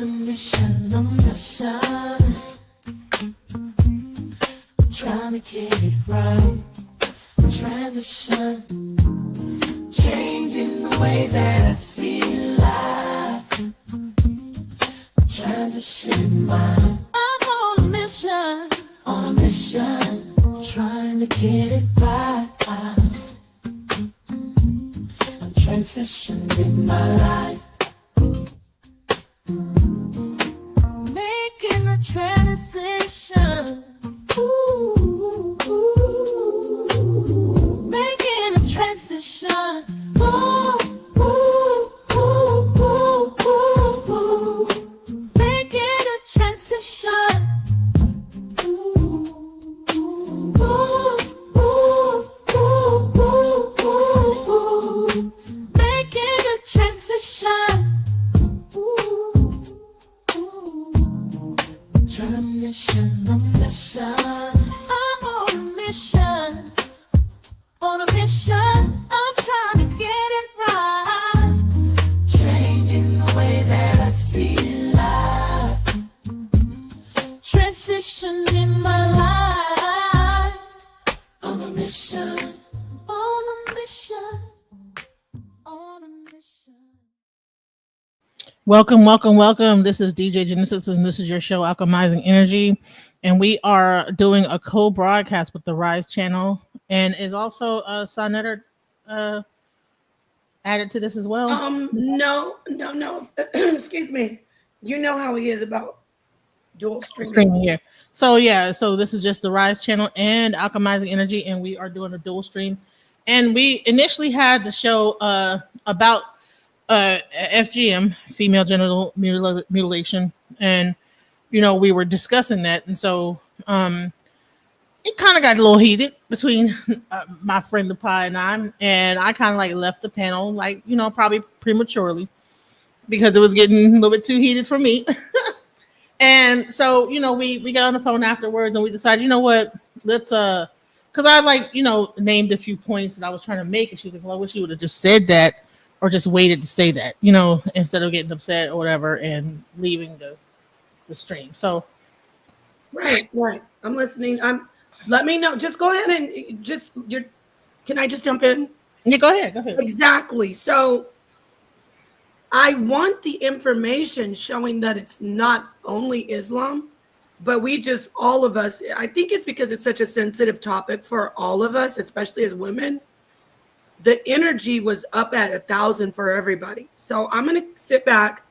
mission, on mission. Trying to get it right. Transition. Changing the way that I see life. Transition mind. I'm on a mission. On a mission. Trying to get it right. I'm transitioned in my life. Making a transition. Ooh, ooh, making a transition. Ooh, ooh, ooh, ooh, ooh, ooh. Making a transition. Ooh, ooh, ooh, ooh, ooh, ooh. Making a transition. Trying to mission, a mission. I'm on a mission. On a mission, I'm trying to get it right. Changing the way that I see life. Transition in my life. On a mission. On a mission. On a mission. Welcome, welcome, welcome. This is DJ Genesis, and this is your show, Alchemizing Energy. And we are doing a co-broadcast with the Rise channel, and is also Sonetter added to this as well. No. Excuse me. You know how he is about dual Streaming here. So this is just the Rise channel and Alchemizing Energy, and we are doing a dual stream. And we initially had the show about FGM, female genital mutilation, and we were discussing that, and so it kind of got a little heated between my friend the pie and I kind of like left the panel, like probably prematurely, because it was getting a little bit too heated for me. And so we got on the phone afterwards, and we decided, what, let's because I named a few points that I was trying to make, and she was like, well, I wish you would have just said that or just waited to say that, instead of getting upset or whatever and leaving the stream. So right. I'm listening. Let me know. Just go ahead and can I just jump in? Yeah, go ahead. Exactly. So I want the information showing that it's not only Islam, but all of us, I think it's because it's such a sensitive topic for all of us, especially as women. The energy was up at 1,000 for everybody. So I'm going to sit back,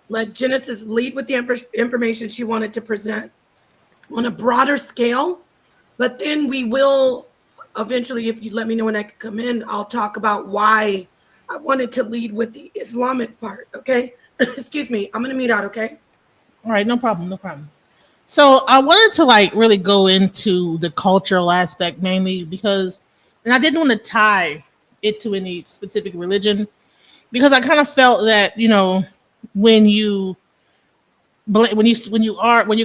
let Genesis lead with the information she wanted to present on a broader scale. But then we will eventually, if you let me know when I can come in, I'll talk about why I wanted to lead with the Islamic part. Okay. Excuse me. I'm going to mute out. Okay. All right. No problem. So I wanted to really go into the cultural aspect mainly because, and I didn't want to tie it to any specific religion, because I kind of felt that when you're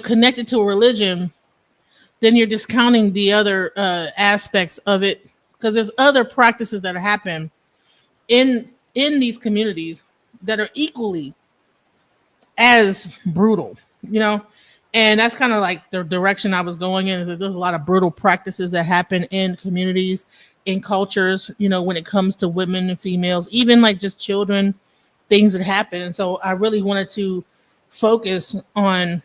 connected to a religion, then you're discounting the other aspects of it, because there's other practices that happen in these communities that are equally as brutal, and that's kind of like the direction I was going in, is that there's a lot of brutal practices that happen in communities, in cultures, when it comes to women and females, even like just children, things that happen. And so I really wanted to focus on,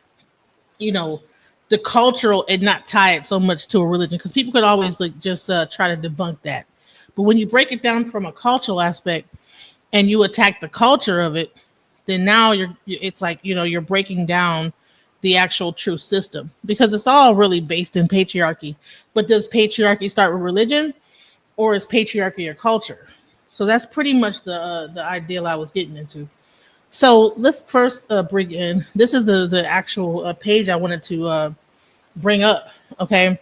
the cultural and not tie it so much to a religion, because people could always just try to debunk that. But when you break it down from a cultural aspect and you attack the culture of it, then now it's like, you're breaking down the actual true system, because it's all really based in patriarchy. But does patriarchy start with religion, or is patriarchy a culture? So that's pretty much the ideal I was getting into. So let's first bring in, this is the actual page I wanted to bring up. Okay.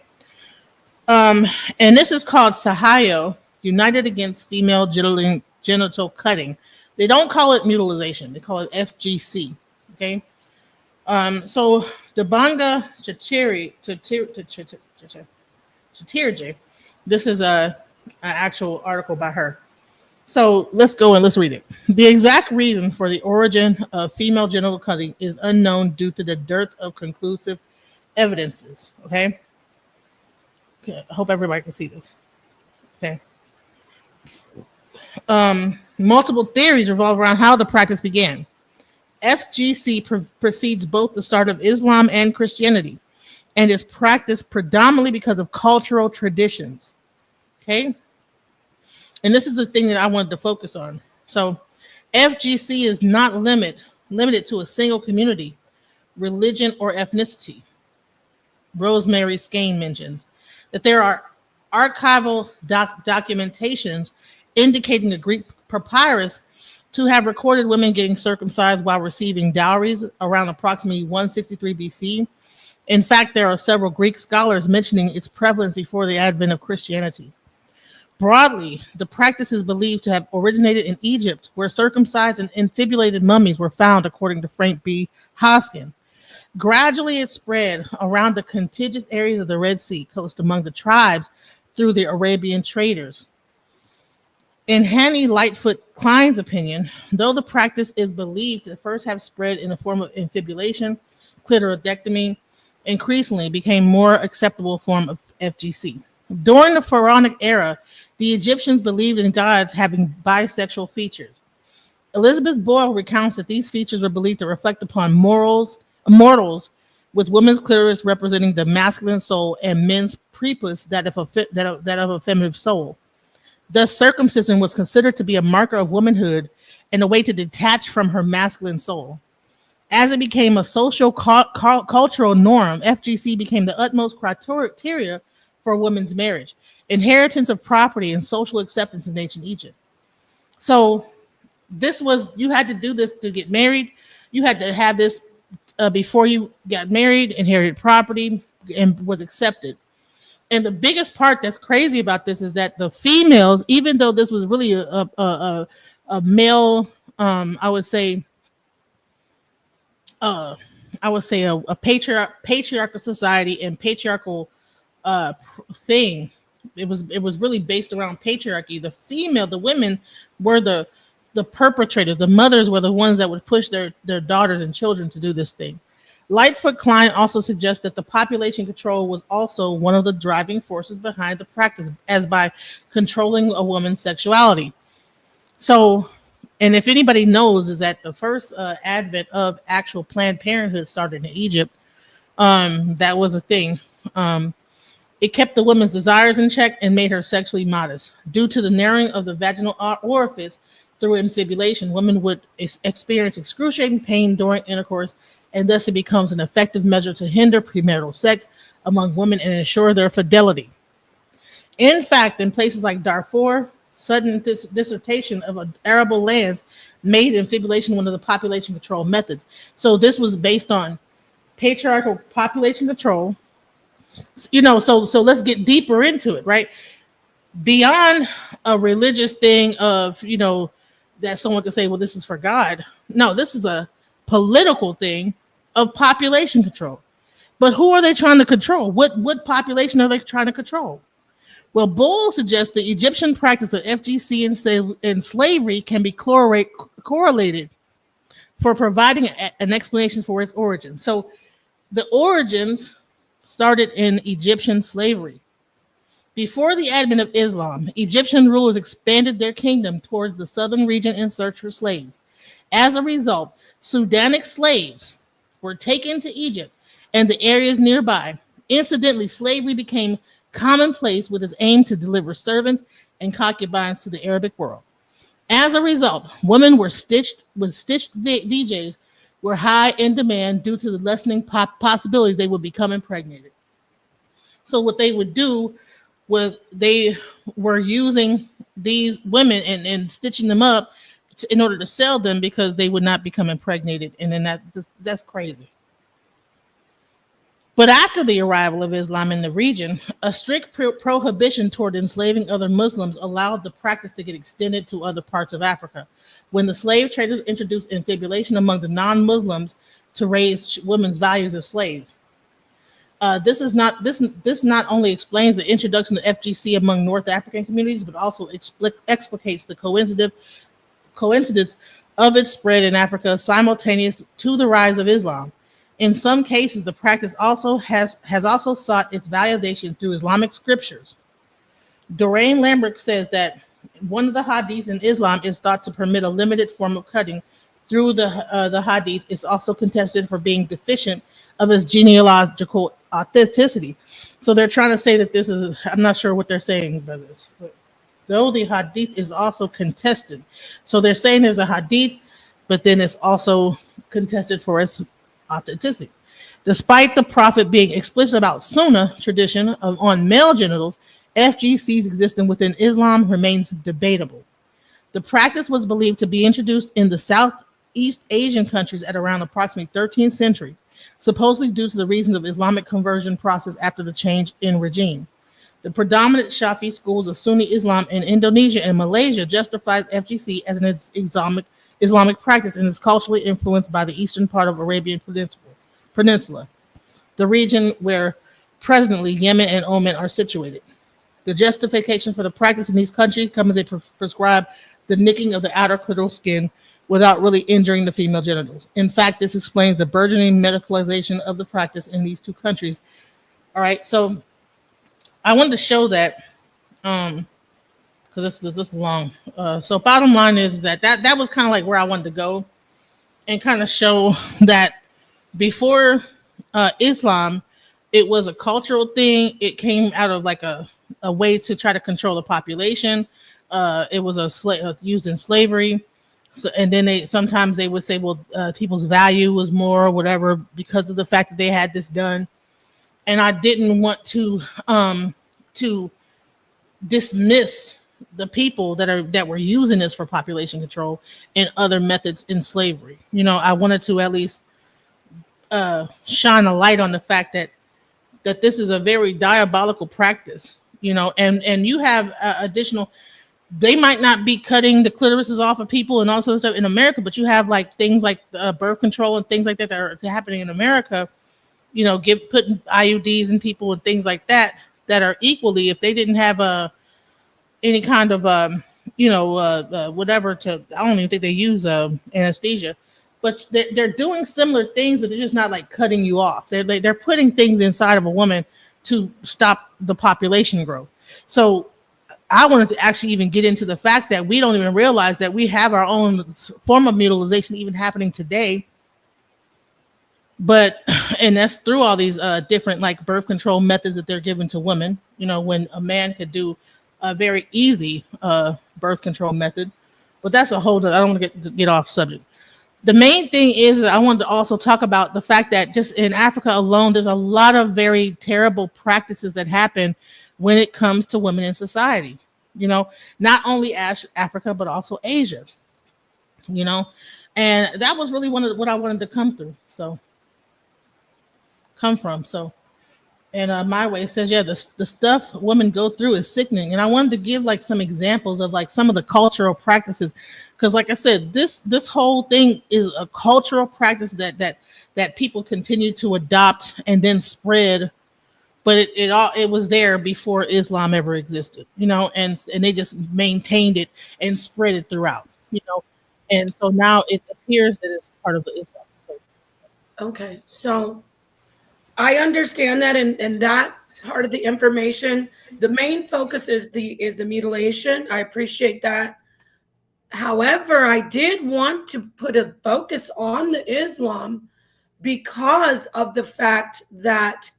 And this is called Sahayo, United Against Female Genital Cutting. They don't call it mutilization. They call it FGC. Okay. So Dabanga Chatirje, this is an actual article by her. So let's go and let's read it. The exact reason for the origin of female genital cutting is unknown due to the dearth of conclusive evidences. Okay. I hope everybody can see this. Okay. Multiple theories revolve around how the practice began. FGC precedes both the start of Islam and Christianity and is practiced predominantly because of cultural traditions. Okay. And this is the thing that I wanted to focus on. So FGC is not limited to a single community, religion, or ethnicity. Rosemary Skane mentions that there are archival documentations indicating the Greek papyrus to have recorded women getting circumcised while receiving dowries around approximately 163 BC. In fact, there are several Greek scholars mentioning its prevalence before the advent of Christianity. Broadly, the practice is believed to have originated in Egypt, where circumcised and infibulated mummies were found, according to Frank B. Hoskin. Gradually, it spread around the contiguous areas of the Red Sea coast among the tribes through the Arabian traders. In Hanny Lightfoot Klein's opinion, though the practice is believed to first have spread in the form of infibulation, clitoridectomy increasingly became more acceptable form of FGC. During the Pharaonic era, the Egyptians believed in gods having bisexual features. Elizabeth Boyle recounts that these features were believed to reflect upon mortals, with women's clitoris representing the masculine soul and men's prepuce that of a feminine soul. Thus, circumcision was considered to be a marker of womanhood and a way to detach from her masculine soul. As it became a social cultural norm, FGC became the utmost criteria for women's marriage, inheritance of property, and social acceptance in ancient Egypt. So this was, you had to do this to get married. You had to have this before you got married, inherited property, and was accepted. And the biggest part that's crazy about this is that the females, even though this was really a male, I would say a patriarchal society and patriarchal thing. It was really based around patriarchy. The women were the perpetrators. The mothers were the ones that would push their daughters and children to do this thing. Lightfoot Klein also suggests that the population control was also one of the driving forces behind the practice, as by controlling a woman's sexuality. So, and if anybody knows, is that the first advent of actual Planned Parenthood started in Egypt. That was a thing. It kept the woman's desires in check and made her sexually modest. Due to the narrowing of the vaginal orifice through infibulation, women would experience excruciating pain during intercourse, and thus it becomes an effective measure to hinder premarital sex among women and ensure their fidelity. In fact, in places like Darfur, sudden dissertation of arable lands made infibulation one of the population control methods. So this was based on patriarchal population control. So let's get deeper into it, right? Beyond a religious thing of, that someone could say, well, this is for God. No, this is a political thing of population control. But who are they trying to control? What population are they trying to control? Well, Bull suggests the Egyptian practice of FGC and slavery can be correlated for providing an explanation for its origin. So the origins started in Egyptian slavery. Before the advent of Islam, Egyptian rulers expanded their kingdom towards the southern region in search for slaves. As a result, Sudanic slaves were taken to Egypt and the areas nearby. Incidentally, slavery became commonplace with its aim to deliver servants and concubines to the Arabic world. As a result, women were stitched VJs were high in demand due to the lessening possibilities they would become impregnated. So what they would do was they were using these women and stitching them up in order to sell them because they would not become impregnated. And then that's crazy. But after the arrival of Islam in the region, a strict prohibition toward enslaving other Muslims allowed the practice to get extended to other parts of Africa. When the slave traders introduced infibulation among the non-Muslims to raise women's values as slaves. This not only explains the introduction of FGC among North African communities, but also explicates the coincidence of its spread in Africa simultaneous to the rise of Islam. In some cases, the practice also has also sought its validation through Islamic scriptures. Doreen Lambert says that one of the hadiths in Islam is thought to permit a limited form of cutting through the hadith is also contested for being deficient of its genealogical authenticity. So they're trying to say that this is, I'm not sure what they're saying by this, but though the hadith is also contested. So they're saying there's a hadith, but then it's also contested for its authenticity. Despite the Prophet being explicit about Sunnah tradition on male genitals, FGC's existence within Islam remains debatable. The practice was believed to be introduced in the Southeast Asian countries at around approximately 13th century, supposedly due to the reasons of Islamic conversion process after the change in regime. The predominant Shafi schools of Sunni Islam in Indonesia and Malaysia justifies FGC as an Islamic practice and is culturally influenced by the eastern part of Arabian Peninsula, the region where presently Yemen and Oman are situated. The justification for the practice in these countries comes as they prescribe the nicking of the outer clitoral skin without really injuring the female genitals. In fact, this explains the burgeoning medicalization of the practice in these two countries. All right, so I wanted to show that because this is long. So bottom line is that was kind of like where I wanted to go and kind of show that before Islam, it was a cultural thing. It came out of like a way to try to control the population. It was used in slavery. So, and then sometimes they would say, well, people's value was more or whatever because of the fact that they had this done. And I didn't want to dismiss the people that were using this for population control and other methods in slavery. You know, I wanted to at least shine a light on the fact that this is a very diabolical practice. You know, and you have additional. They might not be cutting the clitorises off of people and all sorts of stuff in America, but you have like things like birth control and things like that are happening in America. You know, putting IUDs in people and things like that are equally, if they didn't have any kind of whatever to, I don't even think they use anesthesia, but they're doing similar things, but they're just not like cutting you off. They're putting things inside of a woman to stop the population growth. So I wanted to actually even get into the fact that we don't even realize that we have our own form of mutilization even happening today. But, and that's through all these different like birth control methods that they're giving to women, you know, when a man could do a very easy birth control method. But that's a whole, I don't want to get off subject. The main thing is that I wanted to also talk about the fact that just in Africa alone, there's a lot of very terrible practices that happen when it comes to women in society, you know, not only Africa, but also Asia, you know, and that was really what I wanted to come from. So, and my way says, yeah, the stuff women go through is sickening. And I wanted to give like some examples of like some of the cultural practices. Because like I said, this whole thing is a cultural practice that people continue to adopt and then spread. But it was there before Islam ever existed, you know, and they just maintained it and spread it throughout, you know. And so now it appears that it's part of the Islam. Okay, so I understand that, and that part of the information, the main focus is the mutilation. I appreciate that. However, I did want to put a focus on the Islam because of the fact that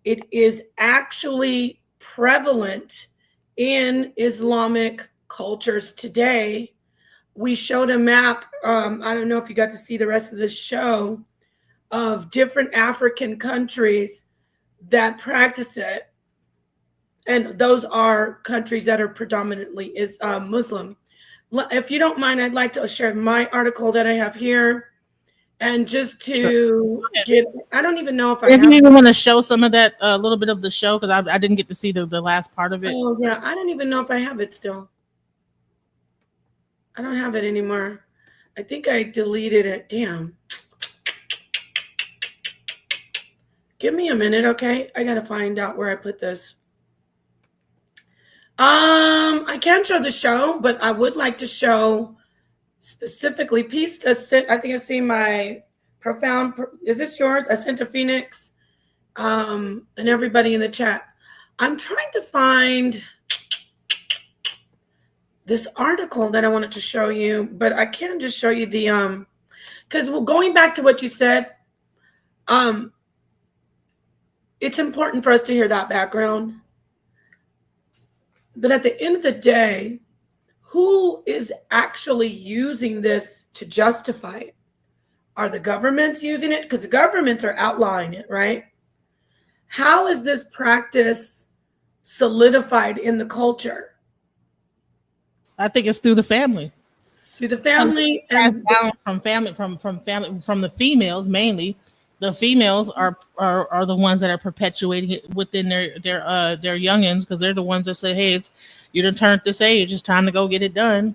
it is actually prevalent in Islamic cultures today. We showed a map. I don't know if you got to see the rest of the show, of different African countries that practice it. And those are countries that are predominantly Muslim. If you don't mind, I'd like to share my article that I have here. And just to get, I don't even know if you even want to show some of that, a little bit of the show, because I didn't get to see the last part of it. Oh, yeah. I don't even know if I have it still. I don't have it anymore. I think I deleted it. Damn. Give me a minute, okay? I gotta find out where I put this. I can't show the show, but I would like to show specifically Peace to Sent. I think I see my profound. Is this yours? I sent to Phoenix, and everybody in the chat. I'm trying to find this article that I wanted to show you, but I can't just show you the because going back to what you said, it's important for us to hear that background. But at the end of the day, who is actually using this to justify it? Are the governments using it? Because the governments are outlawing it, right? How is this practice solidified in the culture? I think it's through the family. Through the family and down from the females mainly. The females are the ones that are perpetuating it within their youngins, because they're the ones that say, "Hey, you done turned this age. It's time to go get it done."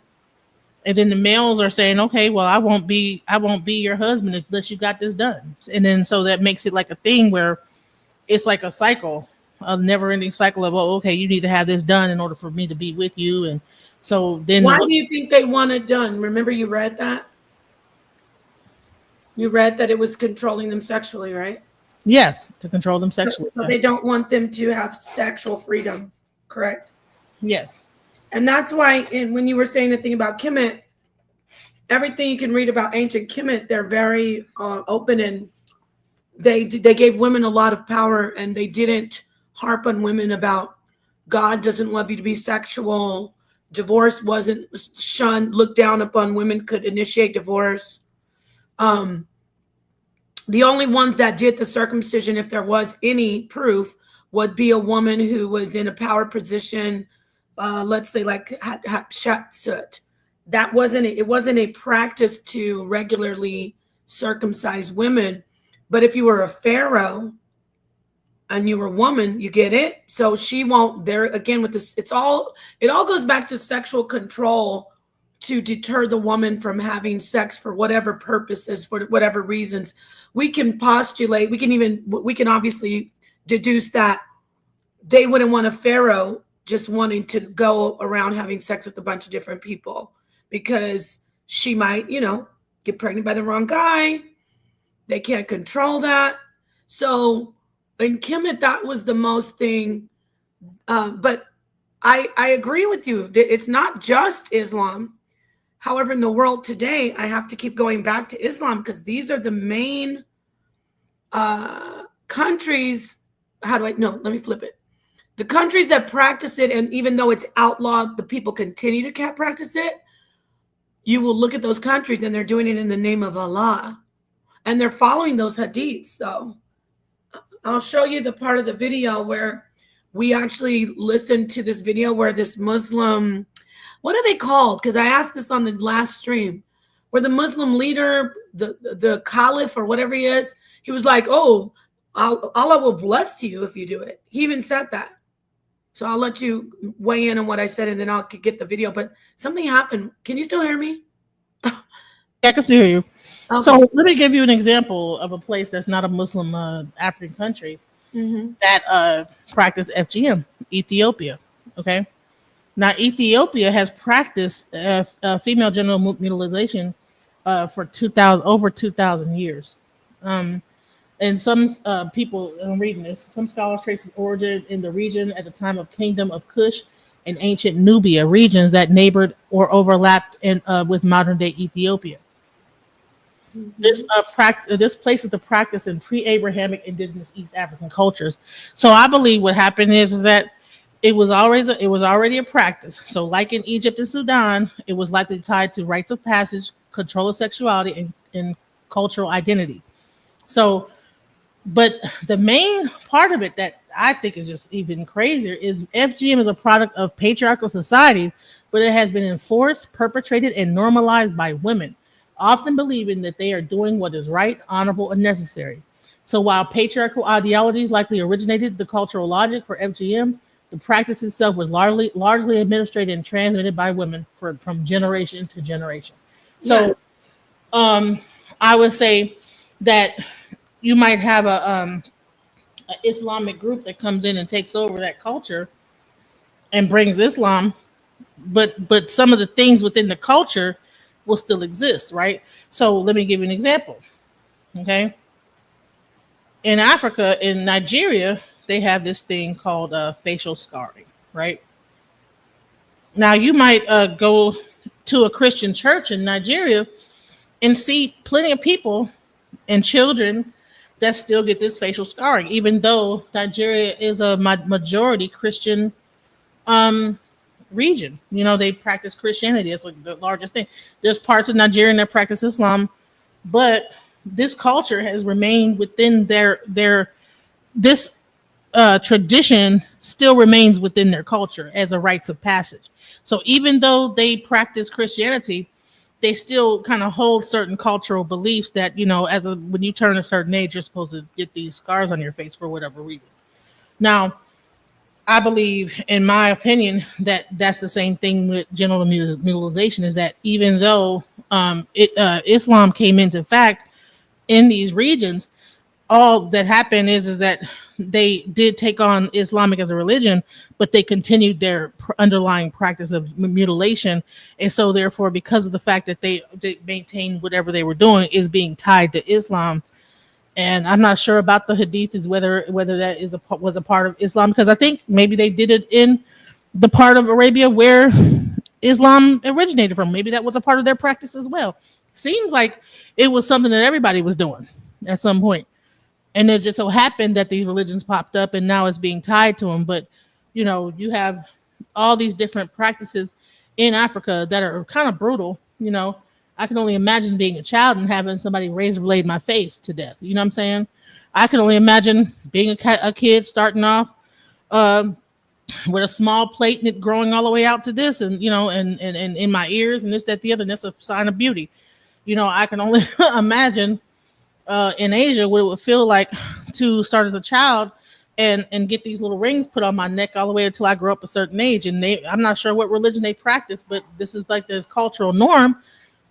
And then the males are saying, "Okay, well, I won't be your husband unless you got this done." And then so that makes it like a thing where it's like a cycle, a never-ending cycle of, "Oh, okay, you need to have this done in order for me to be with you." And so then, why do you think they want it done? Remember, you read that. You read that it was controlling them sexually, right? Yes, to control them sexually. So they don't want them to have sexual freedom, correct? Yes. And that's why, when you were saying the thing about Kemet, everything you can read about ancient Kemet, they're very open, and they gave women a lot of power, and they didn't harp on women about God doesn't love you to be sexual. Divorce wasn't shunned, looked down upon. Women could initiate divorce. The only ones that did the circumcision, if there was any proof, would be a woman who was in a power position, let's say like Hatshepsut. That wasn't it wasn't a practice to regularly circumcise women. But if you were a pharaoh and you were a woman, you get it. So she won't. There again with this, it all goes back to sexual control, to deter the woman from having sex for whatever purposes, for whatever reasons. We can postulate, we can obviously deduce that they wouldn't want a pharaoh just wanting to go around having sex with a bunch of different people, because she might, get pregnant by the wrong guy. They can't control that. So in Kemet, that was the most thing. But I agree with you. It's not just Islam. However, in the world today, I have to keep going back to Islam, because these are the main countries. Let me flip it. The countries that practice it, and even though it's outlawed, the people continue to practice it. You will look at those countries and they're doing it in the name of Allah, and they're following those hadiths. So I'll show you the part of the video where we actually listened to this video where this Muslim, what are they called? Because I asked this on the last stream, where the Muslim leader, the caliph or whatever he is, he was like, "Oh, Allah will bless you if you do it." He even said that. So I'll let you weigh in on what I said, and then I'll get the video. But something happened. Can you still hear me? Yeah, I can still hear you. Okay. So let me give you an example of a place that's not a Muslim African country that practice FGM, Ethiopia. Okay. Now, Ethiopia has practiced female genital mutilation for over 2,000 years. And some people, I'm reading this, some scholars trace its origin in the region at the time of Kingdom of Kush and ancient Nubia, regions that neighbored or overlapped with modern-day Ethiopia. This place is the practice in pre-Abrahamic indigenous East African cultures. So I believe what happened is that it was already a practice. So like in Egypt and Sudan, it was likely tied to rites of passage, control of sexuality, and cultural identity. So, but the main part of it that I think is just even crazier is FGM is a product of patriarchal societies, but it has been enforced, perpetrated, and normalized by women, often believing that they are doing what is right, honorable, and necessary. So while patriarchal ideologies likely originated the cultural logic for FGM, the practice itself was largely administered and transmitted by women from generation to generation. So Yes. I would say that you might have an Islamic group that comes in and takes over that culture and brings Islam, but some of the things within the culture will still exist, right? So let me give you an example. Okay, in Africa, in Nigeria, they have this thing called facial scarring, right? Now you might go to a Christian church in Nigeria and see plenty of people and children that still get this facial scarring, even though Nigeria is a majority Christian um, region. You know, they practice Christianity. It's like the largest thing. There's parts of Nigeria that practice Islam, but this culture has remained within their this tradition still remains within their culture as a rites of passage. So even though they practice Christianity, they still kind of hold certain cultural beliefs that, you know, when you turn a certain age, you're supposed to get these scars on your face for whatever reason. Now, I believe, in my opinion, that that's the same thing with genital mutilation. Is that even though Islam came into fact in these regions, all that happened is that they did take on Islamic as a religion, but they continued their underlying practice of mutilation, and so therefore, because of the fact that they maintained whatever they were doing is being tied to Islam. And I'm not sure about the hadith is whether that was a part of Islam, because I think maybe they did it in the part of Arabia where Islam originated from. Maybe that was a part of their practice as well. Seems like it was something that everybody was doing at some point. And it just so happened that these religions popped up and now it's being tied to them. But, you know, you have all these different practices in Africa that are kind of brutal. You know, I can only imagine being a child and having somebody razor blade my face to death. You know what I'm saying? I can only imagine being a kid starting off with a small plate and it growing all the way out to this, and, you know, and in my ears and this, that, the other. And that's a sign of beauty. You know, I can only imagine in Asia what it would feel like to start as a child and get these little rings put on my neck all the way until I grow up a certain age. And I'm not sure what religion they practice, but this is like the cultural norm.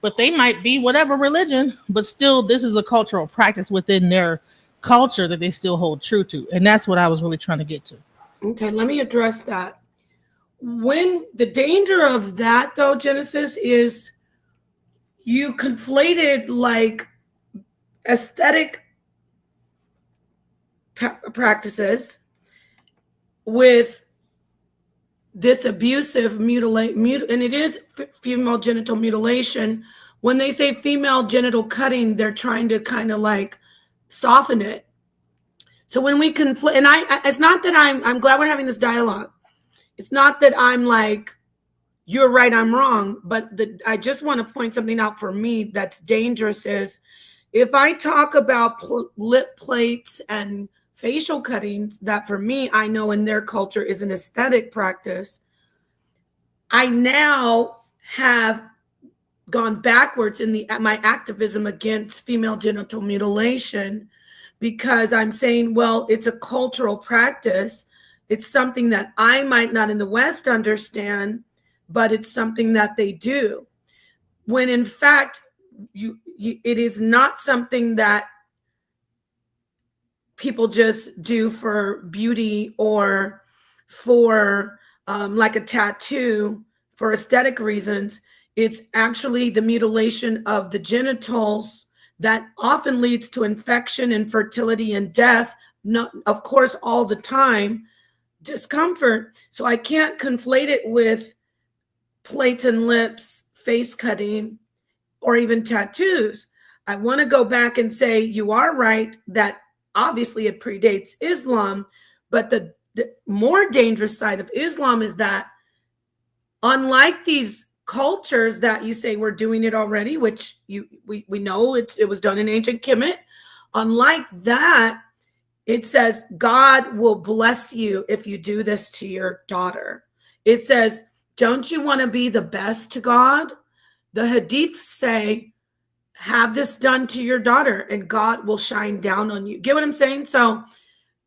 But they might be whatever religion, but still this is a cultural practice within their culture that they still hold true to. And that's what I was really trying to get to. Okay, let me address that. When the danger of that, though, Genesis, is you conflated like aesthetic practices with this abusive and it is female genital mutilation. When they say female genital cutting, they're trying to kind of like soften it. So when we conflate, and it's not that I'm glad we're having this dialogue. It's not that I'm like, you're right, I'm wrong, but I just want to point something out for me that's dangerous is if I talk about lip plates and facial cuttings, that for me, I know in their culture is an aesthetic practice. I now have gone backwards in my activism against female genital mutilation because I'm saying, well, it's a cultural practice. It's something that I might not in the West understand, but it's something that they do. When in fact, it is not something that people just do for beauty or for like a tattoo for aesthetic reasons. It's actually the mutilation of the genitals that often leads to infection, infertility, and death. Not, of course, all the time, discomfort. So I can't conflate it with plates and lips, face cutting, or even tattoos. I want to go back and say you are right that obviously it predates Islam, but the more dangerous side of Islam is that unlike these cultures that you say we're doing it already, which we know it was done in ancient Kemet, unlike that, it says God will bless you if you do this to your daughter. It says, don't you want to be the best to God? The hadiths say, have this done to your daughter and God will shine down on you. Get what I'm saying? So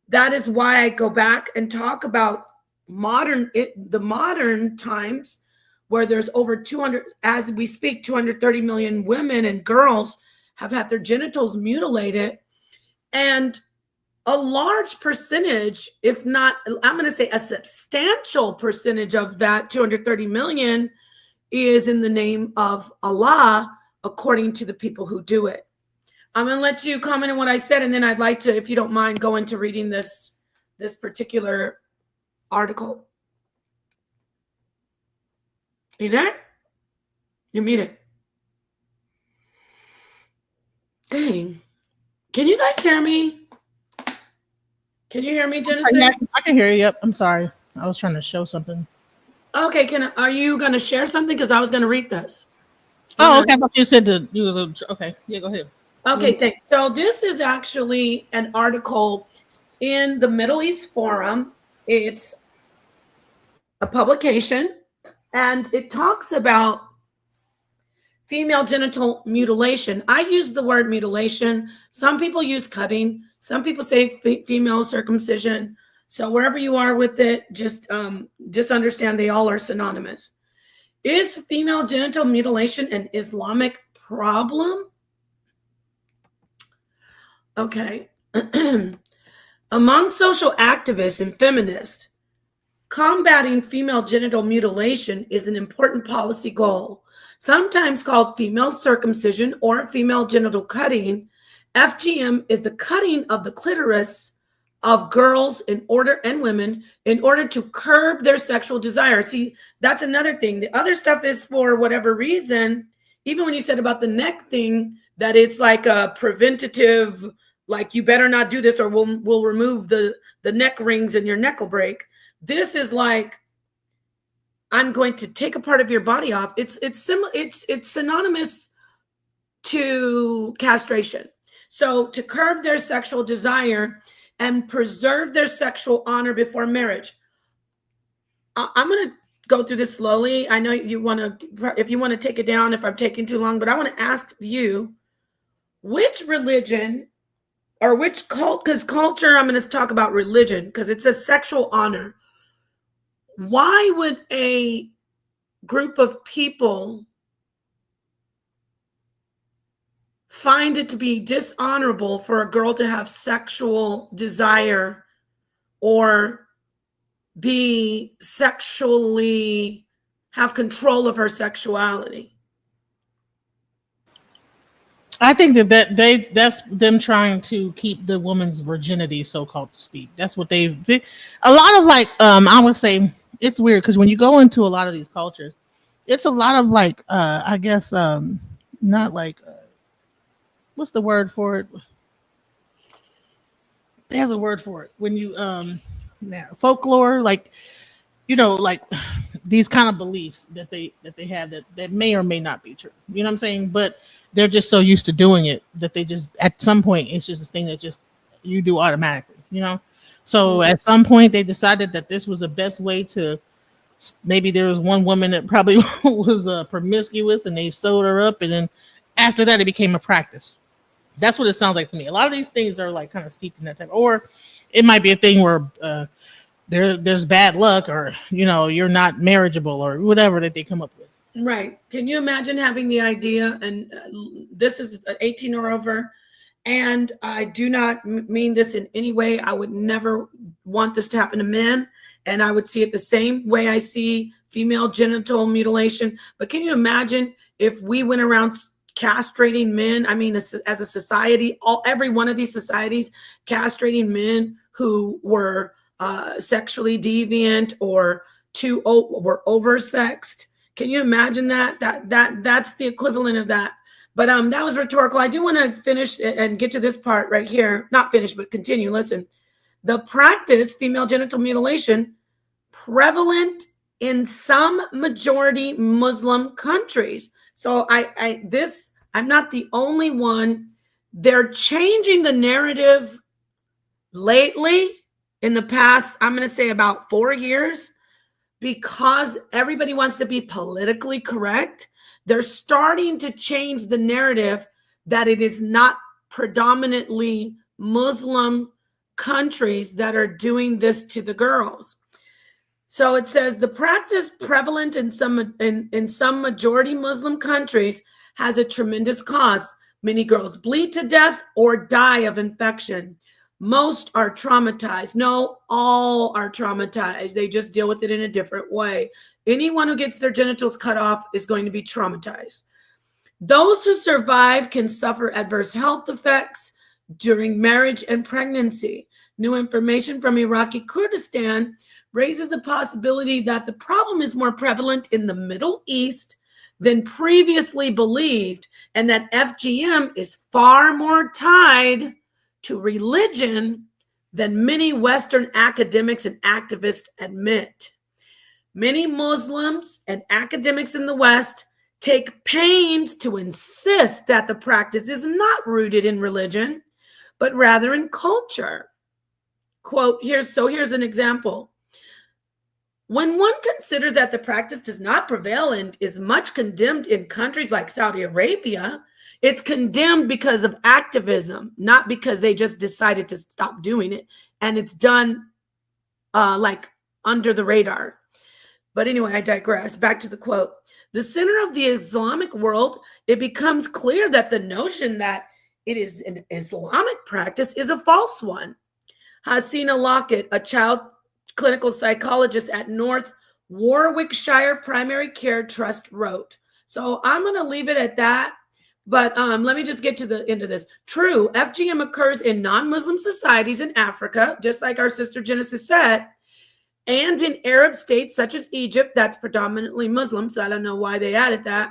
that is why I go back and talk about the modern times where there's over 200, as we speak, 230 million women and girls have had their genitals mutilated. And a large percentage, if not, I'm going to say a substantial percentage of that 230 million is in the name of Allah, according to the people who do it. I'm going to let you comment on what I said, and then I'd like to, if you don't mind, go into reading this particular article. You there? You muted. Dang. Can you guys hear me? Can you hear me, Genesis? Yes, I can hear you. Yep. I'm sorry. I was trying to show something. Okay. Are you going to share something? Because I was going to read this. Oh, okay. I thought you said that you was okay. Yeah, go ahead. Okay, thanks. So this is actually an article in the Middle East Forum. It's a publication, and it talks about female genital mutilation. I use the word mutilation. Some people use cutting. Some people say female circumcision. So wherever you are with it, just understand they all are synonymous. Is female genital mutilation an Islamic problem? Okay. Among social activists and feminists, combating female genital mutilation is an important policy goal. Sometimes called female circumcision or female genital cutting, FGM is the cutting of the clitoris of girls and women in order to curb their sexual desire. See, that's another thing. The other stuff is for whatever reason. Even when you said about the neck thing, that it's like a preventative, like you better not do this or we'll remove the neck rings and your neck will break. This is like, I'm going to take a part of your body off. It's synonymous to castration. So to curb their sexual desire and preserve their sexual honor before marriage. I'm going to go through this slowly. I know you want to, if you want to take it down, if I'm taking too long, but I want to ask you, which religion or which cult, because culture, I'm going to talk about religion because it's a sexual honor. Why would a group of people find it to be dishonorable for a girl to have sexual desire or be sexually have control of her sexuality? I think that's them trying to keep the woman's virginity, so-called to speak. That's what a lot of like, I would say it's weird because when you go into a lot of these cultures, it's a lot of like, I guess, not like, what's the word for it? There's a word for it. When you, folklore, like, like these kind of beliefs that they have that may or may not be true. You know what I'm saying? But they're just so used to doing it that they just, at some point, it's just a thing that just you do automatically, So at some point they decided that this was the best way to, maybe there was one woman that probably was promiscuous and they sewed her up. And then after that, it became a practice. That's what it sounds like to me. A lot of these things are like kind of steeped in that type, or it might be a thing where there's bad luck, or, you're not marriageable or whatever that they come up with. Right. Can you imagine having the idea, and this is 18 or over, and I do not mean this in any way. I would never want this to happen to men, and I would see it the same way I see female genital mutilation. But can you imagine if we went around castrating men? I mean, as a society, every one of these societies castrating men who were sexually deviant or were oversexed. Can you imagine that? That's the equivalent of that. But that was rhetorical. I do want to finish and get to this part right here. Not finish, but continue. Listen. The practice, female genital mutilation, prevalent in some majority Muslim countries. So I'm not the only one. They're changing the narrative lately in the past, I'm going to say about 4 years. Because everybody wants to be politically correct, they're starting to change the narrative that it is not predominantly Muslim countries that are doing this to the girls. So it says the practice prevalent in some majority Muslim countries has a tremendous cost. Many girls bleed to death or die of infection. Most are traumatized. No, all are traumatized. They just deal with it in a different way. Anyone who gets their genitals cut off is going to be traumatized. Those who survive can suffer adverse health effects during marriage and pregnancy. New information from Iraqi Kurdistan raises the possibility that the problem is more prevalent in the Middle East than previously believed, and that FGM is far more tied to religion than many Western academics and activists admit. Many Muslims and academics in the West take pains to insist that the practice is not rooted in religion, but rather in culture. Quote, here's an example. When one considers that the practice does not prevail and is much condemned in countries like Saudi Arabia, it's condemned because of activism, not because they just decided to stop doing it. And it's done like under the radar. But anyway, I digress. Back to the quote. The center of the Islamic world, it becomes clear that the notion that it is an Islamic practice is a false one. Hasina Lockett, a child clinical psychologist at North Warwickshire Primary Care Trust, wrote. So I'm going to leave it at that. But let me just get to the end of this. True, FGM occurs in non-Muslim societies in Africa, just like our sister Genesis said, and in Arab states such as Egypt, that's predominantly Muslim, so I don't know why they added that,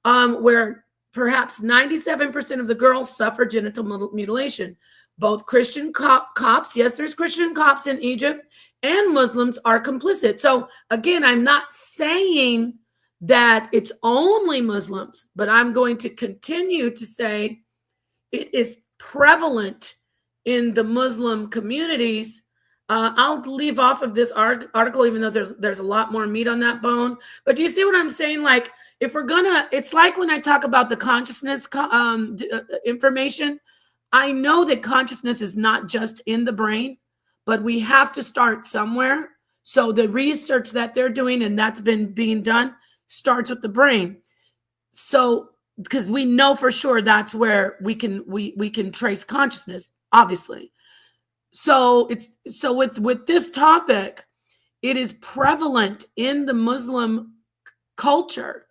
where perhaps 97% of the girls suffer genital mutilation. Both Christian Copts, yes, there's Christian Copts in Egypt, and Muslims are complicit. So again, I'm not saying that it's only Muslims, but I'm going to continue to say it is prevalent in the Muslim communities. I'll leave off of this article, even though there's a lot more meat on that bone. But do you see what I'm saying? Like, if we're gonna, it's like when I talk about the consciousness information, I know that consciousness is not just in the brain, but we have to start somewhere. So the research that they're doing, and that's been being done, starts with the brain. So, because we know for sure that's where we can trace consciousness, obviously. So with this topic, it is prevalent in the Muslim culture.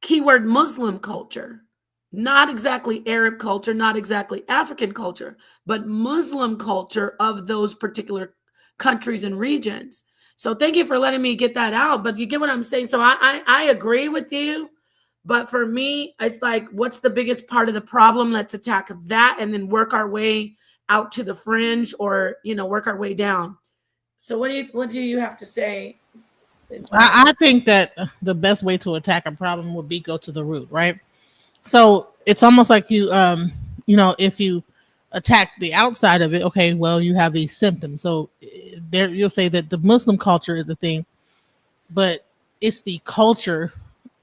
Keyword Muslim culture. Not exactly Arab culture, not exactly African culture, but Muslim culture of those particular countries and regions. So thank you for letting me get that out. But you get what I'm saying? So I agree with you. But for me, it's like, what's the biggest part of the problem? Let's attack that and then work our way out to the fringe, or, work our way down. So what do you have to say? I think that the best way to attack a problem would be go to the root, right? So it's almost like if you attack the outside of it, okay, well, you have these symptoms. So there, you'll say that the Muslim culture is the thing, but it's the culture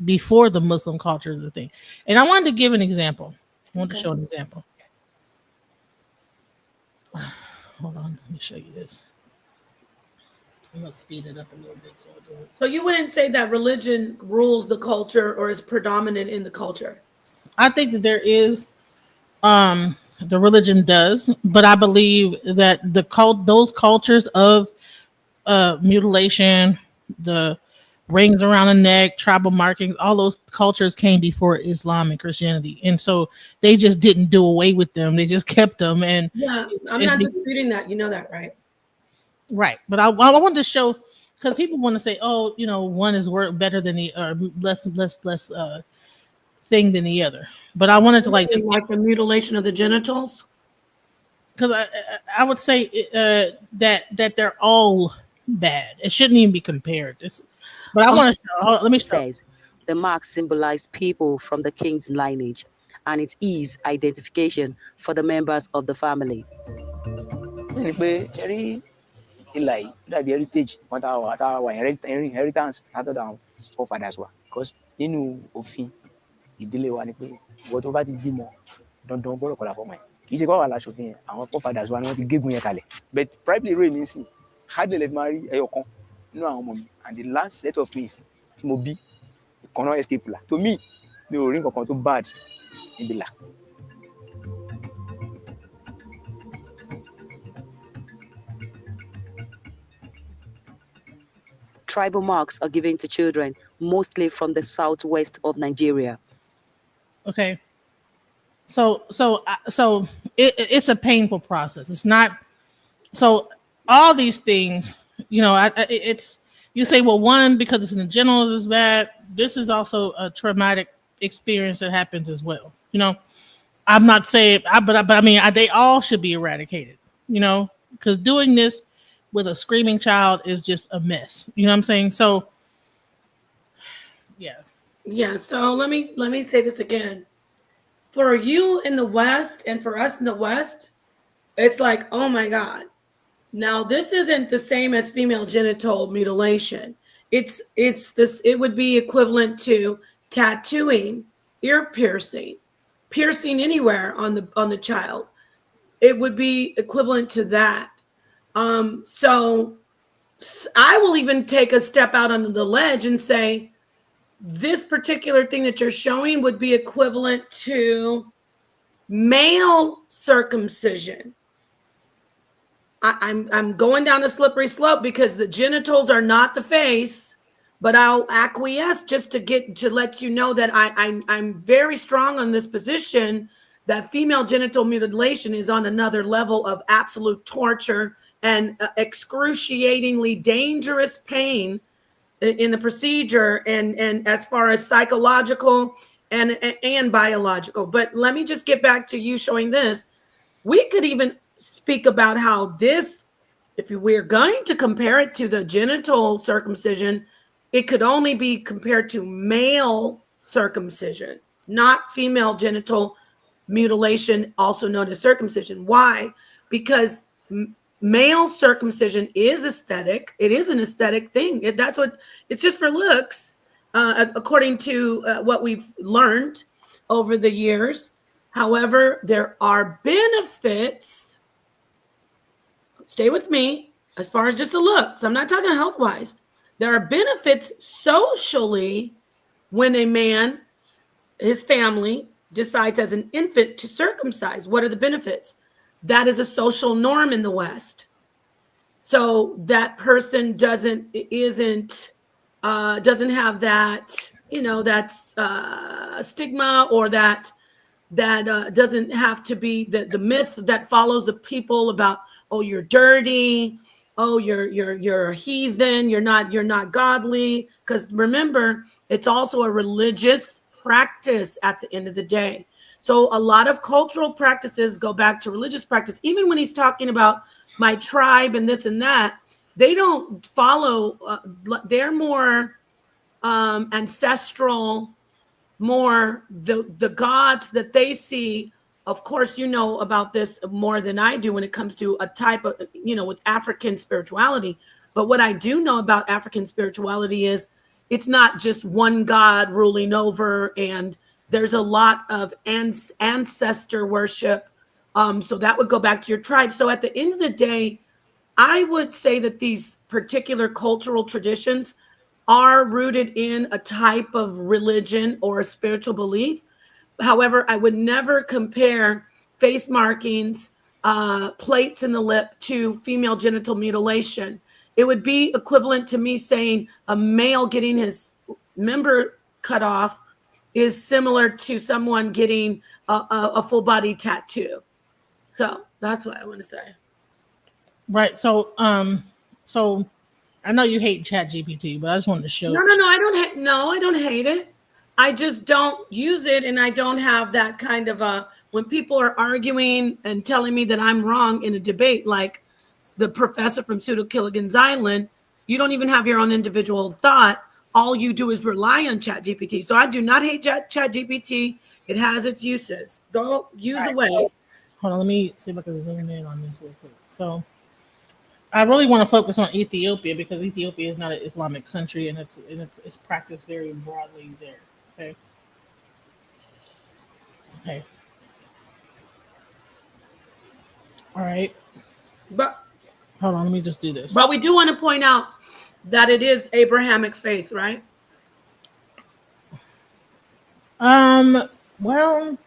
before the Muslim culture is the thing. And I wanted to give an example. I want to show an example. Hold on, let me show you this. I'm gonna speed it up a little bit. So you wouldn't say that religion rules the culture or is predominant in the culture? I think that there is, the religion does, but I believe that those cultures of mutilation, the rings around the neck, tribal markings, all those cultures came before Islam and Christianity, and so they just didn't do away with them; they just kept them. And yeah, I'm not disputing that. You know that, right? Right, but I wanted to show, because people want to say, oh, one is better than the less thing than the other. But I wanted to like the mutilation of the genitals, because I would say that they're all bad. It shouldn't even be compared. But I want to show. Let me show. Says the mark symbolized people from the king's lineage, and it is identification for the members of the family. Ìlà yìí dàbí heritage kan tá a wà inheritance látọ̀dọ̀ àwọn forefathers wa, because nínú òfin ìdílé wa ni pé ìwọ tó bá ti bímọ dandan gbọ́dọ̀ kọlà fọmọ ẹ̀, kì í ṣe kó wà láṣòfin yẹn, àwọn forefathers wa ni wọ́n ti gégùn yẹn kalẹ̀. But privately role mi sìn hardly lè máa rí ẹyọ kan nínú àwọn ọmọ mi, and the last set of twins tí mo bí ìkànnà escape là, to me mi ò rí nǹkan kan tó bad níbi là. tribal marks are given to children, mostly from the southwest of Nigeria. Okay. So it's a painful process. It's not so all these things, it's you say, well, one because it's in the genitals is bad. This is also a traumatic experience that happens as well. I'm not saying, but I mean, they all should be eradicated. Because doing this with a screaming child is just a mess. You know what I'm saying? So, yeah. Yeah. So let me say this again. For you in the West and for us in the West, it's like, oh my God. Now this isn't the same as female genital mutilation. It's this. It would be equivalent to tattooing, ear piercing, piercing anywhere on the child. It would be equivalent to that. So I will even take a step out on the ledge and say this particular thing that you're showing would be equivalent to male circumcision. I'm going down a slippery slope because the genitals are not the face, but I'll acquiesce just to let you know that I'm very strong on this position that female genital mutilation is on another level of absolute torture and excruciatingly dangerous pain in the procedure and as far as psychological and biological. But let me just get back to you showing this. We could even speak about how this, if we're going to compare it to the genital circumcision, it could only be compared to male circumcision, not female genital mutilation, also known as circumcision. Why? Because male circumcision is aesthetic. It is an aesthetic thing. It's just for looks, according to what we've learned over the years. However, there are benefits. Stay with me as far as just the looks. I'm not talking health wise. There are benefits socially when a man, his family, decides as an infant to circumcise. What are the benefits? That is a social norm in the West. So that person doesn't have that, that's stigma, or that doesn't have to be the myth that follows the people about, oh, you're dirty, oh, you're a heathen, you're not godly. Because remember, it's also a religious practice at the end of the day. So a lot of cultural practices go back to religious practice. Even when he's talking about my tribe and this and that, they don't follow. They're more ancestral, more the gods that they see. Of course, you know about this more than I do when it comes to a type of, with African spirituality. But what I do know about African spirituality is it's not just one God ruling over, and there's a lot of ancestor worship. So that would go back to your tribe. So at the end of the day, I would say that these particular cultural traditions are rooted in a type of religion or a spiritual belief. However, I would never compare face markings, plates in the lip to female genital mutilation. It would be equivalent to me saying a male getting his member cut off is similar to someone getting a full body tattoo. So that's what I want to say. Right. So I know you hate ChatGPT, but I just wanted to show. No, I don't hate it. I just don't use it, and I don't have that kind of when people are arguing and telling me that I'm wrong in a debate, like the professor from Pseudo Gilligan's Island, you don't even have your own individual thought. All you do is rely on ChatGPT. So I do not hate ChatGPT. It has its uses. Go use away. Hold on, let me see if I can zoom in on this real quick. So I really want to focus on Ethiopia because Ethiopia is not an Islamic country, and it's practiced very broadly there. Okay. All right. But hold on, let me just do this. But we do want to point out that it is Abrahamic faith, right? Well,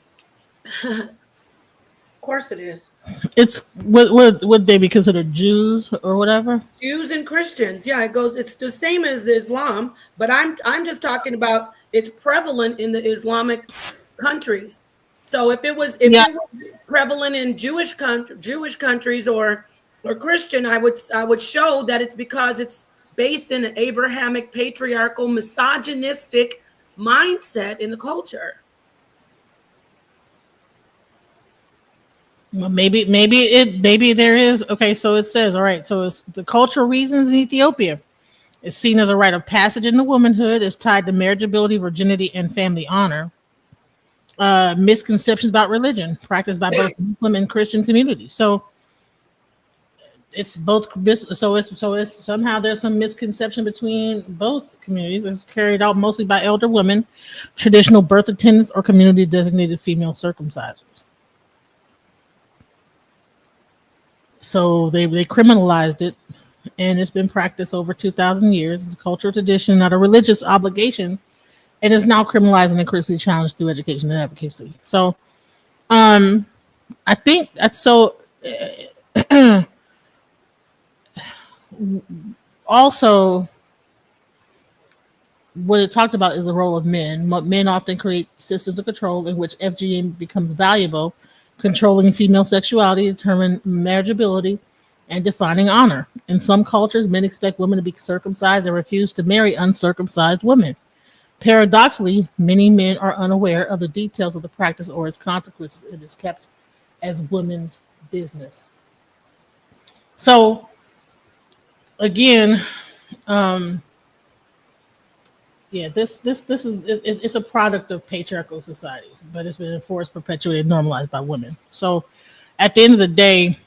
Of course it is. It's would they be considered Jews or whatever? Jews and Christians. Yeah, it goes. It's the same as Islam, but I'm just talking about it's prevalent in the Islamic countries. So if Yeah. it was prevalent in Jewish countries or Christian, I would show that it's because it's based in an Abrahamic, patriarchal, misogynistic mindset in the culture. Well, maybe there is. Okay, so it says, all right, so it's the cultural reasons in Ethiopia. It's seen as a rite of passage into womanhood. It's tied to marriageability, virginity, and family honor. Misconceptions about religion practiced by both Muslim and Christian communities. So it's both. So it's somehow there's some misconception between both communities. It's carried out mostly by elder women, traditional birth attendants, or community designated female circumcisers. So they criminalized it, and it's been practiced over 2,000 years. It's a cultural tradition, not a religious obligation, and is now criminalized and increasingly challenged through education and advocacy. So, I think that's so. Also, what it talked about is the role of men. Men often create systems of control in which FGM becomes valuable, controlling female sexuality, determining marriageability, and defining honor. In some cultures, men expect women to be circumcised and refuse to marry uncircumcised women. Paradoxically, many men are unaware of the details of the practice or its consequences. It is kept as women's business. So, again, yeah, this is it's a product of patriarchal societies, but it's been enforced, perpetuated, normalized by women. So, at the end of the day,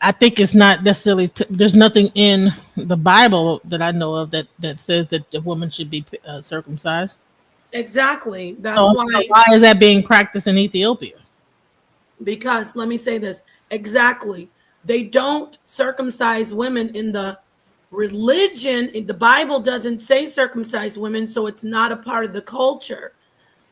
I think it's not necessarily. There's nothing in the Bible that I know of that says that the woman should be circumcised. Exactly. That's So why. why is that being practiced in Ethiopia? Because let me say this exactly. They don't circumcise women in the religion. The Bible doesn't say circumcise women, so it's not a part of the culture.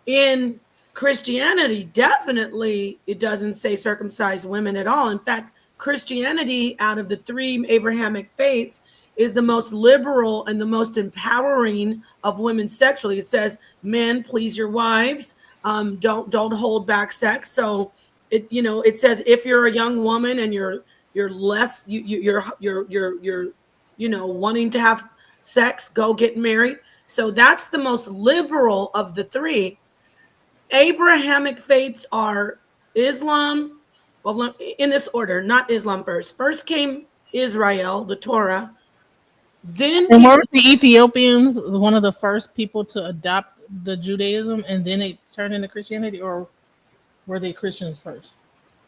In Christianity, definitely it doesn't say circumcise women at all. In fact, Christianity, out of the three Abrahamic faiths, is the most liberal and the most empowering of women sexually. It says, men, please your wives. Don't hold back sex. So it says if you're a young woman and you're less you're wanting to have sex, go get married. So that's the most liberal of the three. Abrahamic faiths are Islam. Well, in this order, not Islam first. First came Israel, the Torah. Then And were the Ethiopians one of the first people to adopt the Judaism, and then it turned into Christianity, or were they Christians first?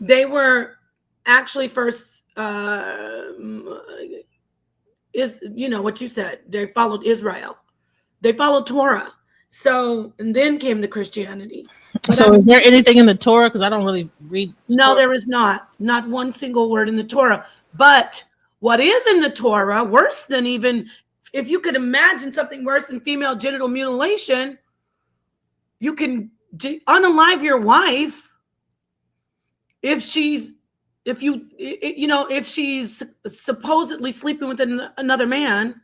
They were actually first. Is what you said? They followed Israel. They followed Torah. So, and then came the Christianity. But So, is there anything in the Torah? Because I don't really read. No, there is not one single word in the Torah. But what is in the Torah, worse than even, if you could imagine something worse than female genital mutilation, you can unalive your wife if she's supposedly sleeping with another man.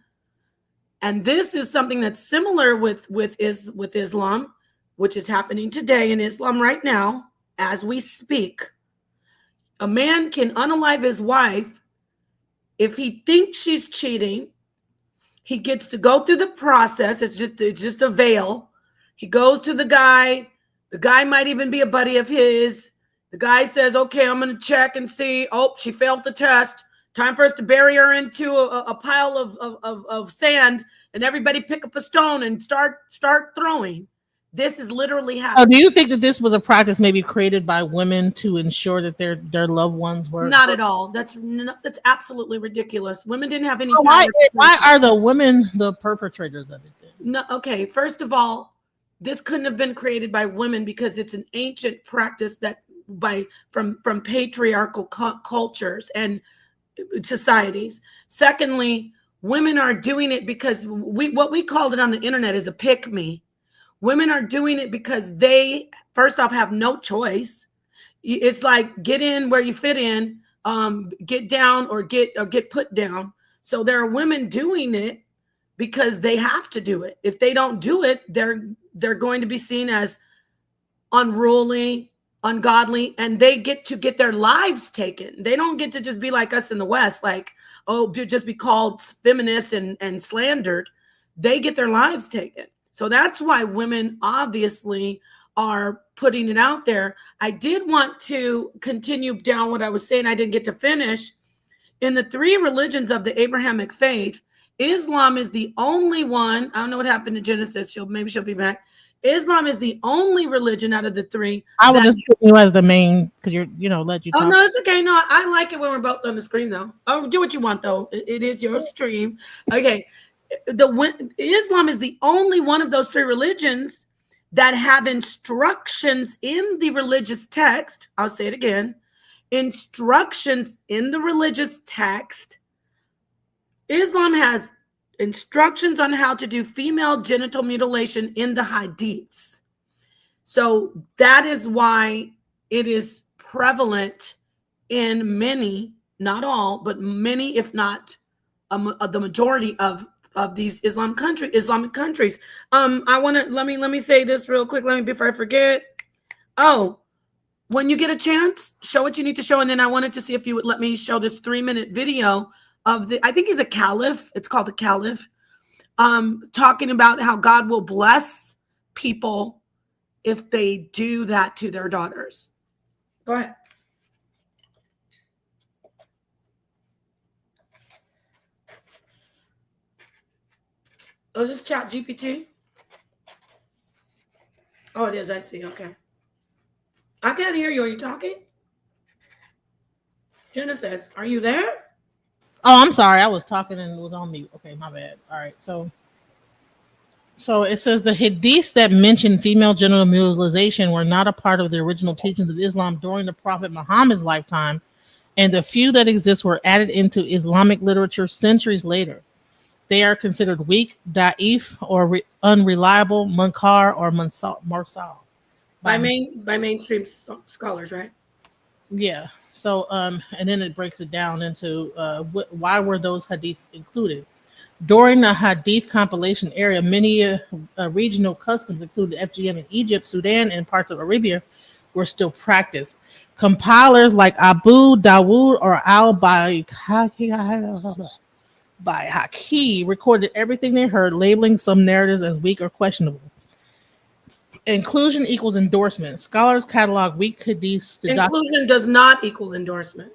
And this is something that's similar with Islam, which is happening today in Islam right now as we speak. A man can unalive his wife if he thinks she's cheating. He gets to go through the process. It's just a veil. He goes to the guy. The guy might even be a buddy of his. The guy says, okay, I'm going to check and see. Oh, she failed the test. Time for us to bury her into a pile of sand, and everybody pick up a stone and start throwing. This is literally happening. So, do you think that this was a practice maybe created by women to ensure that their loved ones were not at all? That's absolutely ridiculous. Women didn't have any power. Why are the women the perpetrators of it then? No, okay. First of all, this couldn't have been created by women because it's an ancient practice that from patriarchal cultures and societies. Secondly, women are doing it because what we called it on the internet is a pick me. Women are doing it because they first off have no choice. It's like get in where you fit in, get down or get put down. So there are women doing it because they have to do it. If they don't do it, they're going to be seen as unruly, ungodly, and they get to get their lives taken. They don't get to just be like us in the West, like, oh, just be called feminist and slandered. They get their lives taken. So that's why women obviously are putting it out there. I did want to continue down what I was saying. I didn't get to finish. In the three religions of the Abrahamic faith, Islam is the only one. I don't know what happened to Genesis. Maybe she'll be back. Islam is the only religion out of the three. I will just put you as the main because let you talk. Oh, no, it's okay. No, I like it when we're both on the screen, though. Oh, do what you want, though. It is your stream. Okay. Islam is the only one of those three religions that have instructions in the religious text. I'll say it again. Instructions in the religious text. Islam has instructions on how to do female genital mutilation in the hadiths. So that is why it is prevalent in many, not all, but many, if not the majority of these Islamic countries. I want to let me say this real quick. Before I forget. Oh, when you get a chance, show what you need to show, and then I wanted to see if you would let me show this 3-minute video of I think he's a caliph. It's called a caliph. Talking about how God will bless people if they do that to their daughters. Go ahead. Oh, this is Chat GPT? Oh, it is. I see. Okay. I can't hear you. Are you talking? Genesis, are you there? Oh, I'm sorry. I was talking and it was on mute. Okay, my bad. All right. So it says the hadiths that mention female genital mutilation were not a part of the original teachings of Islam during the Prophet Muhammad's lifetime, and the few that exist were added into Islamic literature centuries later. They are considered weak, da'if, or unreliable, munkar, or mursal. By mainstream scholars, right? Yeah. So, and then it breaks it down into why were those hadiths included. During the hadith compilation era, many regional customs, including FGM in Egypt, Sudan, and parts of Arabia, were still practiced. Compilers like Abu Dawood or Bayhaqi recorded everything they heard, labeling some narratives as weak or questionable. Inclusion equals endorsement. Scholars catalog weak hadiths to inclusion does not equal endorsement.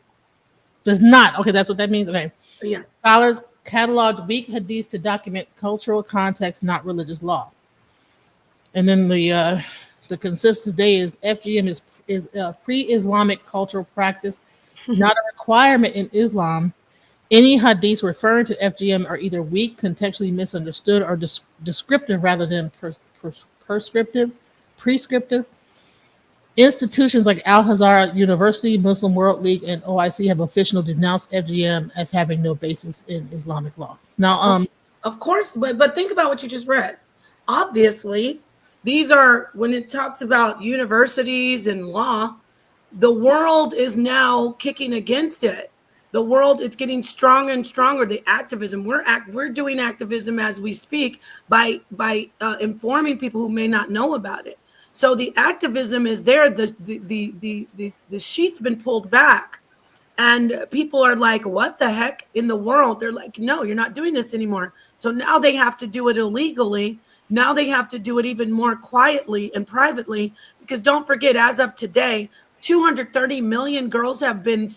Does not. Okay, that's what that means. Okay. Yes. Scholars cataloged weak hadiths to document cultural context, not religious law. And then the consensus today is FGM is a pre-Islamic cultural practice, not a requirement in Islam. Any hadiths referring to FGM are either weak, contextually misunderstood, or descriptive rather than prescriptive. Institutions like Al-Azhar University, Muslim World League, and OIC have officially denounced FGM as having no basis in Islamic law. Now, of course, but think about what you just read. Obviously, these are, when it talks about universities and law, the world is now kicking against it. The world, it's getting stronger and stronger. The activism, we're doing activism as we speak by informing people who may not know about it. So the activism is there. The sheet's been pulled back, and people are like, "What the heck in the world?" They're like, "No, you're not doing this anymore." So now they have to do it illegally. Now they have to do it even more quietly and privately, because don't forget, as of today, 230 million girls have been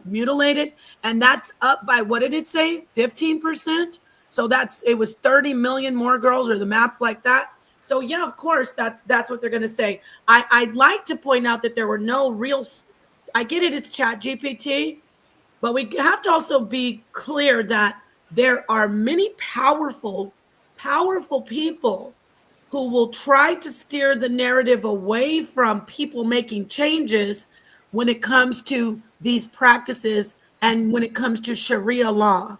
mutilated, and that's up by, what did it say, 15%? So it was 30 million more girls, or the math like that. So yeah, of course, that's what they're going to say. I'd like to point out that there were no real, I get it, it's Chat GPT, but we have to also be clear that there are many powerful people who will try to steer the narrative away from people making changes when it comes to these practices and when it comes to Sharia law.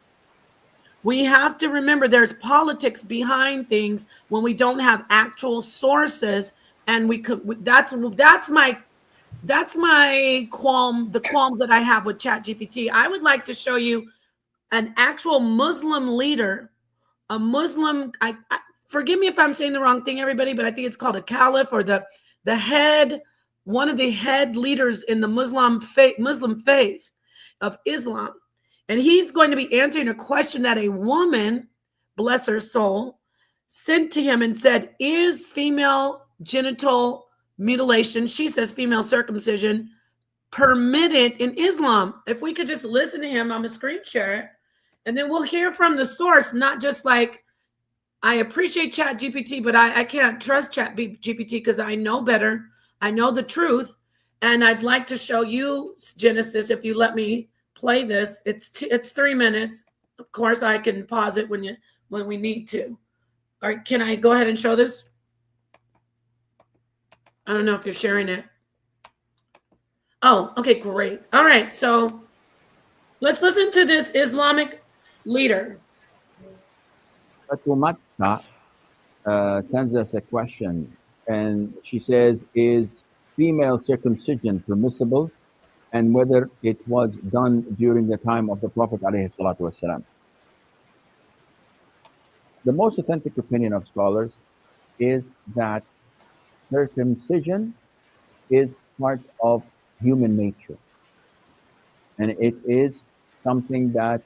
We have to remember there's politics behind things when we don't have actual sources and we could. That's my qualm. The qualms that I have with ChatGPT. I would like to show you an actual Muslim leader, a Muslim. Forgive me if I'm saying the wrong thing, everybody, but I think it's called a caliph or the head, one of the head leaders in the Muslim faith of Islam. And he's going to be answering a question that a woman, bless her soul, sent to him and said, is female genital mutilation, she says female circumcision, permitted in Islam? If we could just listen to him, I'm a screen share, and then we'll hear from the source, not just like, I appreciate ChatGPT, but I can't trust ChatGPT because I know better. I know the truth. And I'd like to show you, Genesis, if you let me play this. It's 3 minutes. Of course, I can pause it when we need to. All right, can I go ahead and show this? I don't know if you're sharing it. Oh, okay, great. All right, so let's listen to this Islamic leader. Fatumata sends us a question, and she says, is female circumcision permissible, and whether it was done during the time of the Prophet ﷺ? The most authentic opinion of scholars is that circumcision is part of human nature, and it is something that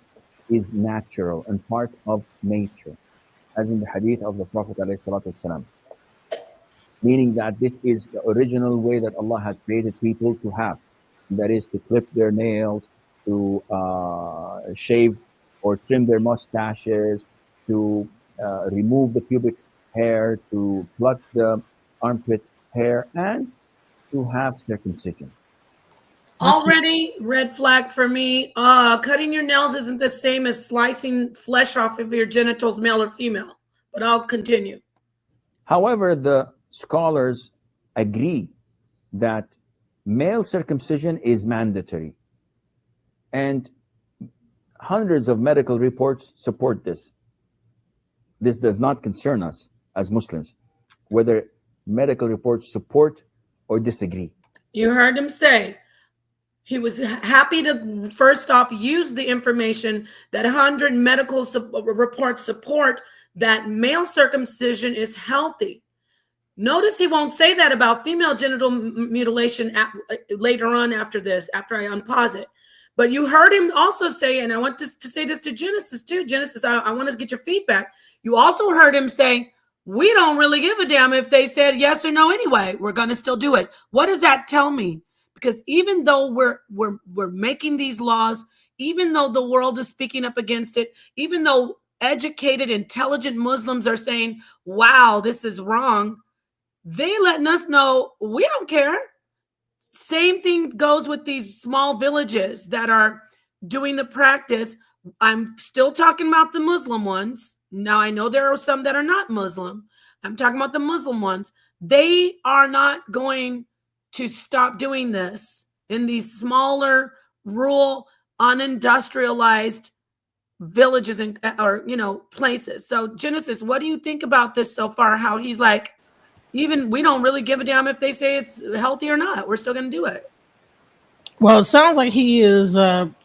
is natural and part of nature, as in the hadith of the Prophet ﷺ, meaning that this is the original way that Allah has created people to have, that is to clip their nails, to shave or trim their mustaches, to remove the pubic hair, to pluck the armpit hair, and to have circumcision. Already red flag for me. Cutting your nails isn't the same as slicing flesh off of your genitals, male or female, but I'll continue. However, the scholars agree that male circumcision is mandatory, and hundreds of medical reports support this. This does not concern us as Muslims, whether medical reports support or disagree. You heard him say he was happy to first off use the information that 100 medical reports support that male circumcision is healthy. Notice he won't say that about female genital mutilation later on after this, after I unpause it. But you heard him also say, and I want to say this to Genesis too. Genesis, I want to get your feedback. You also heard him say, we don't really give a damn if they said yes or no anyway. We're going to still do it. What does that tell me? Because even though we're making these laws, even though the world is speaking up against it, even though educated, intelligent Muslims are saying, wow, this is wrong, they letting us know we don't care. Same thing goes with these small villages that are doing the practice. I'm still talking about the Muslim ones. Now, I know there are some that are not Muslim. I'm talking about the Muslim ones. They are not going to stop doing this in these smaller, rural, unindustrialized villages or places. So, Genesis, what do you think about this so far? How he's like, even we don't really give a damn if they say it's healthy or not. We're still going to do it. Well, it sounds like he is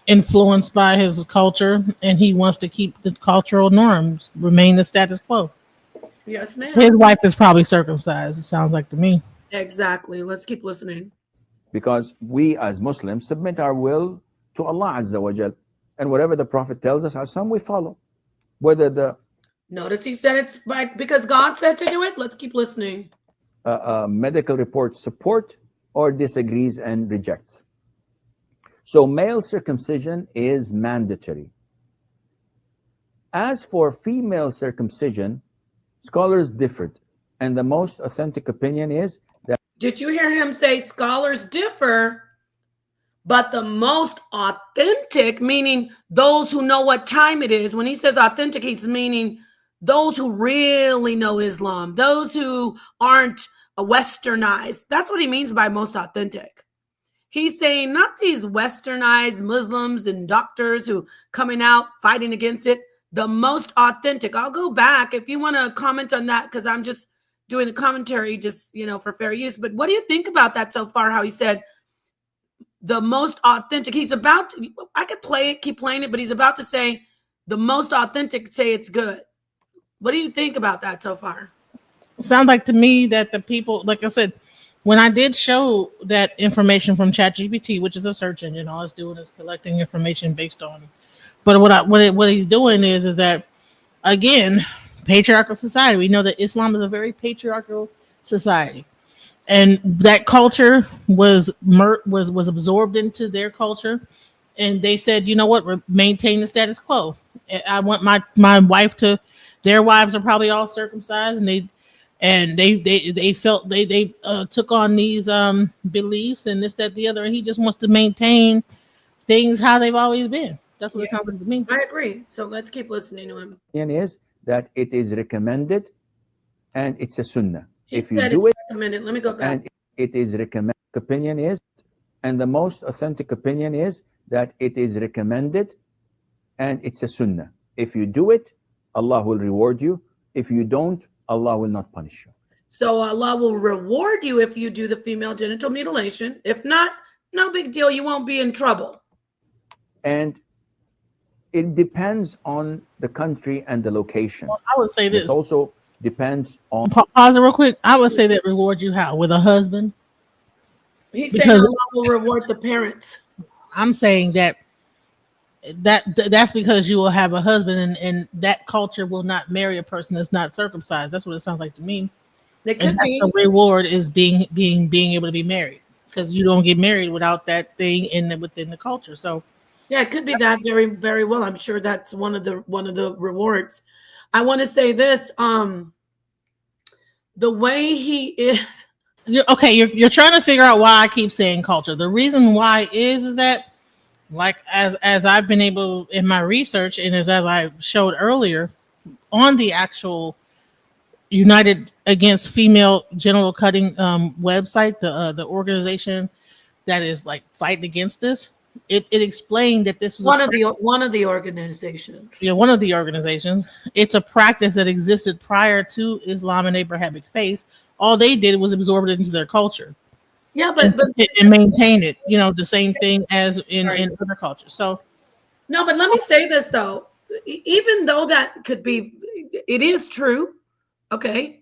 influenced by his culture, and he wants to keep the cultural norms, remain the status quo. Yes, ma'am. His wife is probably circumcised, it sounds like to me. Exactly. Let's keep listening. Because we as Muslims submit our will to Allah Azza wa Jal, and whatever the Prophet tells us, as some we follow. Whether the Notice he said it's because God said to do it. Let's keep listening. medical reports support or disagrees and rejects. So male circumcision is mandatory. As for female circumcision, scholars differed, and the most authentic opinion is that. Did you hear him say scholars differ, but the most authentic, meaning those who know what time it is? When he says authentic, he's meaning those who really know Islam, those who aren't westernized. That's what he means by most authentic. He's saying not these westernized Muslims and doctors who coming out fighting against it, the most authentic. I'll go back if you want to comment on that, because I'm just doing the commentary just, for fair use. But what do you think about that so far? How he said the most authentic, he's about to, I could play it, keep playing it, but he's about to say the most authentic say it's good. What do you think about that so far? It sounds like to me that the people, like I said, when I did show that information from ChatGPT, which is a search engine, all it's doing is collecting information based on. But what he's doing is that, again, patriarchal society. We know that Islam is a very patriarchal society, and that culture was absorbed into their culture, and they said, you know what, maintain the status quo. I want my wife to. Their wives are probably all circumcised, and they felt they took on these beliefs and this, that, the other, and he just wants to maintain things how they've always been. That's what it sounds like to me. I agree. So let's keep listening to him. Is that it is recommended and it's a sunnah. He If you said do it's it, recommended. Let me go back. and it is recommended. Opinion is, and the most authentic opinion is that it is recommended and it's a sunnah. If you do it, Allah will reward you. If you don't, Allah will not punish you. So Allah will reward you if you do the female genital mutilation. If not, no big deal. You won't be in trouble. And it depends on the country and the location. Well, I would say this. It also depends on. Pause it real quick. I would say that reward you how? With a husband? He's saying Allah will reward the parents. I'm saying that's because you will have a husband, and that culture will not marry a person that's not circumcised. That's what it sounds like to me. It could be. The reward is being able to be married, because you don't get married without that thing within the culture. So yeah, it could be that very, very well. I'm sure that's one of the rewards. I want to say this. The way he is. You're trying to figure out why I keep saying culture. The reason why is that, like, as I've been able in my research, and as I showed earlier on the actual United Against Female Genital Cutting website, the organization that is like fighting against this, it explained that this was one of the organizations. Yeah, one of the organizations. It's a practice that existed prior to Islam and Abrahamic faith. All they did was absorb it into their culture. Yeah, but and maintain it. The same thing as in other cultures. So no, but let me say this though. Even though that could be, it is true. Okay,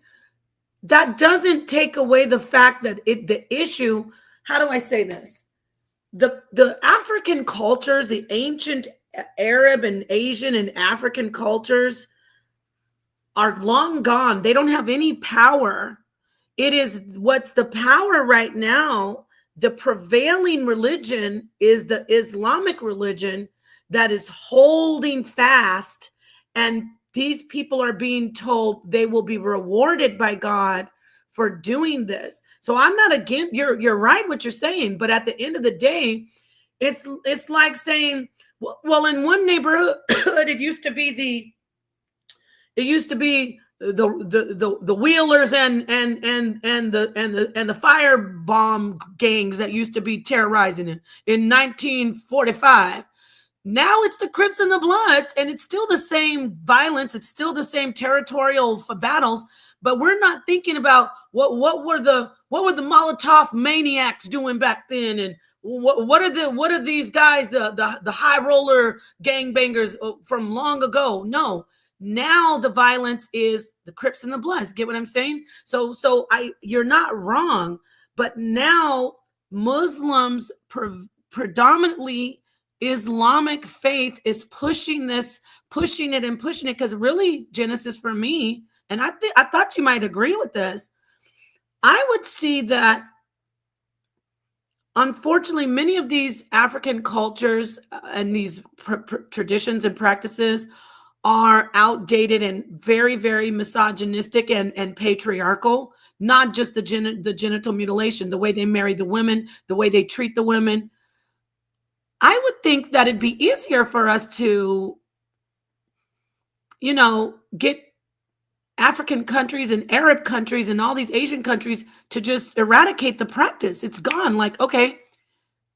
that doesn't take away the fact that the issue. How do I say this? The African cultures, the ancient Arab and Asian and African cultures are long gone. They don't have any power. It is what's the power right now. The prevailing religion is the Islamic religion that is holding fast, and these people are being told they will be rewarded by God for doing this. So I'm not against, you're right what you're saying, but at the end of the day, it's like saying, well, in one neighborhood, it used to be the wheelers and the firebomb gangs that used to be terrorizing it in 1945. Now it's the Crips and the Bloods, and it's still the same violence. It's still the same territorial battles, but we're not thinking about what were the Molotov maniacs doing back then, and what are these guys, the high roller gangbangers from long ago? No, now the violence is the Crips and the Bloods. Get what I'm saying? So you're not wrong, but now Muslims predominantly Islamic faith is pushing it because really, Genesis, for me, and I thought you might agree with this, I would see that unfortunately many of these African cultures and these traditions and practices are outdated and very, very misogynistic and patriarchal. Not just the genital mutilation, the way they marry the women, the way they treat the women. I would think that it'd be easier for us to, get African countries and Arab countries and all these Asian countries to just eradicate the practice. It's gone. Like, okay,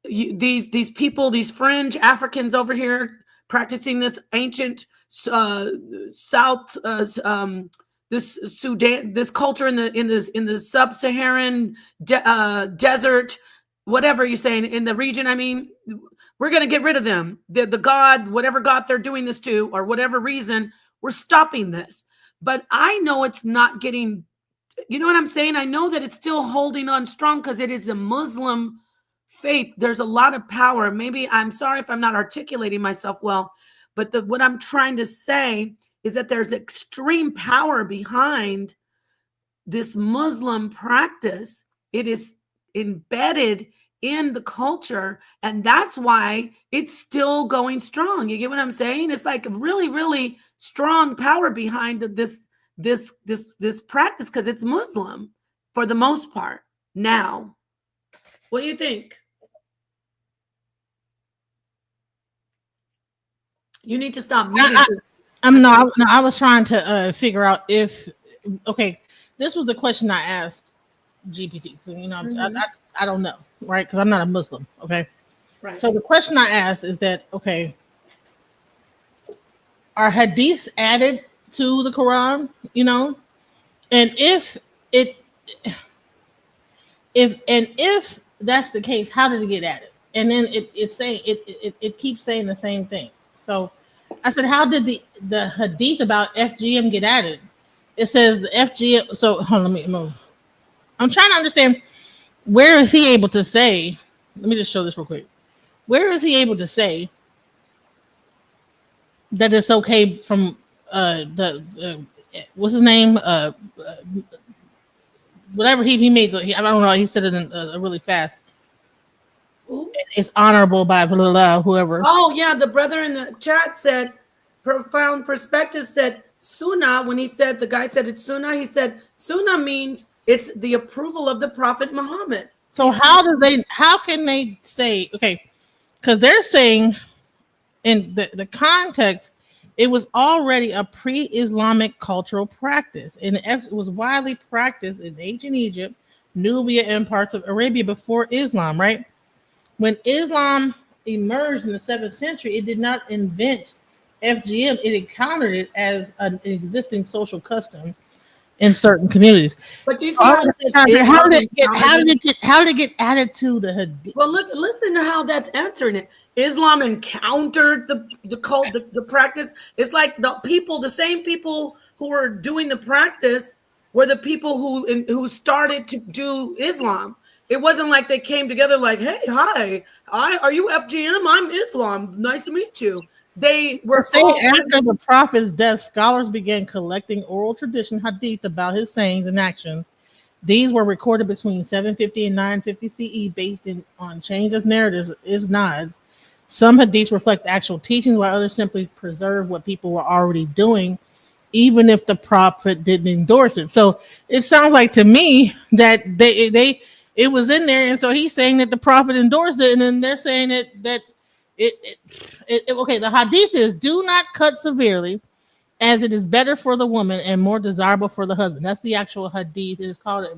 these people, these fringe Africans over here practicing this ancient this Sudan, this culture in the sub-Saharan desert, whatever you're saying, in the region. I mean, we're going to get rid of them. The God, whatever God they're doing this to, or whatever reason, we're stopping this. But I know it's not getting, you know what I'm saying? I know that it's still holding on strong because it is a Muslim faith. There's a lot of power. Maybe, I'm sorry if I'm not articulating myself well, but what I'm trying to say is that there's extreme power behind this Muslim practice. It is embedded in the culture, and that's why it's still going strong. You get what I'm saying? It's like really, really strong power behind this practice because it's Muslim for the most part. Now, what do you think? You need to stop muting. I was trying to figure out if, okay, this was the question I asked GPT. So, you know, I don't know, right? Because I'm not a Muslim, okay? Right. So the question I asked is that, okay, are hadiths added to the Quran, you know? And if that's the case, how did it get added? And then it keeps saying the same thing. So I said, how did the hadith about FGM get added? It says the FGM. So hold on, let me move. I'm trying to understand, where is he able to say? Let me just show this real quick. Where is he able to say that it's okay from what's his name? Whatever he made. I don't know. He said it in really fast. Ooh. It's honorable by blah, blah, whoever. Oh yeah, the brother in the chat said, profound perspective said Sunnah. When the guy said it's Sunnah, he said Sunnah means it's the approval of the Prophet Muhammad. So how can they say, okay, because they're saying in the context, it was already a pre-Islamic cultural practice, and it was widely practiced in ancient Egypt, Nubia, and parts of Arabia before Islam, right? When Islam emerged in the 7th century, it did not invent FGM. It encountered it as an existing social custom in certain communities. But you see how it says how did it get added to the hadith? Well, look, listen to how that's answering it. Islam encountered the cult, the practice. It's like the same people who were doing the practice were the people who started to do Islam. It wasn't like they came together like, hey, hi, are you FGM? I'm Islam. Nice to meet you. They were after the Prophet's death, scholars began collecting oral tradition hadith about his sayings and actions. These were recorded between 750 and 950 CE based on change of narratives, isnads. Some hadiths reflect actual teachings, while others simply preserve what people were already doing, even if the Prophet didn't endorse it. So it sounds like to me that it was in there, and so he's saying that the Prophet endorsed it, and then they're saying that okay, the hadith is, do not cut severely, as it is better for the woman and more desirable for the husband. That's the actual hadith. It is called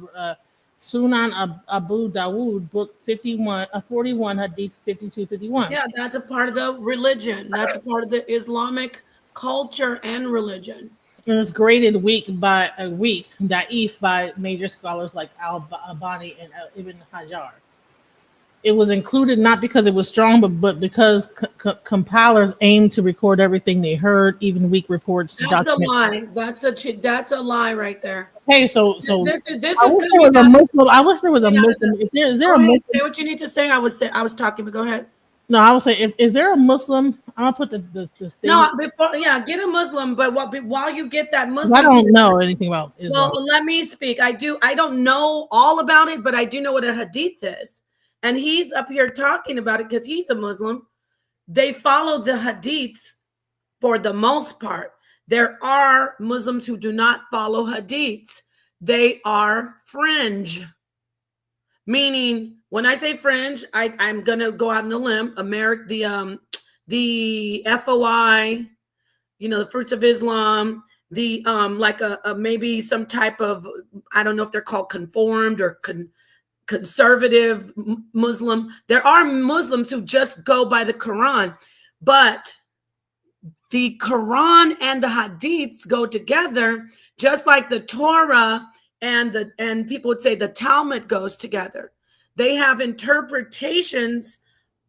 Sunan Abu Dawood, book 41, hadith 5251. Yeah, that's a part of the religion. That's a part of the Islamic culture and religion. And it's graded weak, da'if by major scholars like Al-Albani and Ibn Hajar. It was included not because it was strong, but because compilers aimed to record everything they heard, even weak reports. That's a lie. That's a lie right there. Hey, so this is I wish there was a Muslim. Is there a Muslim? Say what you need to say. I was talking, but go ahead. No, I would say, is there a Muslim? I'm gonna put the thing. No, get a Muslim. But while you get that Muslim, I don't know anything about Islam. Well, let me speak. I don't know all about it, but I do know what a hadith is. And he's up here talking about it because he's a Muslim. They follow the hadiths for the most part. There are Muslims who do not follow hadiths. They are fringe. Meaning, when I say fringe, I'm going to go out on a limb. The FOI, the Fruits of Islam, the like a maybe some type of, I don't know if they're called conformed or conservative Muslim. There are Muslims who just go by the Quran, but the Quran and the Hadiths go together, just like the Torah and people would say the Talmud goes together. They have interpretations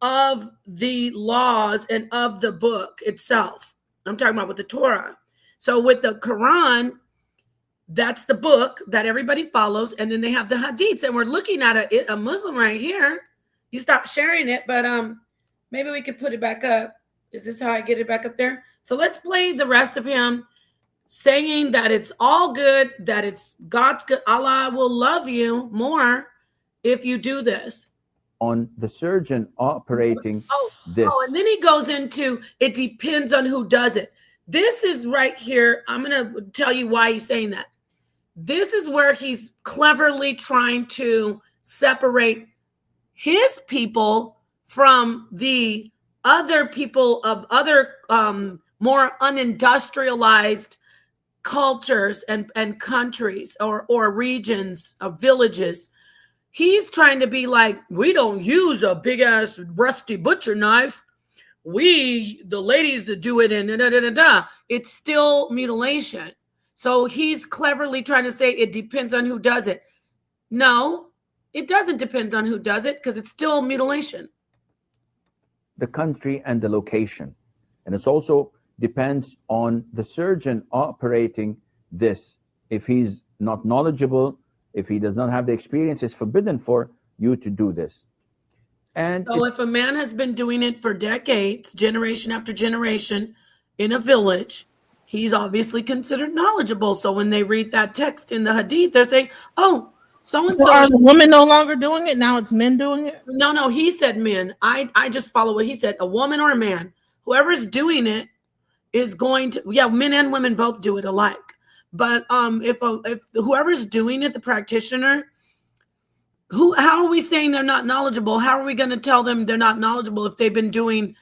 of the laws and of the book itself. I'm talking about with the Torah. So with the Quran, that's the book that everybody follows, and then they have the Hadiths, and we're looking at a Muslim right here. You stopped sharing it, but maybe we could put it back up. Is this how I get it back up there? So let's play the rest of him saying that it's all good, that it's God's good. Allah will love you more if you do this. On the surgeon operating this. Oh, and then he goes into, it depends on who does it. This is right here. I'm going to tell you why he's saying that. This is where he's cleverly trying to separate his people from the other people of other more unindustrialized cultures and countries or regions of villages. He's trying to be like, we don't use a big ass rusty butcher knife. The ladies that do it, and it's still mutilation. So he's cleverly trying to say it depends on who does it. No, it doesn't depend on who does it, because it's still mutilation. The country and the location. And it also depends on the surgeon operating this. If he's not knowledgeable, if he does not have the experience, it's forbidden for you to do this. And so if a man has been doing it for decades, generation after generation, in a village, he's obviously considered knowledgeable. So when they read that text in the Hadith, they're saying, oh, so-and-so. Are the women no longer doing it? Now it's men doing it? No, he said men. I just follow what he said. A woman or a man, whoever's doing it is going to, men and women both do it alike. But if whoever's doing it, the practitioner, how are we saying they're not knowledgeable? How are we going to tell them they're not knowledgeable if they've been doing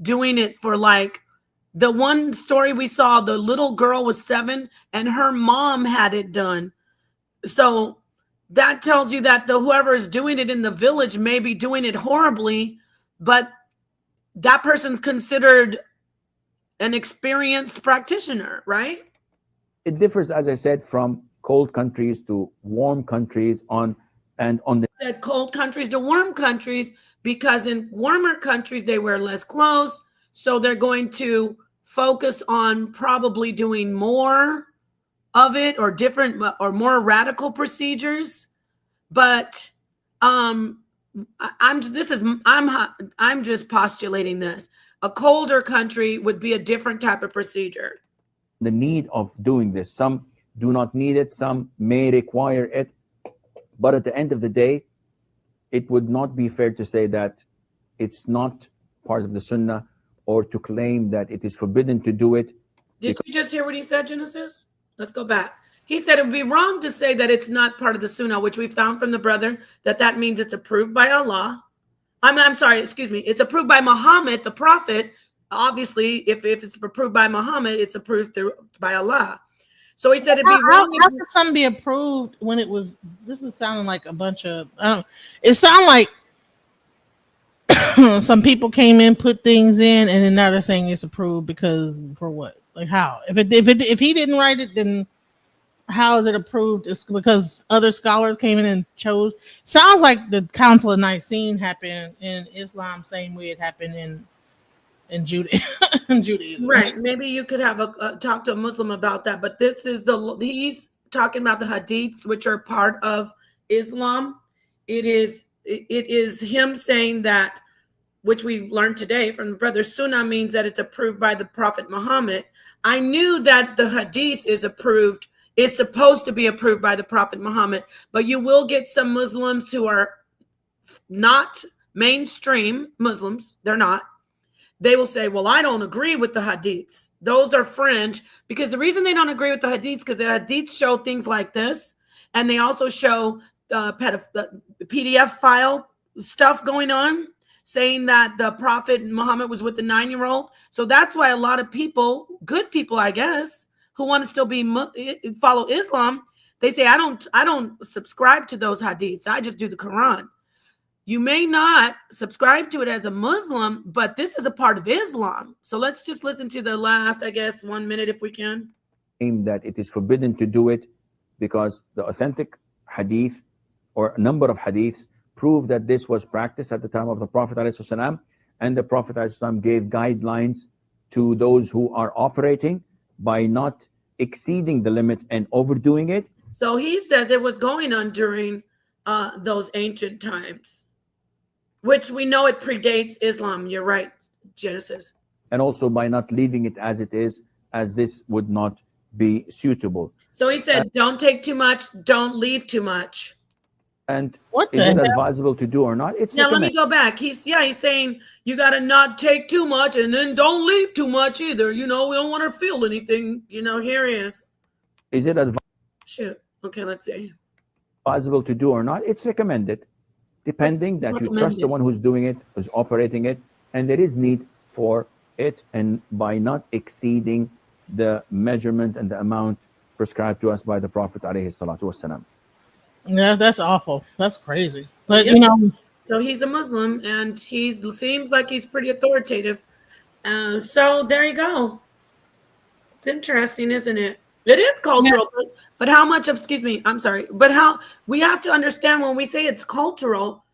it for, like, the one story we saw, the little girl was 7 and her mom had it done. So that tells you that whoever is doing it in the village may be doing it horribly, but that person's considered an experienced practitioner, right? It differs, as I said, from cold countries to warm countries said cold countries to warm countries, because in warmer countries they wear less clothes, so they're going to focus on probably doing more of it or different or more radical procedures. But I'm just postulating this. A colder country would be a different type of procedure. The need of doing this. Some do not need it, some may require it. But at the end of the day, it would not be fair to say that it's not part of the Sunnah, or to claim that it is forbidden to do it. Did you just hear what he said, Genesis? Let's go back. He said it would be wrong to say that it's not part of the Sunnah, which we found from the brother, that means it's approved by Allah. I'm sorry, excuse me. It's approved by Muhammad, the prophet. Obviously, if it's approved by Muhammad, it's approved by Allah. So he said it'd be wrong. How could something be approved when it was? This is sounding like a bunch of. It sounds like some people came in, put things in, and then now they're saying it's approved because for what? Like how? If he didn't write it, then how is it approved? It's because other scholars came in and chose. Sounds like the Council of Nicene happened in Islam, same way it happened in Judaism. Right. Maybe you could have a talk to a Muslim about that. But this is he's talking about the Hadiths, which are part of Islam. It is him saying that, which we learned today from the brother. Sunnah means that it's approved by the Prophet Muhammad. I knew that the Hadith is supposed to be approved by the Prophet Muhammad, but you will get some Muslims who are not mainstream Muslims. They're not. They will say, well, I don't agree with the Hadiths. Those are fringe, because the reason they don't agree with the Hadiths, because the Hadiths show things like this, and they also show PDF file stuff going on, saying that the Prophet Muhammad was with the 9-year-old. So that's why a lot of people, good people, I guess, who want to still follow Islam, they say, I don't subscribe to those Hadiths. I just do the Quran. You may not subscribe to it as a Muslim, but this is a part of Islam. So let's just listen to the last, I guess, 1 minute if we can. That it is forbidden to do it because the authentic hadith or a number of hadiths prove that this was practiced at the time of the Prophet ﷺ, and the Prophet ﷺ gave guidelines to those who are operating by not exceeding the limit and overdoing it. So he says it was going on during those ancient times, which we know it predates Islam. You're right, Genesis. And also by not leaving it as it is, as this would not be suitable. So he said, don't take too much, don't leave too much. And What is the it hell? advisable to do or not? It's Now let me recommended. go back. He's saying you got to not take too much and then don't leave too much either. You know, we don't want to feel anything. You know, here he is. Is it Shoot. Okay, let's see. advisable to do or not? It's recommended, depending that you trust the Recommended. one who's doing it, who's operating it, and there is need for it, and by not exceeding the measurement and the amount prescribed to us by the Prophet ﷺ. Yeah, that's awful. That's crazy. But Yep. you know, So he's a Muslim and he seems like he's pretty authoritative. So there you go. It's interesting, isn't it? It is cultural, but how much of, excuse me, I'm sorry, but how we have to understand when we say it's cultural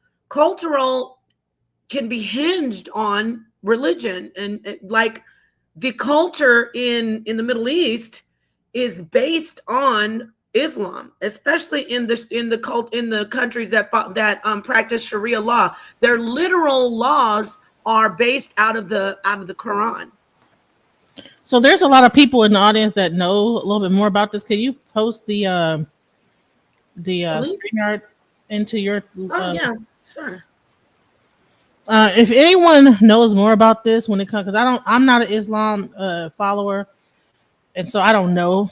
can be hinged on religion, and like the culture in the Middle East is based on Islam, especially in the countries that practice Sharia law. Their literal laws are based out of the Quran. so there's a lot of people in the audience that know a little bit more about this. Can you post the Link? StreamYard into your? Oh yeah, sure. If anyone knows more about this when it comes, because I'm not an Islam follower, and so I don't know.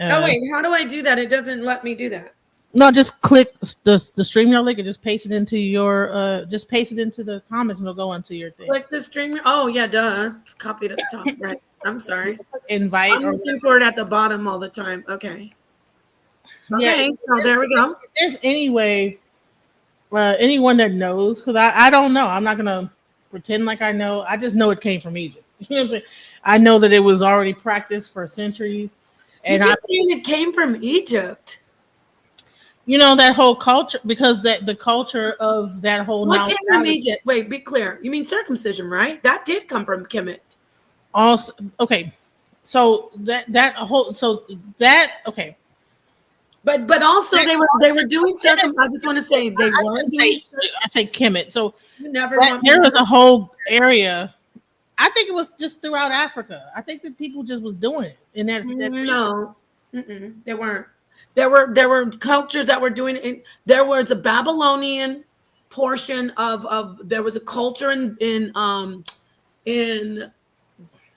Oh wait, how do I do that? It doesn't let me do that. No, just click the StreamYard link and just paste it into your just paste it into the comments and it'll go into your thing. Click the stream. Oh yeah, duh. Copy it at the top. Right. I'm sorry. Invite I'm or looking for it at the bottom all the time. Okay. yeah. Okay. So there we go. If there's any way, anyone that knows, because I don't know. I'm not gonna pretend like I know. I just know it came from Egypt. You know what I'm saying? I know that it was already practiced for centuries, and You keep saying it came from Egypt. you know that whole culture, because the culture of that whole What Nile came from Valley Egypt? Wait, be clear. You mean circumcision, right? That did come from Kemet. also okay. So that whole okay. But also they were doing circum. I just want to say they were doing. I say Kemet. So You never that, there was a whole area. I think it was just throughout Africa. I think that people just was doing it in that No, they weren't. There were cultures that were doing it. There was a Babylonian portion of there was a culture in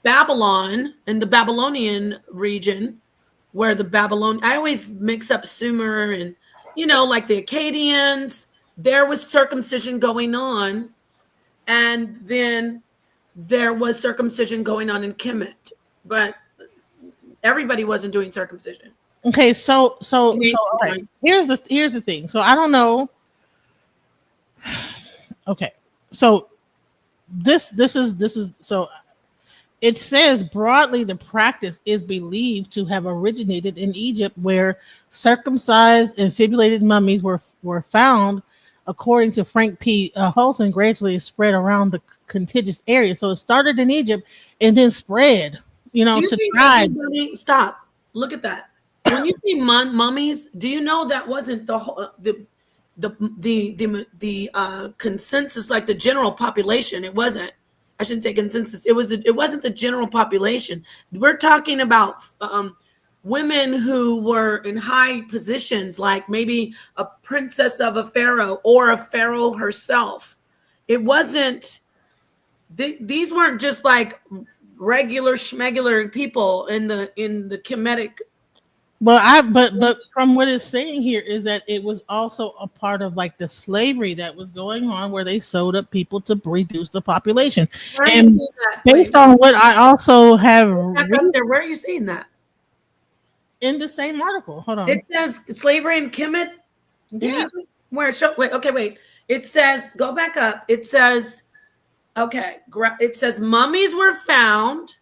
Babylon, in the Babylonian region, where I always mix up Sumer and like the Akkadians. There was circumcision going on, and then there was circumcision going on in Kemet, but everybody wasn't doing circumcision. Okay, so okay. Here's the thing. So I don't know. Okay, so this is so it says broadly the practice is believed to have originated in Egypt, where circumcised and fibulated mummies were found, according to Frank P. Holson, gradually spread around the contiguous area. So it started in Egypt and then spread, Do you to think tribes. stop? Look at that. When you see mummies, do you know that wasn't the consensus, like the general population? It wasn't. I shouldn't say consensus. It wasn't the general population. We're talking about women who were in high positions, like maybe a princess of a pharaoh or a pharaoh herself. It wasn't. These weren't just like regular schmegular people in the Kemetic. But from what it's saying here is that it was also a part of like the slavery that was going on, where they sold up people to reduce the population. Where are you And seeing that? based on what I also have Back read up there. Where are you seeing that? in the same article, hold on. It says slavery in Kemet. Yeah. Where? Show. Wait. Okay. Wait. It says, go back up. It says, okay, it says mummies were found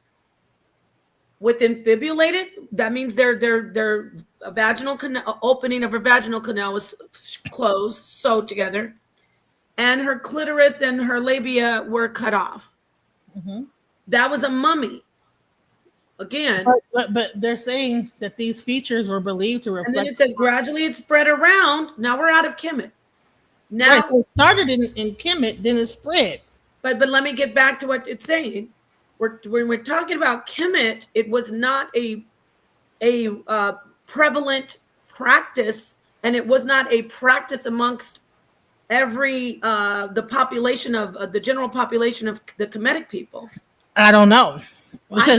with infibulated. That means their vaginal opening of her vaginal canal was closed, sewed together, and her clitoris and her labia were cut off. Mm-hmm. That was a mummy. Again, but they're saying that these features were believed to reflect. And then it says gradually it spread around. Now we're out of Kemet. Now right, so it started in Kemet, then it spread. But let me get back to what it's saying. When we're talking about Kemet, it was not a prevalent practice, and it was not a practice amongst every the population of the general population of the Kemetic people. I don't know. I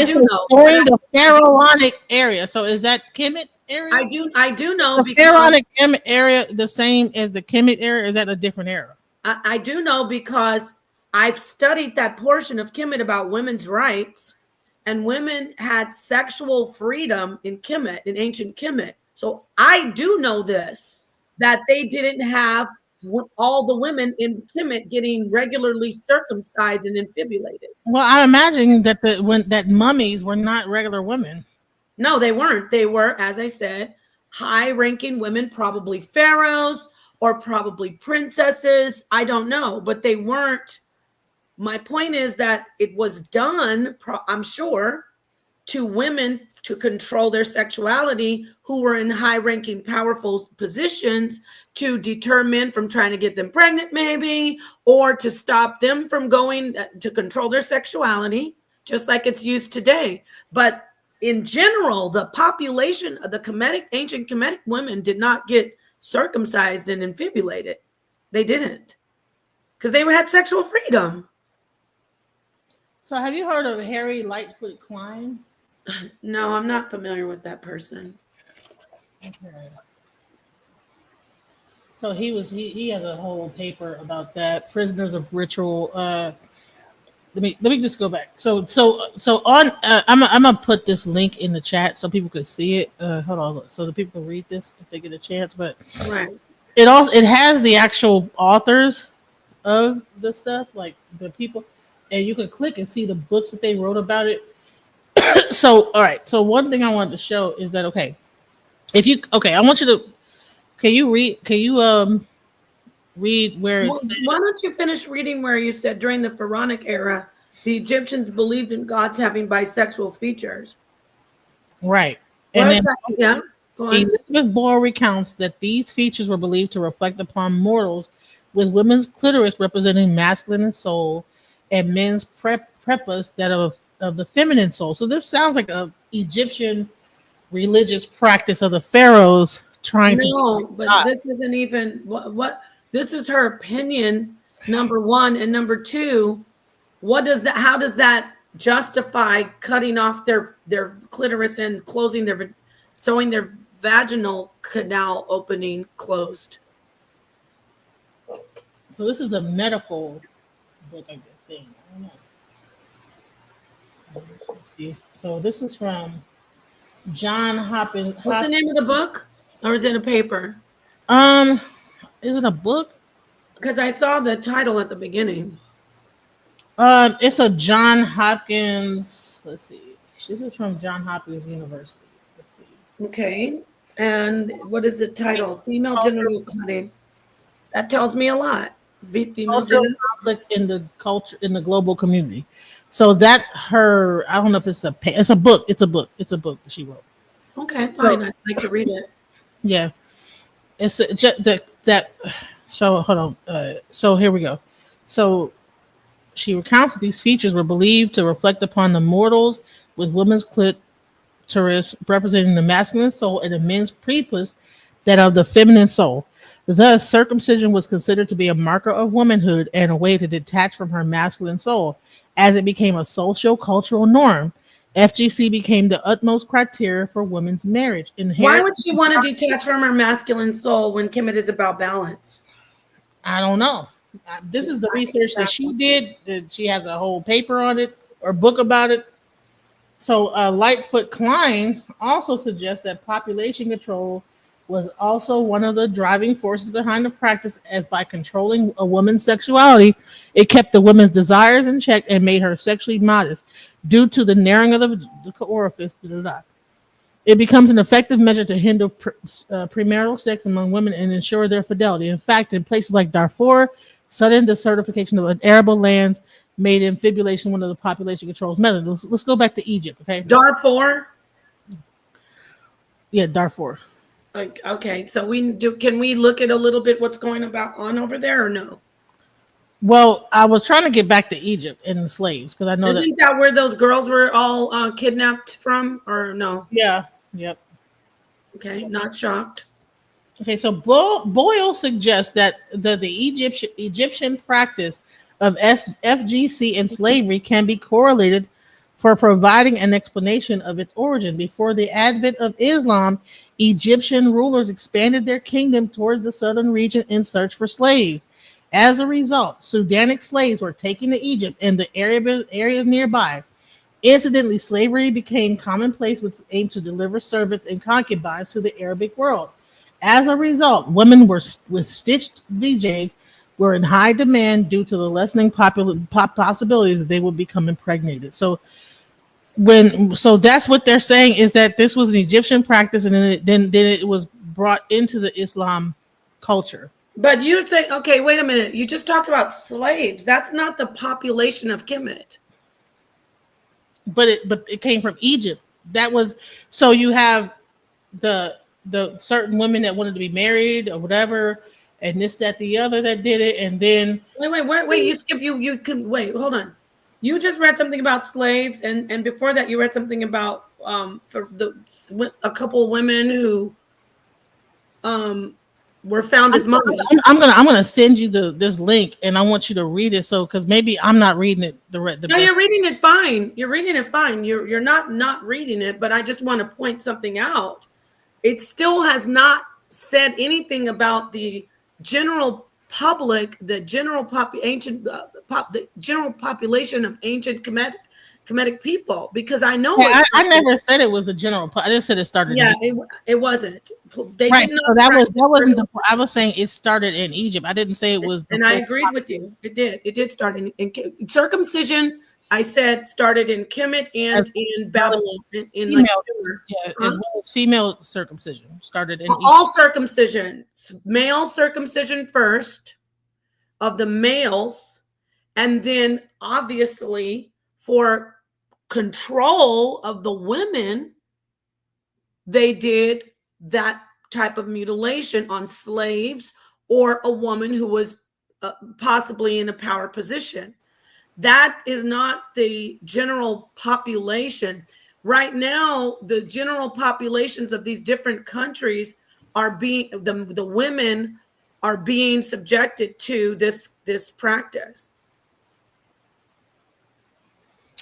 do know. During the Pharaonic area. So is that Kemet area? I do know the because Pharaonic area the same as the Kemet area? Is that a different era? I do know because I've studied that portion of Kemet about women's rights, and women had sexual freedom in Kemet, in ancient Kemet. So I do know this, that they didn't have all the women in Kemet getting regularly circumcised and infibulated. Well, I'm imagining that that mummies were not regular women. No, they weren't. They were, as I said, high-ranking women, probably pharaohs or probably princesses. I don't know, but they weren't. My point is that it was done, I'm sure, to women to control their sexuality who were in high-ranking, powerful positions to deter men from trying to get them pregnant, maybe, or to stop them from going to control their sexuality, just like it's used today. But in general, the population of the ancient Kemetic women did not get circumcised and infibulated. They didn't, because they had sexual freedom. So have you heard of Harry Lightfoot Klein? No, I'm not familiar with that person. Okay. So he has a whole paper about that, prisoners of ritual. Let me just go back. So on I'm gonna put this link in the chat so people can see it. Hold on, so the people can read this if they get a chance. But right, it has the actual authors of the stuff, like the people, and you can click and see the books that they wrote about it. So all right, so one thing I wanted to show is that I want you to can you read where it says, why don't you finish reading where you said during the Pharaonic era the Egyptians believed in gods having bisexual features, right? And then yeah, go on. Elizabeth Boyle recounts that these features were believed to reflect upon mortals, with women's clitoris representing masculine and soul, and men's prepuce that of the feminine soul. So this sounds like a Egyptian religious practice of the pharaohs trying to. But this isn't even what this is her opinion, number one, and number two, how does that justify cutting off their clitoris and sewing their vaginal canal opening closed? So this is a medical book, I think. I don't know. Let's see. So this is from John Hopkins. What's the name of the book, or is it a paper? Is it a book? Because I saw the title at the beginning. It's a John Hopkins. Let's see. This is from John Hopkins University. Let's see. Okay. And what is the title? Female genital cutting. That tells me a lot. Female conflict in the culture, in the global community. So that's her. I don't know if it's a book. It's a book that she wrote. Okay, fine. I'd like to read it. Yeah. It's just that. So hold on. So here we go. So she recounts that these features were believed to reflect upon the mortals, with women's clitoris representing the masculine soul and the men's prepuce that of the feminine soul. Thus, circumcision was considered to be a marker of womanhood and a way to detach from her masculine soul. As it became a social-cultural norm, FGC became the utmost criteria for women's marriage. Why would she want to detach from her masculine soul when Kemet is about balance? I don't know. This is the research that she did. She has a whole paper on it or book about it. So Lightfoot Klein also suggests that population control was also one of the driving forces behind the practice, as by controlling a woman's sexuality, it kept the woman's desires in check and made her sexually modest due to the narrowing of the orifice. It becomes an effective measure to hinder premarital sex among women and ensure their fidelity. In fact, in places like Darfur, sudden desertification of arable lands made infibulation one of the population controls methods. Let's go back to Egypt, okay? Darfur. Yeah, Darfur. Like, okay, so can we look at a little bit what's going on over there or no? Well, I was trying to get back to Egypt and the slaves because I know Isn't that where those girls were all kidnapped from, or no? Yeah. Yep. Okay, not shocked. Okay, so Boyle suggests that the Egyptian practice of FGC and slavery can be correlated for providing an explanation of its origin. Before the advent of Islam, Egyptian rulers expanded their kingdom towards the southern region in search for slaves. As a result, Sudanic slaves were taken to Egypt and the areas nearby. Incidentally, slavery became commonplace, which aimed to deliver servants and concubines to the Arabic world. As a result, women with stitched VJs were in high demand due to the lessening possibilities that they would become impregnated. So that's what they're saying, is that this was an Egyptian practice, and then it was brought into the Islam culture. But you say, okay, wait a minute. You just talked about slaves. That's not the population of Kemet. But it came from Egypt. That was, so you have the certain women that wanted to be married or whatever, and this, that, the other that did it, and then wait. You skip. You can wait. Hold on. You just read something about slaves, and before that, you read something about a couple of women who were found as mummies. I'm gonna send you this link, and I want you to read it. So, because maybe I'm not reading it the No, you're reading it fine. You're reading it fine. You're not reading it, but I just want to point something out. It still has not said anything about the general public, the general population of ancient Kemetic people, because I know I never said it was the general. I just said it started. Yeah, it wasn't. They right. did So not that wasn't the. I was saying it started in Egypt. I didn't say it was. And I agreed with you. It did. It did start in circumcision. I said started in Kemet and in Babylon. In female, like, as well as female circumcision started in all circumcision. Male circumcision first of the males, and then obviously for control of the women, they did that type of mutilation on slaves or a woman who was possibly in a power position. That is not the general population. Right now, the general populations of these different countries are being, the women are being subjected to this practice.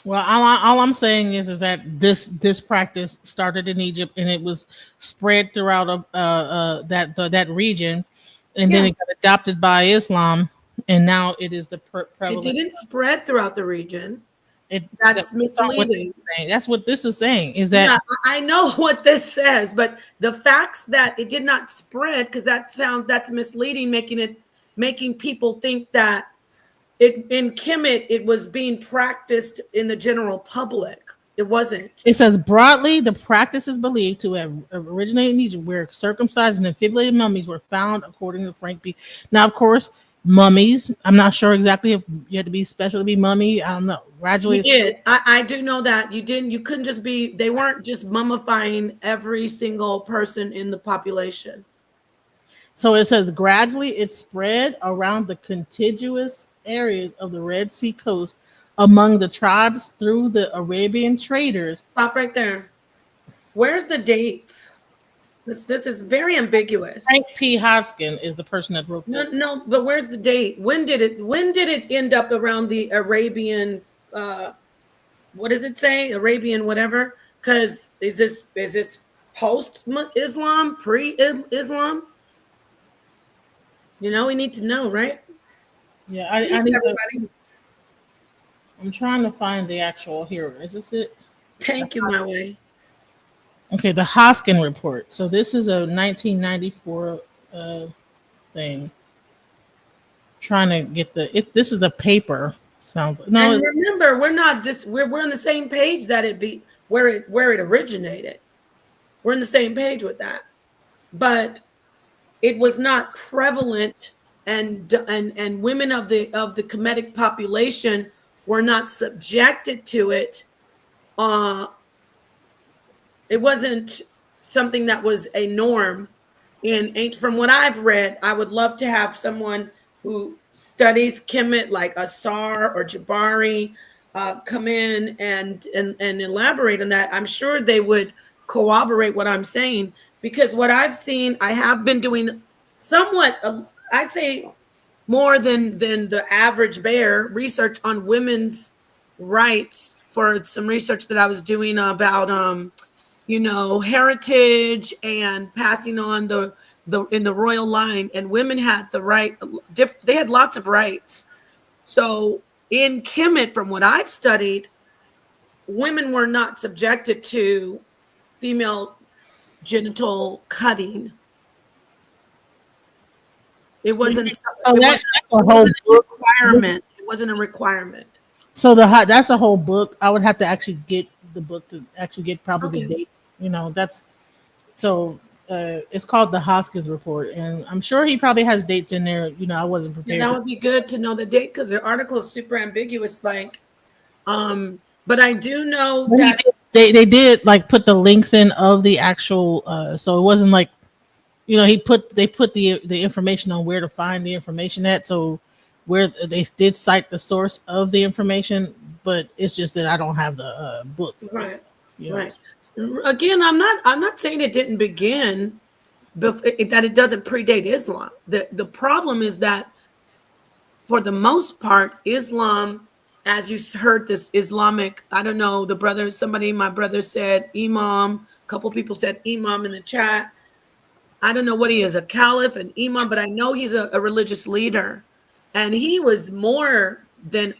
Well, all I'm saying is that this practice started in Egypt, and it was spread throughout that region, and then it got adopted by Islam, and now it is the prevalent. It didn't spread throughout the region. That's misleading. That's what this is saying. Is that I know what this says, but the facts that it did not spread, because that's misleading, making people think that in Kemet it was being practiced in the general public. It wasn't. It says broadly, the practice is believed to have originated in Egypt, where circumcised and defibrillated mummies were found, according to Frank B. Now, of course, mummies, I'm not sure exactly if you had to be special to be mummy. I don't know. Gradually, you did. I do know that you didn't. You couldn't just be. They weren't just mummifying every single person in the population. So it says gradually it spread around the contiguous areas of the Red Sea coast among the tribes through the Arabian traders. Stop right there. Where's the dates? This is very ambiguous. Frank P. Hodgkin is the person that wrote this. No, but where's the date? When did it end up around the Arabian? What does it say? Arabian whatever? Because is this post-Islam, pre-Islam? We need to know, right? Yeah, I need everybody. I'm trying to find the actual here. Is this it? Thank you, my way. Okay, the Hoskin report. So this is a 1994 thing. Trying to get this is the paper. Sounds no. And remember, we're not just we're on the same page that it be where it originated. We're on the same page with that. But it was not prevalent, and women of the Kemetic population were not subjected to it. It wasn't something that was a norm from what I've read. I would love to have someone who studies Kemet, like Asar or Jabari, come in and elaborate on that. I'm sure they would corroborate what I'm saying, because what I've seen, I have been doing somewhat, I'd say more than the average bear, research on women's rights for some research that I was doing about heritage and passing on the in the royal line, and women had the right, they had lots of rights. So in Kemet, from what I've studied, women were not subjected to female genital cutting. It wasn't, So that's a whole book. requirement. It wasn't a requirement. So that's a whole book. I would have to actually get the book to actually get probably the dates. That's so. It's called the Hoskins report, and I'm sure he probably has dates in there. I wasn't prepared. That would be good to know the date, because the article is super ambiguous. Like, but I do know that they did like put the links in of the actual. So it wasn't like, they put the information on where to find the information at. So where they did cite the source of the information, but it's just that I don't have the book. Right. Right. Again, I'm not saying it didn't begin, that it doesn't predate Islam. The problem is that for the most part, Islam, as you heard this Islamic, I don't know, my brother said Imam, a couple people said Imam in the chat. I don't know what he is, a caliph, an imam, but I know he's a religious leader. And he was more than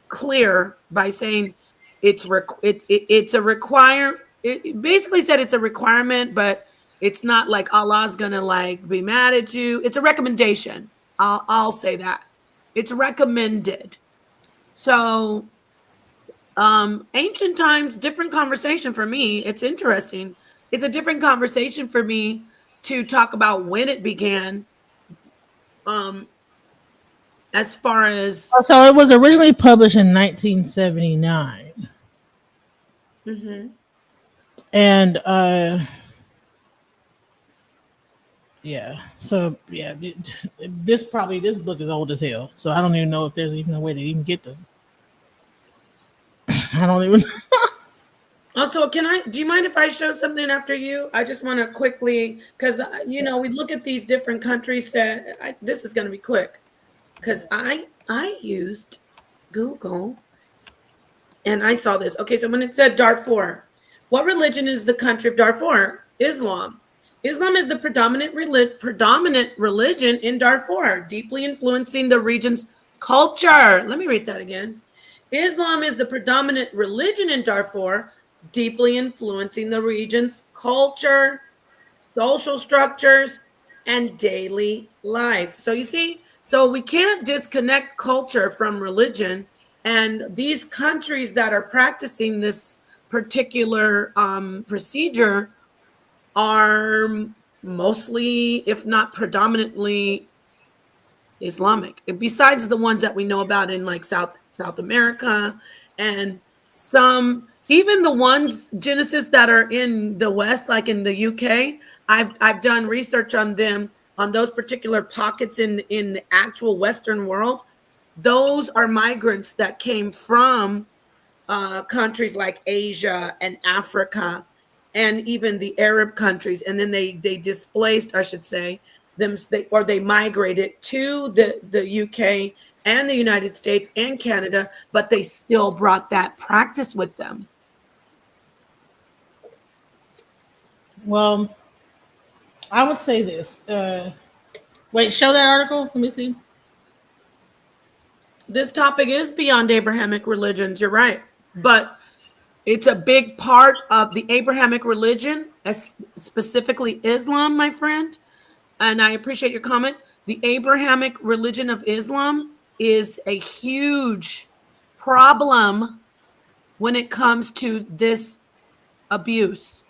clear by saying it's a require. It basically said it's a requirement, but it's not like Allah's gonna like be mad at you. It's a recommendation. I'll say that it's recommended. So, ancient times, different conversation for me. It's interesting. It's a different conversation for me to talk about when it began. As far as so it was originally published in 1979. Mm-hmm. And so this book is old as hell. So I don't even know if there's even a way to even get them. I don't even. Also, do you mind if I show something after you? I just want to quickly, because we look at these different countries. This is going to be quick, because I used Google and I saw this. Okay, so when it said Darfur, what religion is the country of Darfur? Islam. Islam is the predominant religion in Darfur, deeply influencing the region's culture. Let me read that again. Islam is the predominant religion in Darfur, deeply influencing the region's culture, social structures, and daily life. So you see, so we can't disconnect culture from religion. And these countries that are practicing this particular procedure are mostly, if not predominantly, Islamic. Besides the ones that we know about in like South America, and some, even the ones, Genesis, that are in the West, like in the UK, I've done research on them, on those particular pockets in the actual Western world. Those are migrants that came from countries like Asia and Africa, and even the Arab countries, and then they displaced, I should say, they migrated to the UK and the United States and Canada, but they still brought that practice with them. Well, I would say this. Wait, show that article. Let me see. This topic is beyond Abrahamic religions. You're right, but It's a big part of the Abrahamic religion, specifically Islam, my friend. And I appreciate your comment. The Abrahamic religion of Islam is a huge problem when it comes to this abuse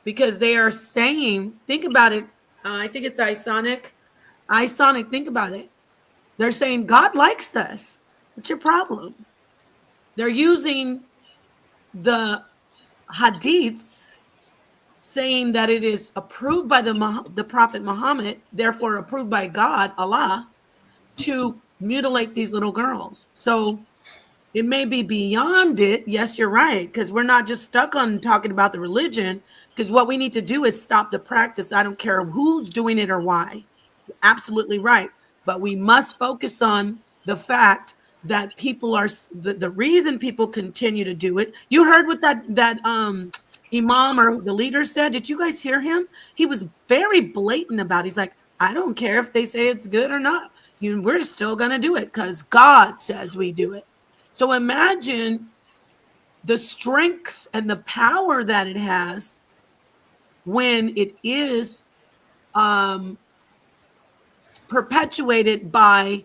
because they are saying, think about it. I think it's Isonic. Isonic, think about it. They're saying God likes this. What's your problem? They're using the hadiths saying that it is approved by the Prophet Muhammad, therefore approved by God, Allah, to mutilate these little girls. So it may be beyond it. Yes, you're right, because we're not just stuck on talking about the religion, because what we need to do is stop the practice. I don't care who's doing it or why. You're absolutely right. But we must focus on the fact that people are the reason people continue to do it. You heard what that imam or the leader said. Did you guys hear him? He was very blatant about it. He's like, I don't care if they say it's good or not. We're still gonna do it because God says we do it. So imagine the strength and the power that it has when it is perpetuated by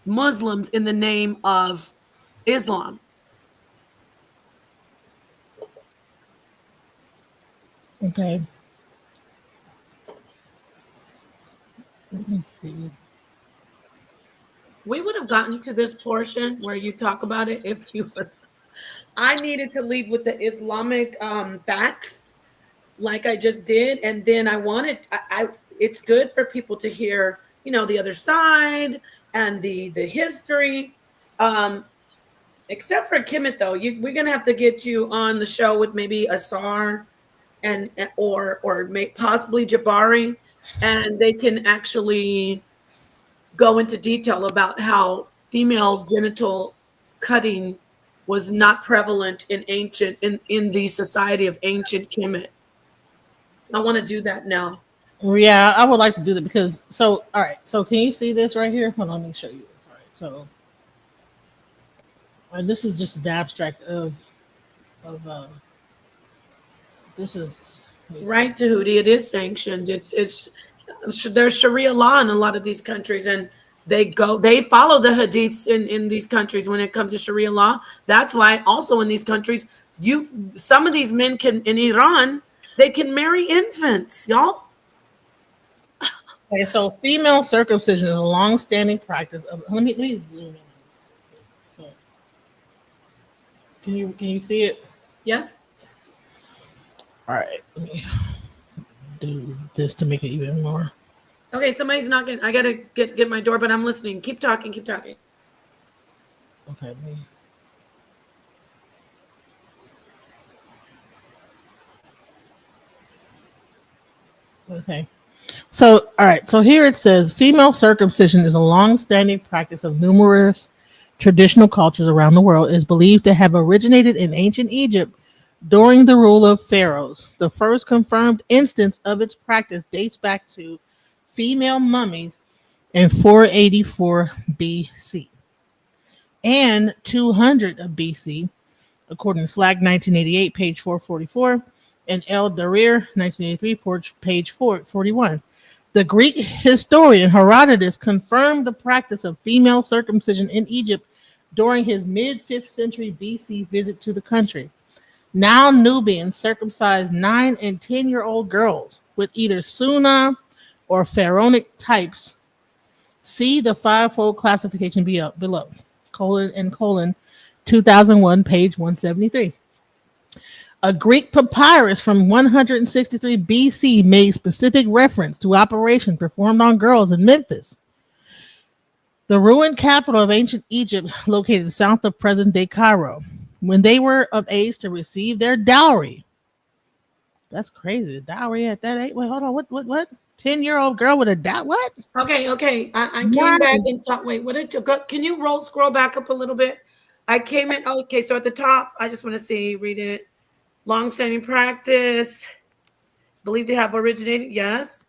Muslims in the name of Islam. Okay. Let me see. We would have gotten to this portion where you talk about it if you would. I needed to lead with the Islamic facts like I just did. And then I wanted, it's good for people to hear, the other side and the history. Except for Kimmit, though, we're gonna have to get you on the show with maybe Asar and or possibly Jabari, and they can actually go into detail about how female genital cutting was not prevalent in the society of ancient Kemet. I want to do that now. Yeah, I would like to do that because all right. So can you see this right here? Hold on, let me show you this. All right. So this is just the abstract of this is right, Tahuti. It is sanctioned. It's there's Sharia law in a lot of these countries, and they follow the hadiths in these countries when it comes to Sharia law. That's why also in these countries, some of these men can in Iran they can marry infants, y'all. Okay, so female circumcision is a long-standing practice of. Let me zoom in. So, can you see it? Yes. All right, let me do this to make it even more. Okay, somebody's knocking. I gotta get my door, but I'm listening. Keep talking. Keep talking. Okay. Okay. So, all right. So here it says female circumcision is a long-standing practice of numerous traditional cultures around the world. It is believed to have originated in ancient Egypt during the rule of pharaohs. The first confirmed instance of its practice dates back to female mummies in 484 BC and 200 BC, according to Slag 1988, page 444, and El Darir 1983, page 441. The Greek historian Herodotus confirmed the practice of female circumcision in Egypt during his mid-5th century BC visit to the country. Now Nubians circumcised 9 and 10-year-old girls with either Sunnah or Pharaonic types. See the fivefold classification below, colon 2001, page 173. A Greek papyrus from 163 BC made specific reference to operations performed on girls in Memphis, the ruined capital of ancient Egypt located south of present-day Cairo, when they were of age to receive their dowry. That's crazy. Dowry at that age? Wait, hold on. What? 10-year-old girl with a dowry? What? Okay. I came back and thought, wait, what did you go? Can you scroll back up a little bit? I came in. Okay, so at the top, I just want to see, read it. Long-standing practice, believed to have originated, yes.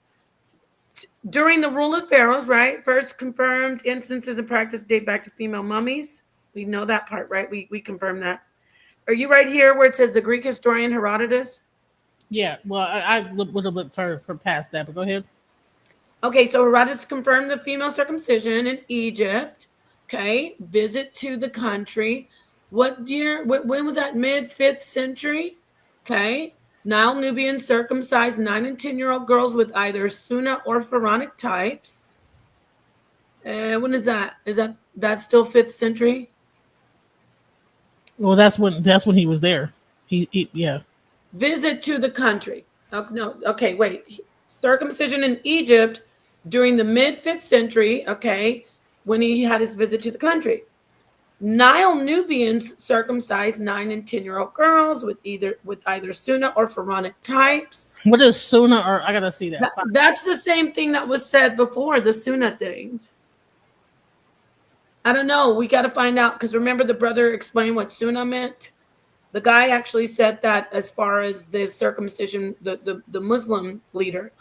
During the rule of pharaohs, right? First confirmed instances of practice date back to female mummies. We know that part, right? We confirm that. Are you right here where it says the Greek historian Herodotus? Yeah. Well, I would have looked for past that, but go ahead. Okay, so Herodotus confirmed the female circumcision in Egypt. Okay, visit to the country. What year? When was that? Mid 5th century. Okay, Nile Nubians circumcised 9 and 10-year-old girls with either Sunna or pharaonic types. When is that? Is that still 5th century? Well, that's when he was there. Yeah. Visit to the country. Oh, no, okay, wait. Circumcision in Egypt during the mid 5th century, okay, when he had his visit to the country. Nile Nubians circumcised 9 and 10-year-old girls with either Sunna or pharaonic types. What is Sunna? Or I gotta see that. That's the same thing that was said before, the Sunna thing. I don't know. We got to find out because remember the brother explained what Sunna meant. The guy actually said that as far as the circumcision, the Muslim leader.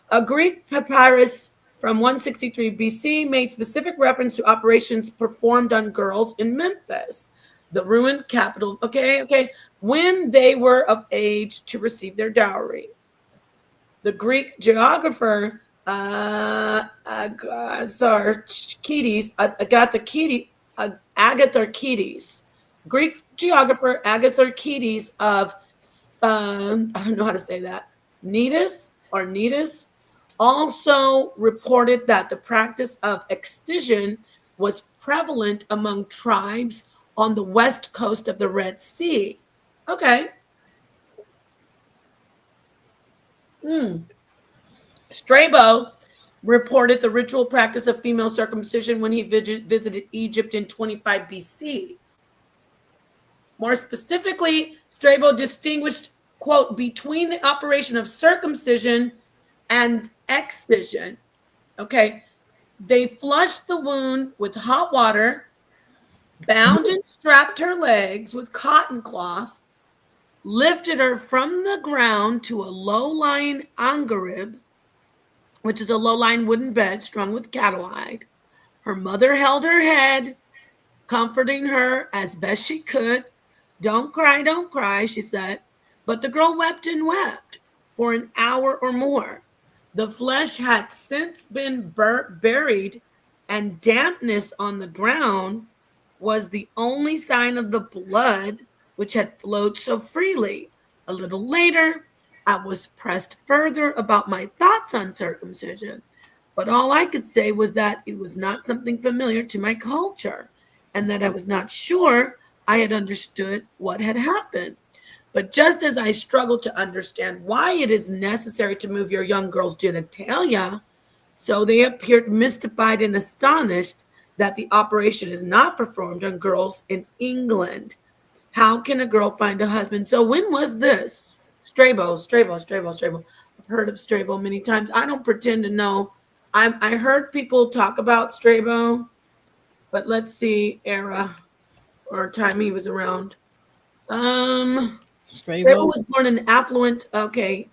A Greek papyrus from 163 BC made specific reference to operations performed on girls in Memphis, the ruined capital. Okay. When they were of age to receive their dowry. The Greek geographer Agatharchides, Greek geographer Agatharchides of I don't know how to say that, Netus, also reported that the practice of excision was prevalent among tribes on the west coast of the Red Sea. Okay. Strabo reported the ritual practice of female circumcision when he visited Egypt in 25 BC. More specifically, Strabo distinguished, quote, between the operation of circumcision and excision. Okay. They flushed the wound with hot water, bound and strapped her legs with cotton cloth, lifted her from the ground to a low-lying angarib, which is a low-lying wooden bed strung with cattle hide. Her mother held her head, comforting her as best she could. Don't cry, she said. But the girl wept and wept for an hour or more. The flesh had since been buried, and dampness on the ground was the only sign of the blood which had flowed so freely. A little later, I was pressed further about my thoughts on circumcision, but all I could say was that it was not something familiar to my culture, and that I was not sure I had understood what had happened. But just as I struggled to understand why it is necessary to move your young girl's genitalia, so they appeared mystified and astonished that the operation is not performed on girls in England. How can a girl find a husband? So when was this? Strabo. I've heard of Strabo many times. I don't pretend to know. I heard people talk about Strabo, but let's see era or time he was around. Strabo was born in affluent. Okay,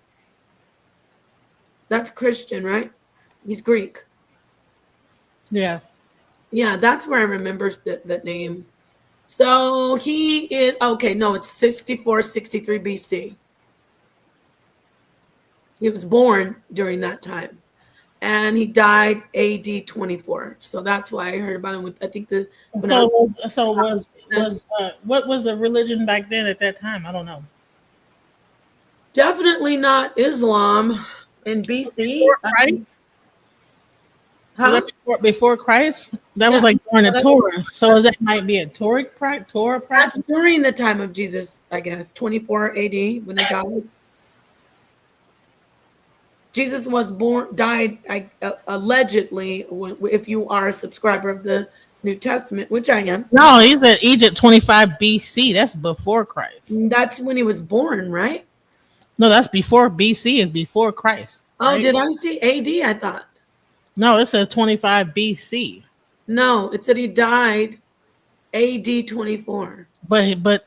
that's Christian, right? He's Greek. Yeah, that's where I remember that name. So he is okay. No, it's 63 BC. He was born during that time, and he died AD 24. So that's why I heard about him. With I think what was the religion back then at that time? I don't know. Definitely not Islam in BC. Before Christ? That was like during the Torah. So that might be a Torah practice? That's during the time of Jesus, I guess, 24 AD when he died. Jesus died allegedly, if you are a subscriber of the New Testament, which I am. No, he's at Egypt 25 BC. That's before Christ. That's when he was born, right? No, that's before BC is before Christ. Oh, right? Did I see AD? I thought. No, it says 25 BC. No, it said he died AD 24. But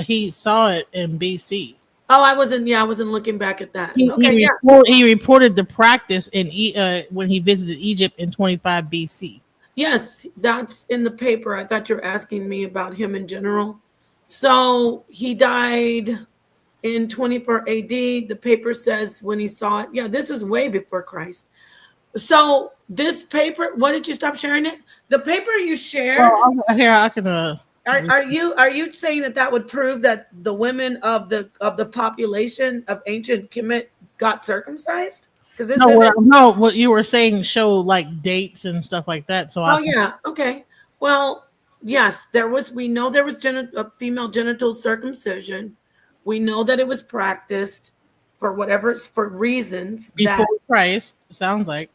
he saw it in BC. Oh, I wasn't looking back at that. He reported the practice when he visited Egypt in 25 BC. Yes, that's in the paper. I thought you were asking me about him in general. So he died in 24 AD. The paper says when he saw it. Yeah, this was way before Christ. So this paper, why did you stop sharing it? The paper you shared, Well, here I can. are you saying that would prove that the women of the population of ancient Kemet got circumcised? Because this No, isn't. what you were saying showed like dates and stuff like that. So Oh yeah, okay. Well, yes, there was. We know there was female genital circumcision. We know that it was practiced for reasons before that. Christ, sounds like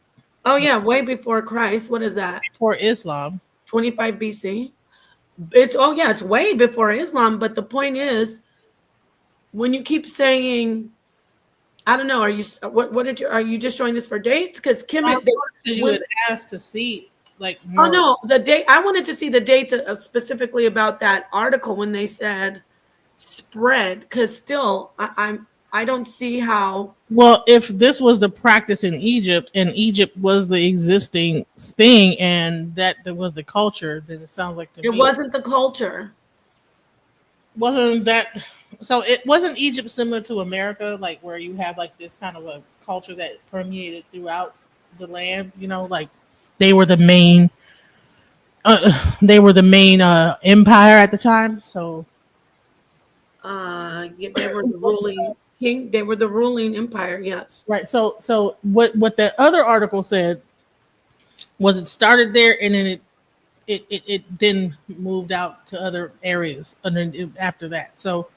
Oh yeah, way before Christ. What is that? before Islam. 25 BC. It's way before Islam. But the point is, when you keep saying, I don't know, are you just showing this for dates? Because Kemet, Because you had asked to see like oh more. no, the date. I wanted to see the dates specifically about that article when they said spread. Because still, I don't see how. Well, if this was the practice in Egypt and Egypt was the existing thing and that was the culture, then it sounds like to It me wasn't the culture. wasn't that so it wasn't Egypt similar to America, like where you have like this kind of a culture that permeated throughout the land, like they were the main empire at the time. So Yeah, they were the ruling king. They were the ruling empire. Yes. right. So what the other article said was it started there and then it then moved out to other areas after that. So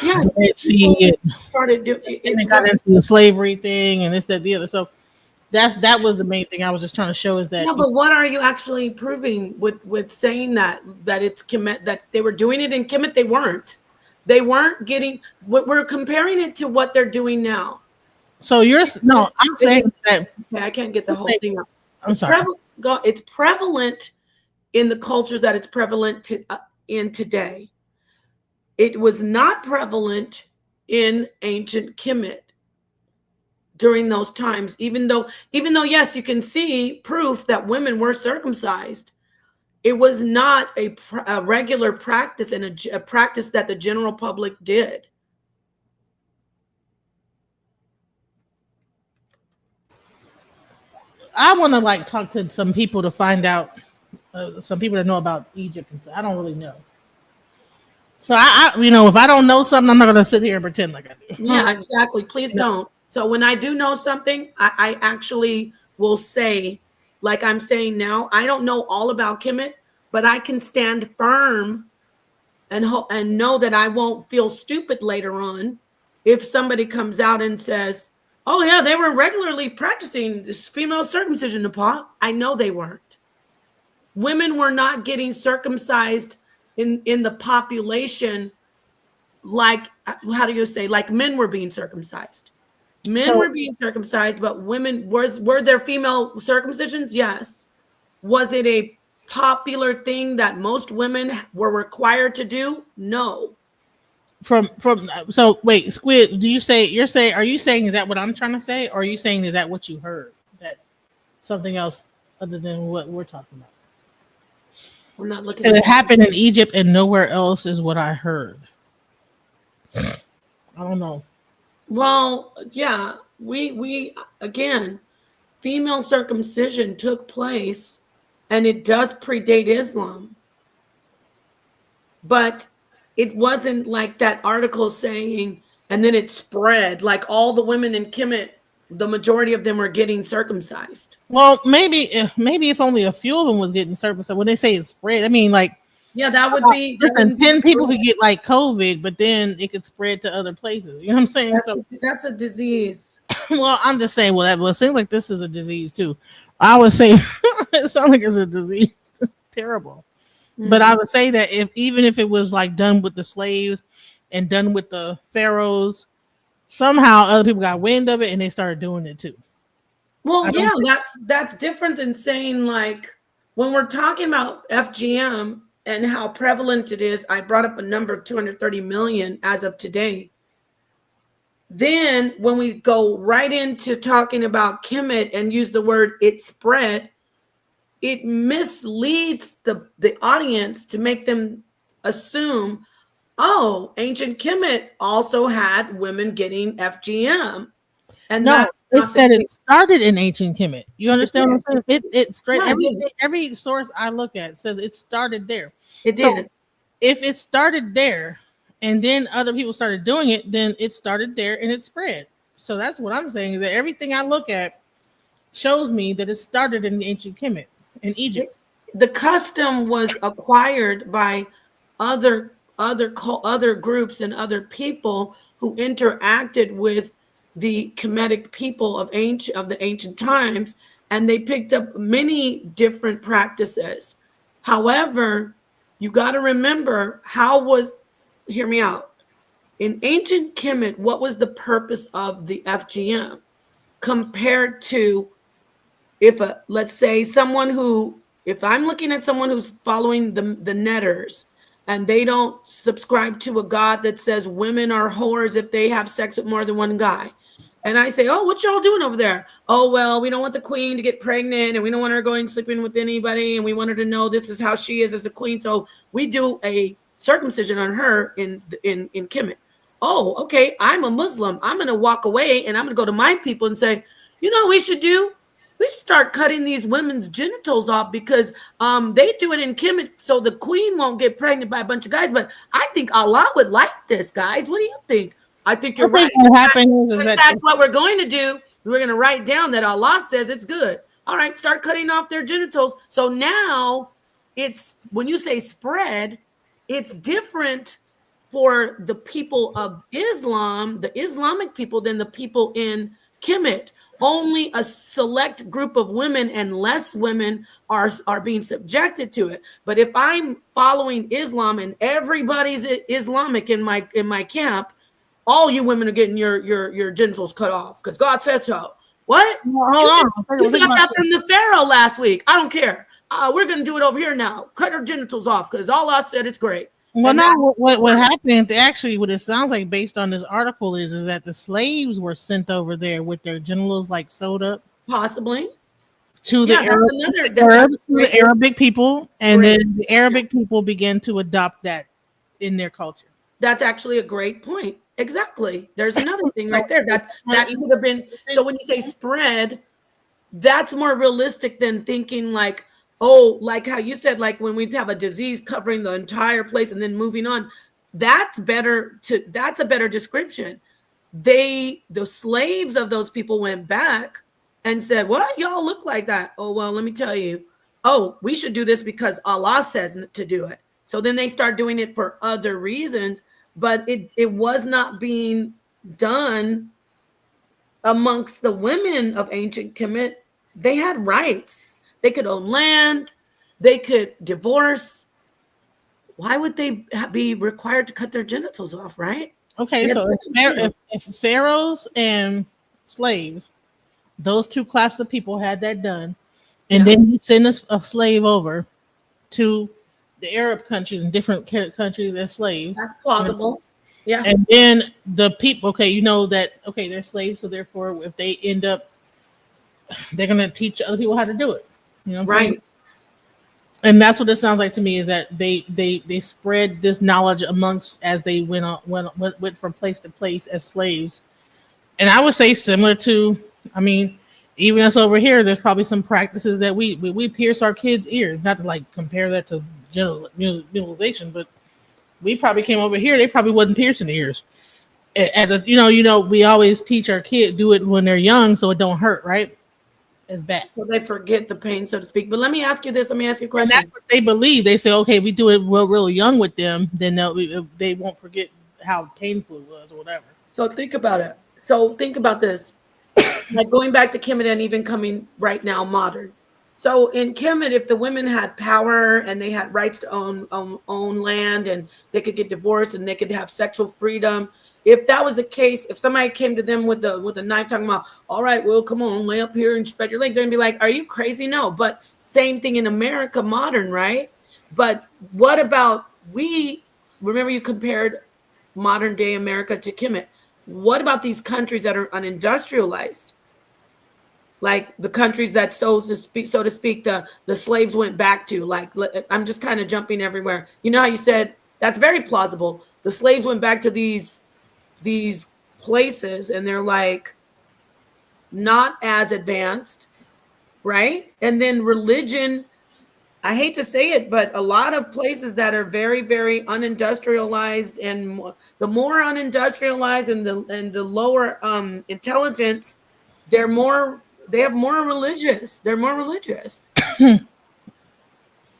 Yes. seeing it Started doing and then it. got into the slavery thing and this, that, the other. So that was the main thing I was just trying to show is that No, but what are you actually proving with saying that it's Kemet, that they were doing it in Kemet? They weren't. They weren't getting. We're comparing it to what they're doing now. so I'm saying that Okay, I can't get the whole thing up. I'm sorry. It's prevalent in the cultures that it's prevalent in today. It was not prevalent in ancient Kemet during those times, even though yes, you can see proof that women were circumcised. It was not a regular practice and a practice that the general public did. I want to like talk to some people to find out some people that know about Egypt and so I don't really know. So I if I don't know something, I'm not gonna sit here and pretend like I do. Yeah, exactly. Please don't. So when I do know something, I actually will say, like I'm saying now, I don't know all about Kemet, but I can stand firm and know that I won't feel stupid later on if somebody comes out and says, "Oh yeah, they were regularly practicing this female circumcision." Nepal, I know they weren't. Women were not getting circumcised in the population like, how do you say, like men were being circumcised. Men were being circumcised, but women were there female circumcisions? Yes. Was it a popular thing that most women were required to do? No. So wait, Squid, are you saying is that what I'm trying to say, or are you saying is that what you heard? That something else other than what we're talking about? We're not looking at it happened in Egypt and nowhere else is what I heard. I don't know. Well, yeah, we again, female circumcision took place and it does predate Islam. But it wasn't like that article saying, and then it spread like all the women in Kemet, the majority of them were getting circumcised. Well, maybe if only a few of them was getting circumcised. When they say it spread, I mean like yeah, that would be. Listen, 10 people could get like COVID, but then it could spread to other places. You know what I'm saying? That's a disease. Well, I'm just saying. Well, it seems like this is a disease too. I would say it sounds like it's a disease. It's terrible. But I would say that even if it was like done with the slaves and done with the pharaohs, somehow other people got wind of it and they started doing it too. Well, yeah, that's different than saying like when we're talking about FGM and how prevalent it is. I brought up a number of 230 million as of today. Then when we go right into talking about Kemet and use the word it spread, it misleads the audience to make them assume, oh, ancient Kemet also had women getting FGM. And No, that's it not the said case. it started in ancient Kemet. You It understand what did. I'm saying? It straight Yeah, it did. every source I look at says it started there. It So did. if it started there and then other people started doing it, then it started there and it spread. So that's what I'm saying is that everything I look at shows me that it started in ancient Kemet in Egypt. The custom was acquired by other groups and other people who interacted with the Kemetic people of the ancient times, and they picked up many different practices. However, you got to remember hear me out. In ancient Kemet, what was the purpose of the FGM compared to, let's say someone who, if I'm looking at someone who's following the netters and they don't subscribe to a god that says women are whores if they have sex with more than one guy, and I say, oh, what y'all doing over there? Oh, well, we don't want the queen to get pregnant, and we don't want her going sleeping with anybody, and we want her to know this is how she is as a queen, so we do a circumcision on her in Kemet. Oh, okay, I'm a Muslim. I'm going to walk away and I'm going to go to my people and say, you know what we should do? We start cutting these women's genitals off because they do it in Kemet so the queen won't get pregnant by a bunch of guys. But I think Allah would like this, guys. What do you think? I think you're I think right. what happened is In that fact, what we're going to do, we're going to write down that Allah says it's good. All right, start cutting off their genitals. So now it's, when you say spread, it's different for the people of Islam, the Islamic people, than the people in Kemet. Only a select group of women and less women are being subjected to it. But if I'm following Islam and everybody's Islamic in my camp, all you women are getting your genitals cut off because God said so. What? Well, You got that from the Pharaoh last week. I don't care. We're going to do it over here now. Cut her genitals off because Allah said it's great. well, no, what happened actually, what it sounds like based on this article is that the slaves were sent over there with their genitals like sewed up Possibly. to Yeah, the Arabic people, and then the Arabic people began to adopt that in their culture. That's actually a great point. Exactly. There's another thing right there that could have been. So when you say spread, that's more realistic than thinking like, oh, like how you said, like when we have a disease covering the entire place and then moving on. That's a better description. The slaves of those people went back and said, what? Y'all look like that. Oh, well, let me tell you. Oh, we should do this because Allah says to do it. So then they start doing it for other reasons, but it was not being done amongst the women of ancient Kemet. They had rights. They could own land. They could divorce. Why would they be required to cut their genitals off, right? Okay, so if pharaohs and slaves, those two classes of people had that done, and then you send a slave over to the Arab countries and different countries as slaves. That's plausible. Yeah. And then the people, okay, you know that, okay, they're slaves, so therefore if they end up, they're going to teach other people how to do it. You know what I'm saying? And that's what it sounds like to me, is that they spread this knowledge amongst as they went from place to place as slaves. And I would say similar to, I mean, even us over here, there's probably some practices that we pierce our kids' ears. Not to like compare that to generalization, but we probably came over here, they probably wasn't piercing the ears. As a we always teach our kid do it when they're young so it don't hurt, right? As bad. So they forget the pain, so to speak. But let me ask you this. Let me ask you a question. And that's what they believe. They say, okay, we do it real young with them, then they won't forget how painful it was or whatever. So think about it. So think about this. Like going back to Kemet and even coming right now modern. So in Kemet, if the women had power and they had rights to own land and they could get divorced and they could have sexual freedom, if that was the case, if somebody came to them with a knife talking about, all right, well, come on, lay up here and spread your legs, they're gonna be like, are you crazy? No. But same thing in America, modern, right? But what about remember you compared modern day America to Kemet. What about these countries that are unindustrialized? Like the countries that, so to speak, the slaves went back to. Like, I'm just kind of jumping everywhere. You know how you said That's very plausible. The slaves went back to these places and they're like not as advanced, right? And then religion, I hate to say it, but a lot of places that are very, very unindustrialized, and the more unindustrialized and the lower intelligence, they have more religious. They're more religious.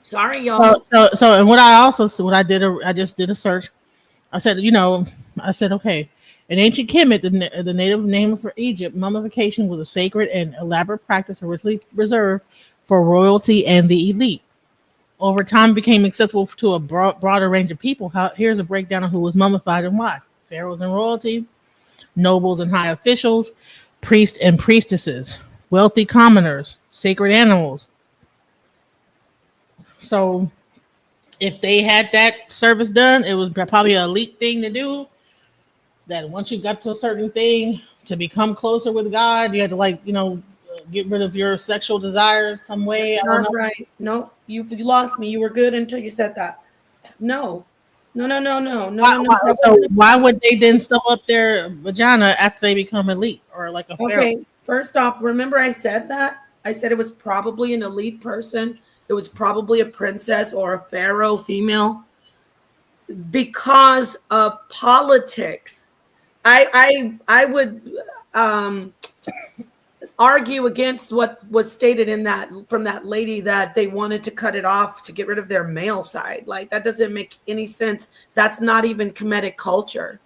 Sorry, y'all. So, and I just did a search. I said, I said, okay. In ancient Kemet, the native name for Egypt, mummification was a sacred and elaborate practice originally reserved for royalty and the elite. Over time, it became accessible to a broader range of people. Here's a breakdown of who was mummified and why: pharaohs and royalty, nobles and high officials, priests and priestesses, wealthy commoners, sacred animals. So, if they had that service done, it was probably an elite thing to do. That once you got to a certain thing to become closer with God, you had to get rid of your sexual desires some way. That's not right. No, you lost me. You were good until you said that. No. So why would they then stuff up their vagina after they become elite or like a pharaoh? Okay, first off, remember I said that? I said it was probably an elite person. It was probably a princess or a pharaoh female because of politics. I would argue against what was stated in that from that lady, that they wanted to cut it off to get rid of their male side. Like, that doesn't make any sense. That's not even Kemetic culture.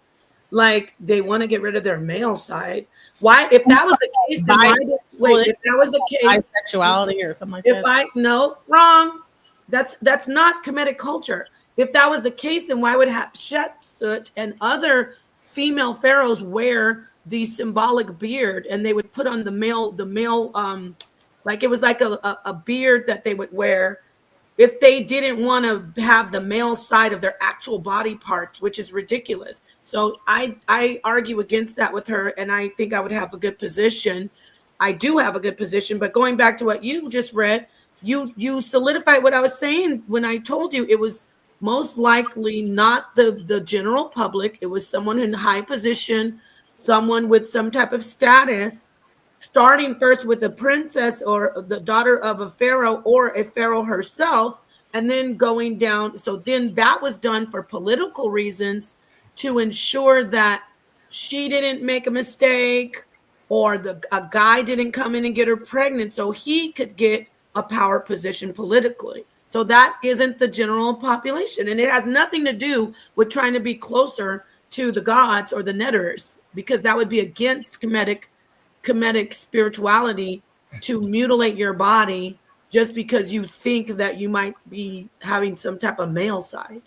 Like, they want to get rid of their male side. Why? If that was the case, then if that was the case, bisexuality or something like that. No, wrong. That's not Kemetic culture. If that was the case, then why would Hatshepsut and other female pharaohs wear the symbolic beard, and they would put on the male like it was like a beard that they would wear if they didn't want to have the male side of their actual body parts, which is ridiculous. So I argue against that with her, and I think I would have a good position. I do have a good position, but going back to what you just read, you solidified what I was saying when I told you it was most likely not the general public. It was someone in high position, someone with some type of status, starting first with a princess or the daughter of a pharaoh or a pharaoh herself, and then going down. So then that was done for political reasons, to ensure that she didn't make a mistake, or a guy didn't come in and get her pregnant so he could get a power position politically. So that isn't the general population. And it has nothing to do with trying to be closer to the gods or the netters, because that would be against Kemetic spirituality to mutilate your body just because you think that you might be having some type of male side.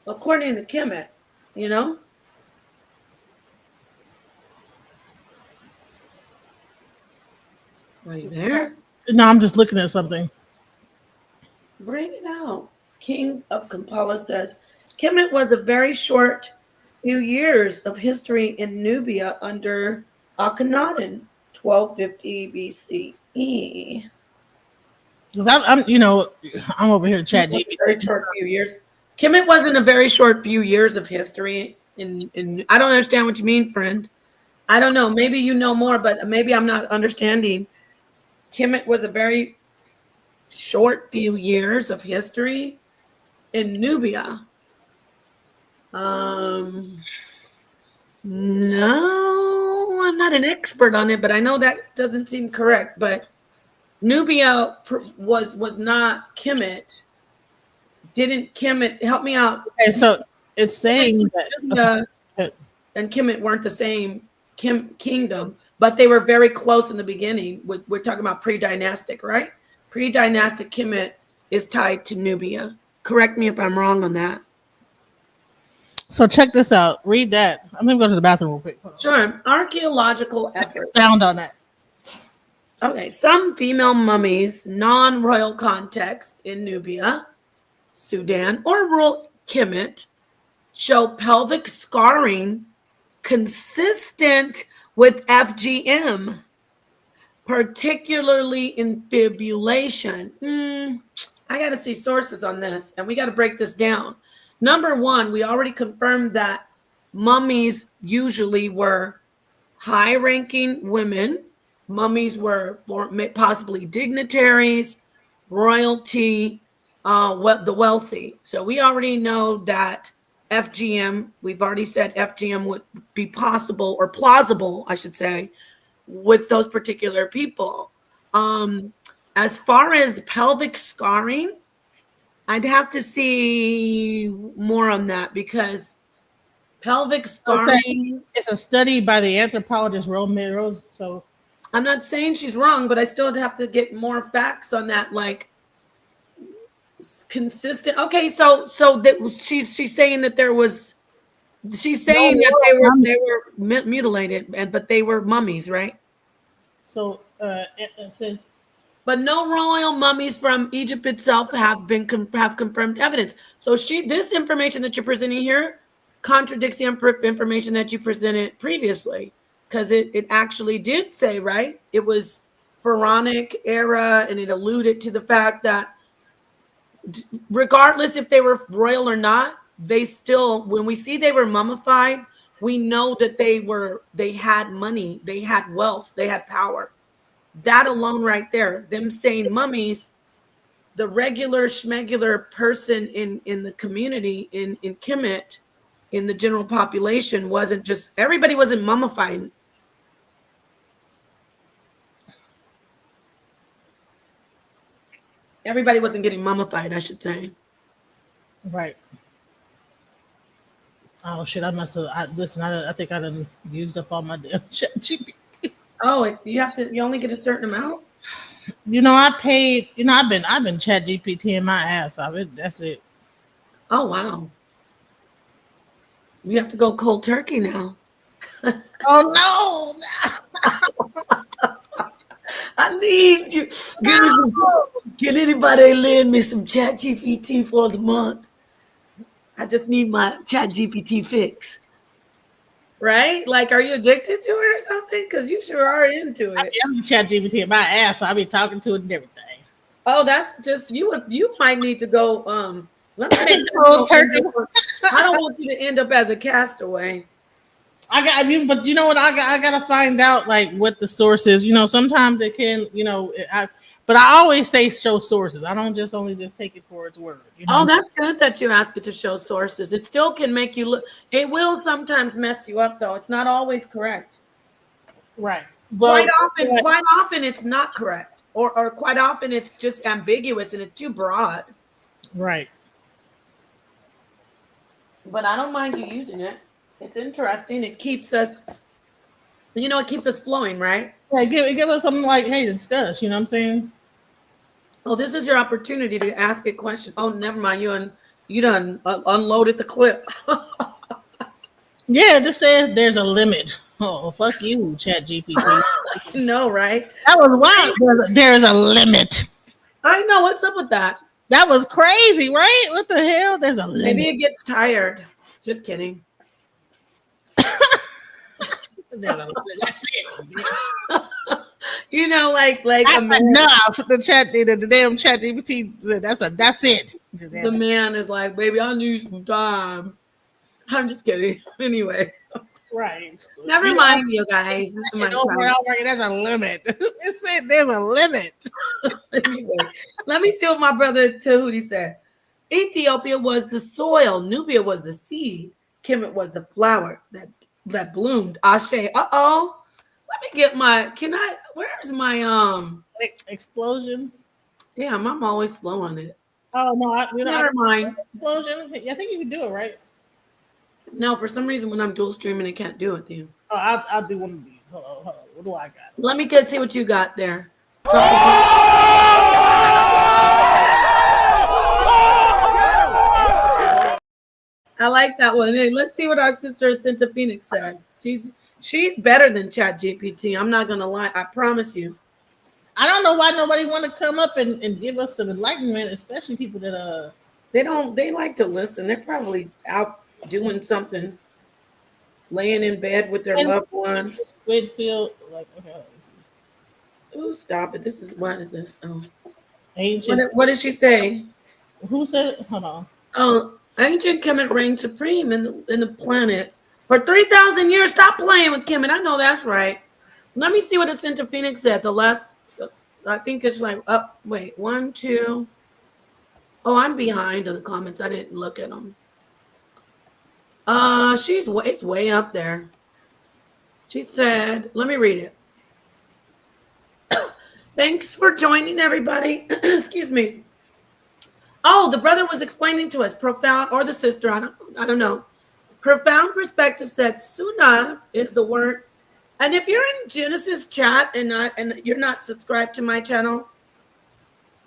According to Kemet, Are you there? No, I'm just looking at something. Bring it out. King of Kampala says, Kemet was a very short few years of history in Nubia under Akhenaten, 1250 BCE. Because I'm over here chat GPT. Very short few years. Kemet wasn't a very short few years of history. In I don't understand what you mean, friend. I don't know. Maybe you know more, but maybe I'm not understanding. Kemet was a very short few years of history in Nubia. No, I'm not an expert on it, but I know that doesn't seem correct. But Nubia was not Kemet. Didn't Kemet help me out? Okay, so it's saying that and Kemet weren't the same kingdom, but they were very close in the beginning. We're talking about pre-dynastic, right? Pre-dynastic Kemet is tied to Nubia. Correct me if I'm wrong on that. So check this out. Read that. I'm going to go to the bathroom real quick. Sure. Archaeological efforts. Expound on that. Okay. Some female mummies, non-royal context in Nubia, Sudan, or rural Kemet show pelvic scarring consistent with FGM. particularly in fibulation. I got to see sources on this, and we got to break this down. Number one, we already confirmed that mummies usually were high-ranking women. Mummies were possibly dignitaries, royalty, the wealthy. So we already know that FGM, we've already said FGM would be possible or plausible, I should say, with those particular people. As far as pelvic scarring, I'd have to see more on that because pelvic scarring. It's a study by the anthropologist Rose. So I'm not saying she's wrong, but I still have to get more facts on that, like consistent. Okay, so that she's saying that there was. She's saying that they were mutilated, but they were mummies, right? So it says, but no royal mummies from Egypt itself have confirmed evidence. So this information that you're presenting here contradicts the information that you presented previously, because it actually did say, right, it was pharaonic era, and it alluded to the fact that regardless if they were royal or not, they still, when we see they were mummified, we know that they had money, they had wealth, they had power. That alone right there, them saying mummies, the regular schmegular person in the community, in Kemet, in the general population, wasn't just, everybody wasn't mummified. Everybody wasn't getting mummified, I should say. Right. Oh shit! I must have. Listen, I think I done used up all my damn ChatGPT. Oh, you only get a certain amount. I paid. I've been ChatGPT in my ass off it. That's it. Oh wow! You have to go cold turkey now. Oh no! I need you. Can anybody lend me some ChatGPT for the month? I just need my ChatGPT fix. Right? Like, are you addicted to it or something? Because you sure are into it. I'm ChatGPT in my ass. So I'll be talking to it and everything. Oh, that's just you might need to go. Let me make cold turkey. I don't want you to end up as a castaway. But you know what? I gotta find out like what the source is. Sometimes it can. But I always say show sources. I don't only take it for its word. Oh, that's good that you ask it to show sources. It still can make you look. It will sometimes mess you up, though. It's not always correct. Right. Quite often it's not correct, or quite often it's just ambiguous and it's too broad. Right. But I don't mind you using it. It's interesting. It keeps us. It keeps us flowing, right? Yeah, give us something like, hey, discuss. You know what I'm saying? Oh, this is your opportunity to ask a question. Oh, never mind. You done unloaded the clip. Yeah, it just says there's a limit. Oh, fuck you, ChatGPT. No, right? That was wild. There's a limit. I know. What's up with that? That was crazy, right? What the hell? There's a limit. Maybe it gets tired. Just kidding. That's it. Like enough. The damn ChatGPT said that's it. The man is like, baby, I need some time. I'm just kidding. Anyway. Right. Never mind, you guys. This is my time. There's a limit. It said there's a limit. Anyway, let me see what my brother Tahuti said. Ethiopia was the soil. Nubia was the seed. Kemet was the flower that bloomed. Ashe. Uh-oh. Let me get where's my explosion? Damn, I'm always slow on it. Oh no, never mind. Explosion. I think you can do it, right? No, for some reason when I'm dual streaming, it can't do it, dude. Oh, I'll do one of these. Hold on. What do I got? Let me see what you got there. I like that one. Hey, let's see what our sister Cinta Phoenix says. She's better than ChatGPT. I'm not gonna lie. I promise you. I don't know why nobody want to come up and give us some enlightenment, especially people that they like to listen. They're probably out doing something, laying in bed with their loved ones. Whitfield, like, okay, let's see. Ooh, stop it. What is this? Oh. Ancient. What did she say? Who said? Hold on. Oh, ancient Kemet reigned supreme in the planet for 3,000 years. Stop playing with Kemet. I know that's right. Let me see what the Center Phoenix said. The last, I think it's like up. Wait, 1, 2. Oh, I'm behind in the comments. I didn't look at them. It's way up there. She said, let me read it. Thanks for joining, everybody. Excuse me. Oh, the brother was explaining to us profound, or the sister, I don't know. Profound perspective said Sunnah is the word. And if you're in Genesis chat and you're not subscribed to my channel,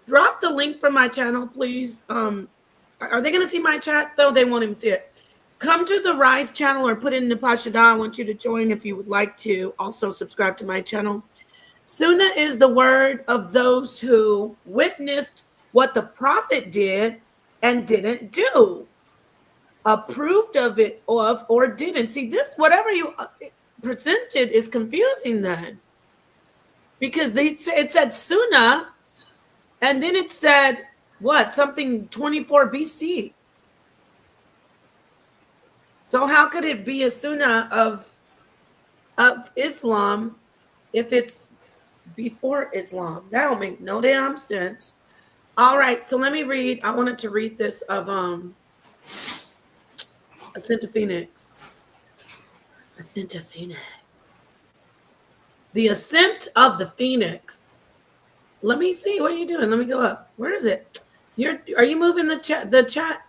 drop the link from my channel, please. Are they gonna see my chat though? They won't even see it. Come to the Rise channel or put in the Pashada. I want you to join if you would like to also subscribe to my channel. Sunnah is the word of those who witnessed what the prophet did and didn't do, approved of it or didn't. See, this, whatever you presented is confusing then. Because it said Sunnah, and then it said, what, something 24 BC. So how could it be a Sunnah of Islam if it's before Islam? That don't make no damn sense. All right, so let me read. I wanted to read this of Ascent of Phoenix. Ascent of Phoenix. The Ascent of the Phoenix. Let me see. What are you doing? Let me go up. Where is it? Are you moving the chat?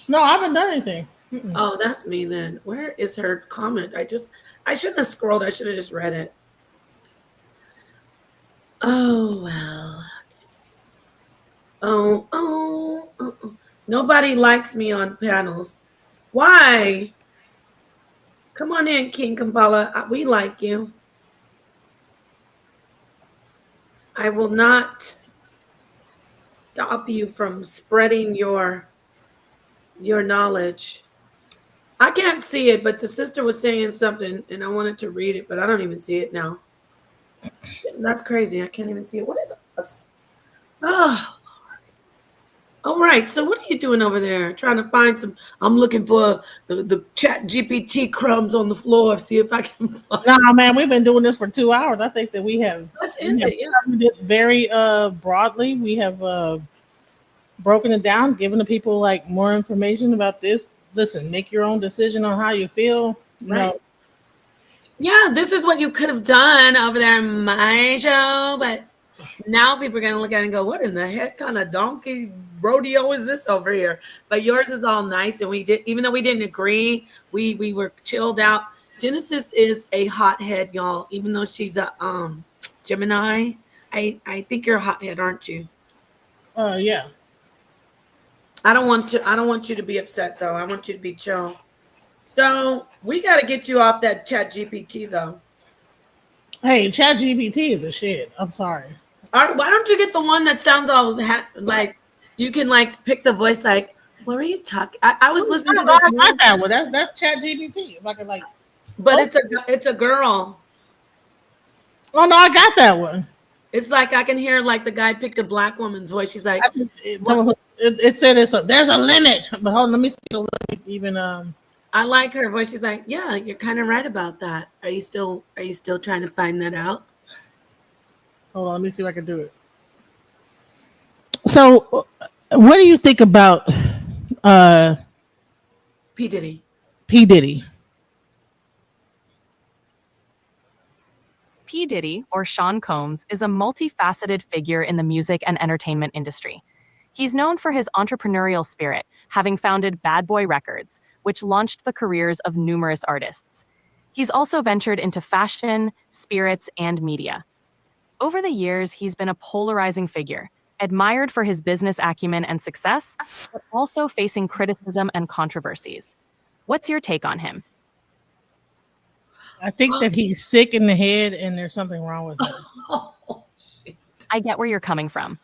No, I haven't done anything. Oh, that's me then. Where is her comment? I shouldn't have scrolled. I should have just read it. Oh, well. Oh. Nobody likes me on panels. Why? Come on in, King Kampala. We like you. I will not stop you from spreading your knowledge. I can't see it, but the sister was saying something and I wanted to read it, but I don't even see it now. That's crazy. I can't even see it. What is it? Oh, all right. So what are you doing over there? Trying to find some. I'm looking for the chat GPT crumbs on the floor. See if I can find. Nah, man, we've been doing this for 2 hours. I think that we have. Let's end it. Yeah. covered it very broadly. We have broken it down, given the people like more information about this. Listen, make your own decision on how you feel. Right. Yeah, this is what you could have done over there in my show, but now people are going to look at it and go, what in the heck kind of donkey rodeo is this over here? But yours is all nice. And we did, even though we didn't agree, we were chilled out. Genesis is a hothead, y'all, even though she's a Gemini. I think you're a hothead, aren't you? Yeah. I don't want you to be upset though. I want you to be chill. So we got to get you off that chat GPT though. Hey, chat GPT is the shit. I'm sorry. All right, why don't you get the one that sounds all like you can like pick the voice like, what were you talking? I was listening to this. I got that one. That's chat GPT. If I can like, but it's a girl. Oh no, I got that one. It's like I can hear like the guy picked a black woman's voice. She's like, it said there's a limit. But hold on, let me see the limit even. I like her voice. She's like, yeah, you're kind of right about that. Are you still trying to find that out? Hold on, let me see if I can do it. So, what do you think about P. Diddy? P. Diddy. P. Diddy, or Sean Combs, is a multifaceted figure in the music and entertainment industry. He's known for his entrepreneurial spirit, having founded Bad Boy Records, which launched the careers of numerous artists. He's also ventured into fashion, spirits, and media. Over the years, he's been a polarizing figure, admired for his business acumen and success, but also facing criticism and controversies. What's your take on him? I think that he's sick in the head and there's something wrong with him. Oh, shit. I get where you're coming from.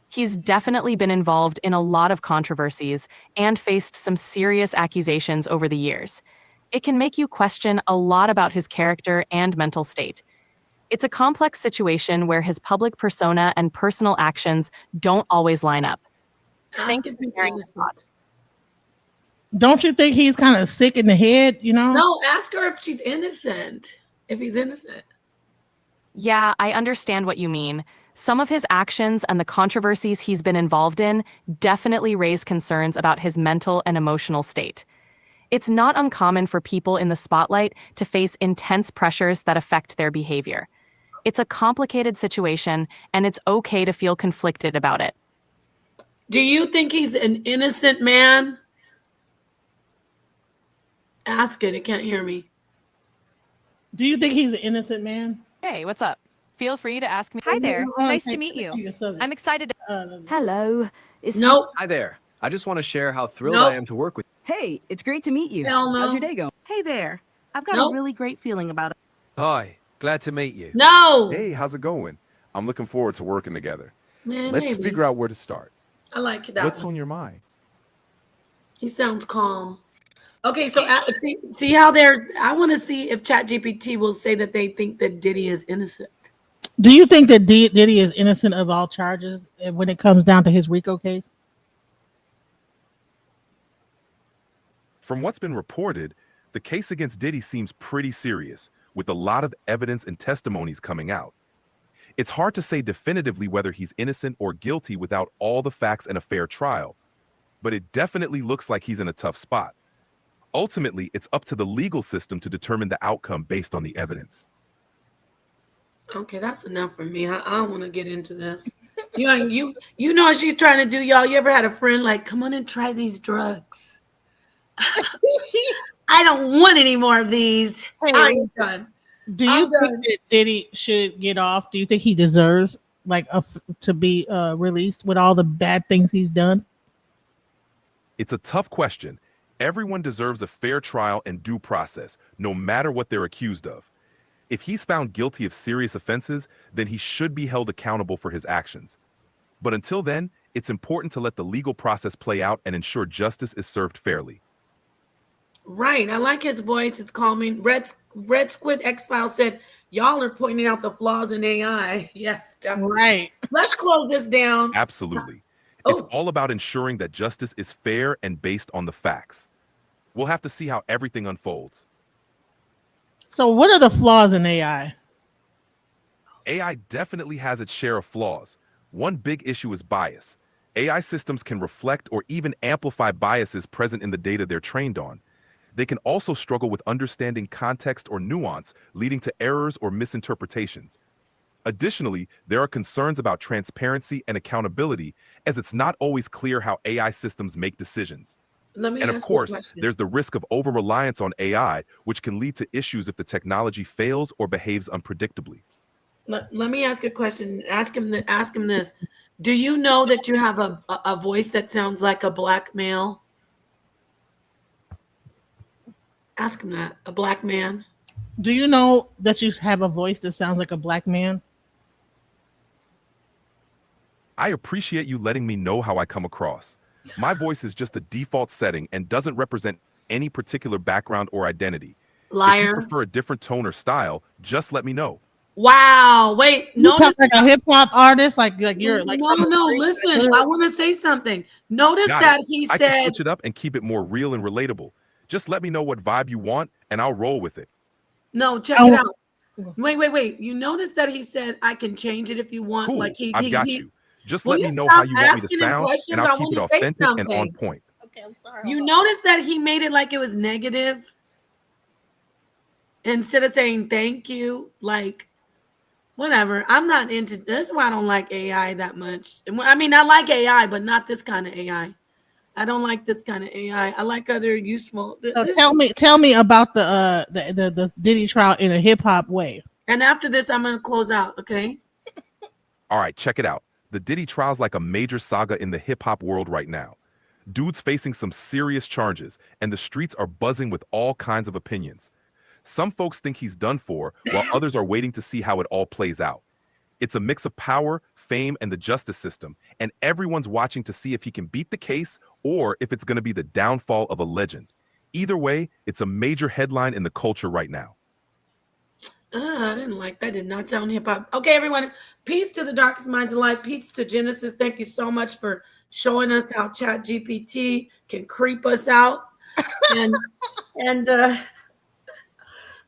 He's definitely been involved in a lot of controversies and faced some serious accusations over the years. it can make you question a lot about his character and mental state. It's a complex situation where his public persona and personal actions don't always line up. Ask Thank you if for he's sharing your innocent. thoughts. Don't you think he's kind of sick in the head? You know? No, ask her if she's innocent. If he's innocent. Yeah, I understand what you mean. Some of his actions and the controversies he's been involved in definitely raise concerns about his mental and emotional state. It's not uncommon for people in the spotlight to face intense pressures that affect their behavior. It's a complicated situation, and it's okay to feel conflicted about it. Do you think he's an innocent man? Ask it. It can't hear me. Do you think he's an innocent man? Hey, what's up? Feel free to ask me. Hi there. Nice to Hey, meet you. your subject. I'm excited to. Hello. Is Nope. Hi there. I just want to share how thrilled Nope. I am to work with Hey, it's great to meet you. Hell no. How's your day going? Hey there. I've got Nope. a really great feeling about it. you. Hi, glad to meet you. No. Hey, how's it going? I'm looking forward to working together. Man, Let's maybe. figure out where to start. I like that What's one. on your mind? He sounds calm. Okay, so see how they're. I want to see if ChatGPT will say that they think that Diddy is innocent. Do you think that Diddy is innocent of all charges when it comes down to his RICO case? From what's been reported, the case against Diddy seems pretty serious, with a lot of evidence and testimonies coming out. It's hard to say definitively whether he's innocent or guilty without all the facts and a fair trial, but it definitely looks like he's in a tough spot. Ultimately, it's up to the legal system to determine the outcome based on the evidence. Okay, that's enough for me. I don't want to get into this. You know what she's trying to do, y'all. You ever had a friend like, come on and try these drugs? I don't want any more of these. Hey, I'm done. Do you think that Diddy should get off? Do you think he deserves to be released with all the bad things he's done? It's a tough question. Everyone deserves a fair trial and due process, no matter what they're accused of. If he's found guilty of serious offenses, then he should be held accountable for his actions. But until then, it's important to let the legal process play out and ensure justice is served fairly. Right. I like his voice. It's calming. Red Squid X-File said, y'all are pointing out the flaws in AI. Yes, definitely. Right. Let's close this down. Absolutely. Oh. It's all about ensuring that justice is fair and based on the facts. We'll have to see how everything unfolds. So what are the flaws in AI? AI definitely has its share of flaws. One big issue is bias. AI systems can reflect or even amplify biases present in the data they're trained on. They can also struggle with understanding context or nuance, leading to errors or misinterpretations. Additionally, there are concerns about transparency and accountability, as it's not always clear how AI systems make decisions. And of course, there's the risk of over-reliance on AI, which can lead to issues if the technology fails or behaves unpredictably. Let me ask a question. Ask him this. Do you know that you have a voice that sounds like a black male? Ask him that. A black man. Do you know that you have a voice that sounds like a black man? I appreciate you letting me know how I come across. My voice is just a default setting and doesn't represent any particular background or identity. Liar. If you prefer a different tone or style, just let me know. Wow. Wait. You talk like a hip hop artist, like you're like. No. Listen, I want to say something. Notice that he I said. can switch it up and keep it more real and relatable. Just let me know what vibe you want, and I'll roll with it. No, check it out. Wait. You notice that he said I can change it if you want. Cool. Like I've got you. Just Will let you me know stop how you want me to asking him sound, questions? and I I'll keep it wanna say authentic and something. on point. Okay, I'm sorry. You notice that he made it like it was negative instead of saying thank you. Like, whatever. I'm not into. That's why I don't like AI that much. I mean, I like AI, but not this kind of AI. I don't like this kind of AI. I like other useful. So tell me about the Diddy trial in a hip hop way. And after this, I'm gonna close out. Okay. All right, check it out. The Diddy trial's like a major saga in the hip-hop world right now. Dude's facing some serious charges, and the streets are buzzing with all kinds of opinions. Some folks think he's done for, while others are waiting to see how it all plays out. It's a mix of power, fame, and the justice system, and everyone's watching to see if he can beat the case or if it's going to be the downfall of a legend. Either way, it's a major headline in the culture right now. I didn't like that. Did not sound hip hop. Okay, everyone. Peace to the darkest minds of life. Peace to Genesis. Thank you so much for showing us how Chat GPT can creep us out. And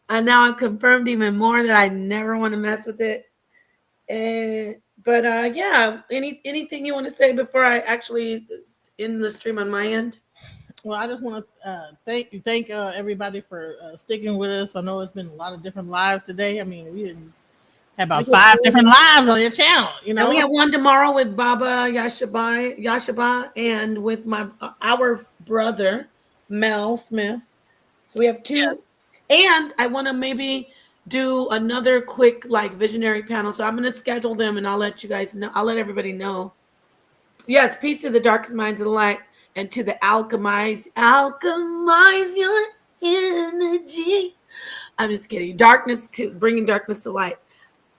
now I've confirmed even more that I never want to mess with it. But yeah, anything you want to say before I actually end the stream on my end? Well, I just want to thank everybody for sticking with us. I know it's been a lot of different lives today. I mean, we didn't have about 5 different lives on your channel. You know, and we have one tomorrow with Baba Yashaba, and with our brother Mel Smith. So we have 2, yeah. And I want to maybe do another quick like visionary panel. So I'm going to schedule them, and I'll let you guys know. I'll let everybody know. Yes, peace to the darkest minds of the light. And to the alchemize your energy. I'm just kidding. Bringing darkness to light.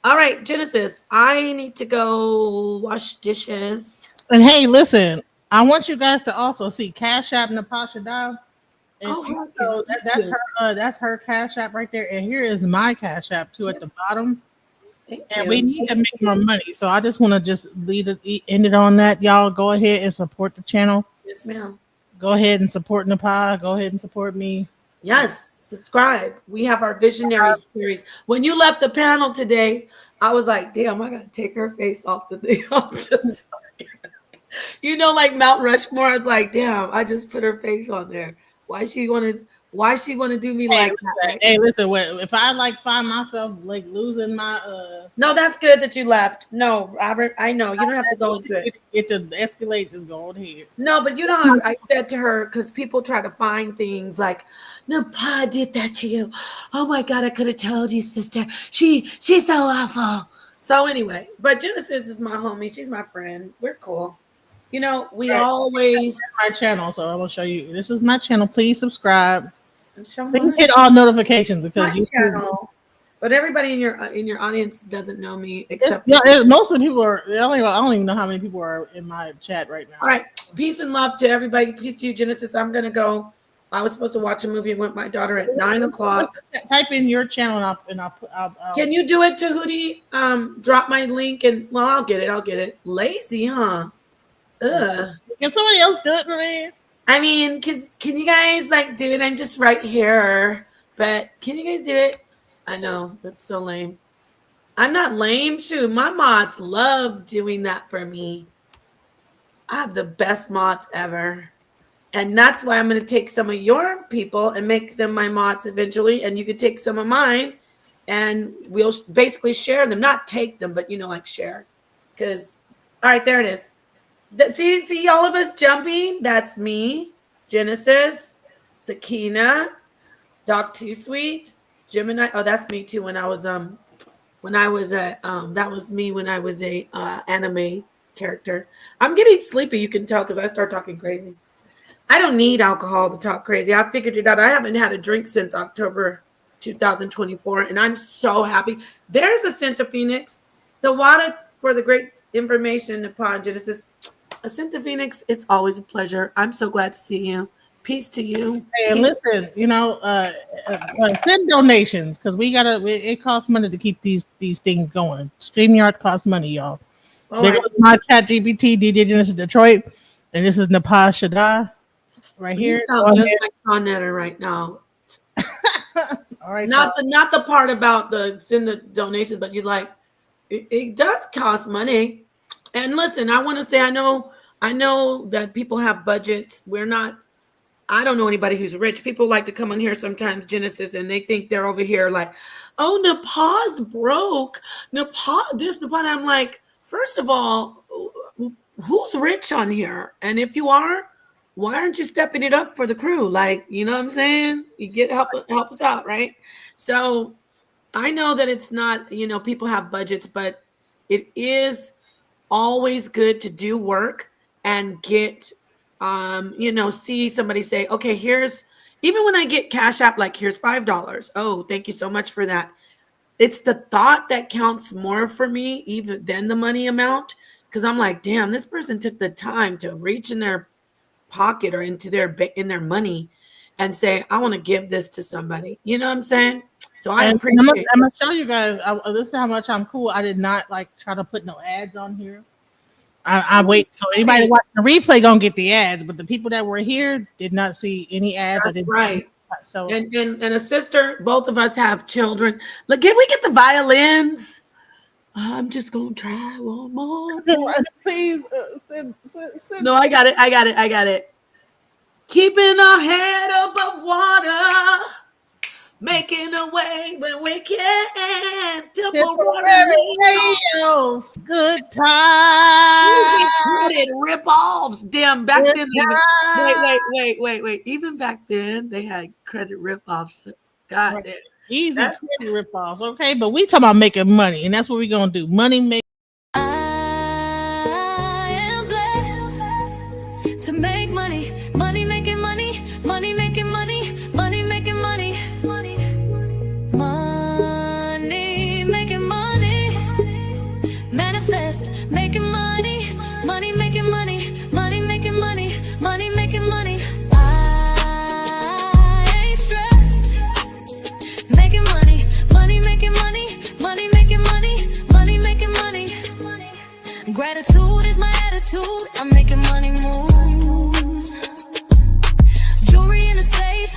All right, Genesis, I need to go wash dishes. And hey, listen, I want you guys to also see Cash App Natasha Dow. And so that's her Cash App right there. And here is my Cash App too at the bottom. And we need to make more money. So I just want to just end it on that. Y'all go ahead and support the channel. Yes, ma'am. Go ahead and support Nepal. Go ahead and support me. Yes, subscribe. We have our visionary series. When you left the panel today, I was like, damn, I got to take her face off the thing. Like Mount Rushmore. I was like, damn, I just put her face on there. Why she want to do me like that? Hey, listen, if I find myself losing my No, that's good that you left. No, Robert, I know you don't have to go into it. It to escalate, just go ahead. No, but you know how I said to her, because people try to find things like, no, Pa did that to you. Oh my God, I could have told you, sister. She's so awful. So anyway, but Genesis is my homie. She's my friend. We're cool. We always my channel, so I will show you. This is my channel. Please subscribe. Please hit all notifications because my channel. But everybody in your audience doesn't know me except most of the people are. I don't even know how many people are in my chat right now. All right, peace and love to everybody. Peace to you, Genesis. I'm gonna go. I was supposed to watch a movie with my daughter at 9:00. Type in your channel and I'll Can you do it, Tahuti? Drop my link and I'll get it. Lazy, huh? Ugh. Can somebody else do it for me? I mean, can you guys do it? I'm just right here, but can you guys do it? I know that's so lame. I'm not lame. Shoot, my mods love doing that for me. I have the best mods ever, and that's why I'm going to take some of your people and make them my mods eventually, and you could take some of mine, and we'll basically share them. Not take them, but share. Because all right, there it is. See all of us jumping? That's me, Genesis, Sakina, Doc Too Sweet, Gemini. Oh, that's me too. That was me when I was a anime character. I'm getting sleepy. You can tell because I start talking crazy. I don't need alcohol to talk crazy. I figured it out. I haven't had a drink since October 2024, and I'm so happy. There's a scent of Phoenix. The water for the great information upon Genesis. Ascenta Phoenix, it's always a pleasure. I'm so glad to see you. Peace to you. Hey, and listen, send donations because it costs money to keep these things going. StreamYard costs money, y'all. There goes my Chat GPT, DJ Genesis Detroit, and this is Nepal Shaddai right here. You sound just like Connetter right now. All right. Not the part about send the donations, but it does cost money. And listen, I want to say I know that people have budgets. I don't know anybody who's rich. People like to come on here sometimes, Genesis, and they think they're over here like, oh, Nepal's broke. Nepal, I'm like, first of all, who's rich on here? And if you are, why aren't you stepping it up for the crew? You know what I'm saying? You get help us out, right? So I know that it's not, people have budgets, but it is always good to do work and get see somebody say, okay, even when I get Cash App, here's $5. Oh, thank you so much for that. It's the thought that counts more for me even than the money amount, because I'm like, damn, this person took the time to reach in their pocket or into in their money and say, I want to give this to somebody. You know what I'm saying? So I And appreciate I'm gonna show you guys. This is how much I'm cool. I did not like try to put no ads on here. I wait so anybody watching the replay gonna get the ads, but the people that were here did not see any ads. That's right. So and a sister, both of us have children. Look, can we get the violins? I'm just gonna try one more time. Please, No, I got it. Keeping our head above water, making a way when we can. Temporary radios, good time. Credit rip-offs. Damn, back then. Wait. Even back then, they had credit rip-offs. God damn. Easy credit rip-offs, okay? But we talking about making money, and that's what we're gonna do. Money make. I am blessed to make money, money making money, money making money, money making money, money making money, manifest making money, money making money, money making money, money making money. I ain't stressed, making money, money making money, money making money, money making money. Gratitude is my attitude. I'm making money moves. Jewelry in the safe,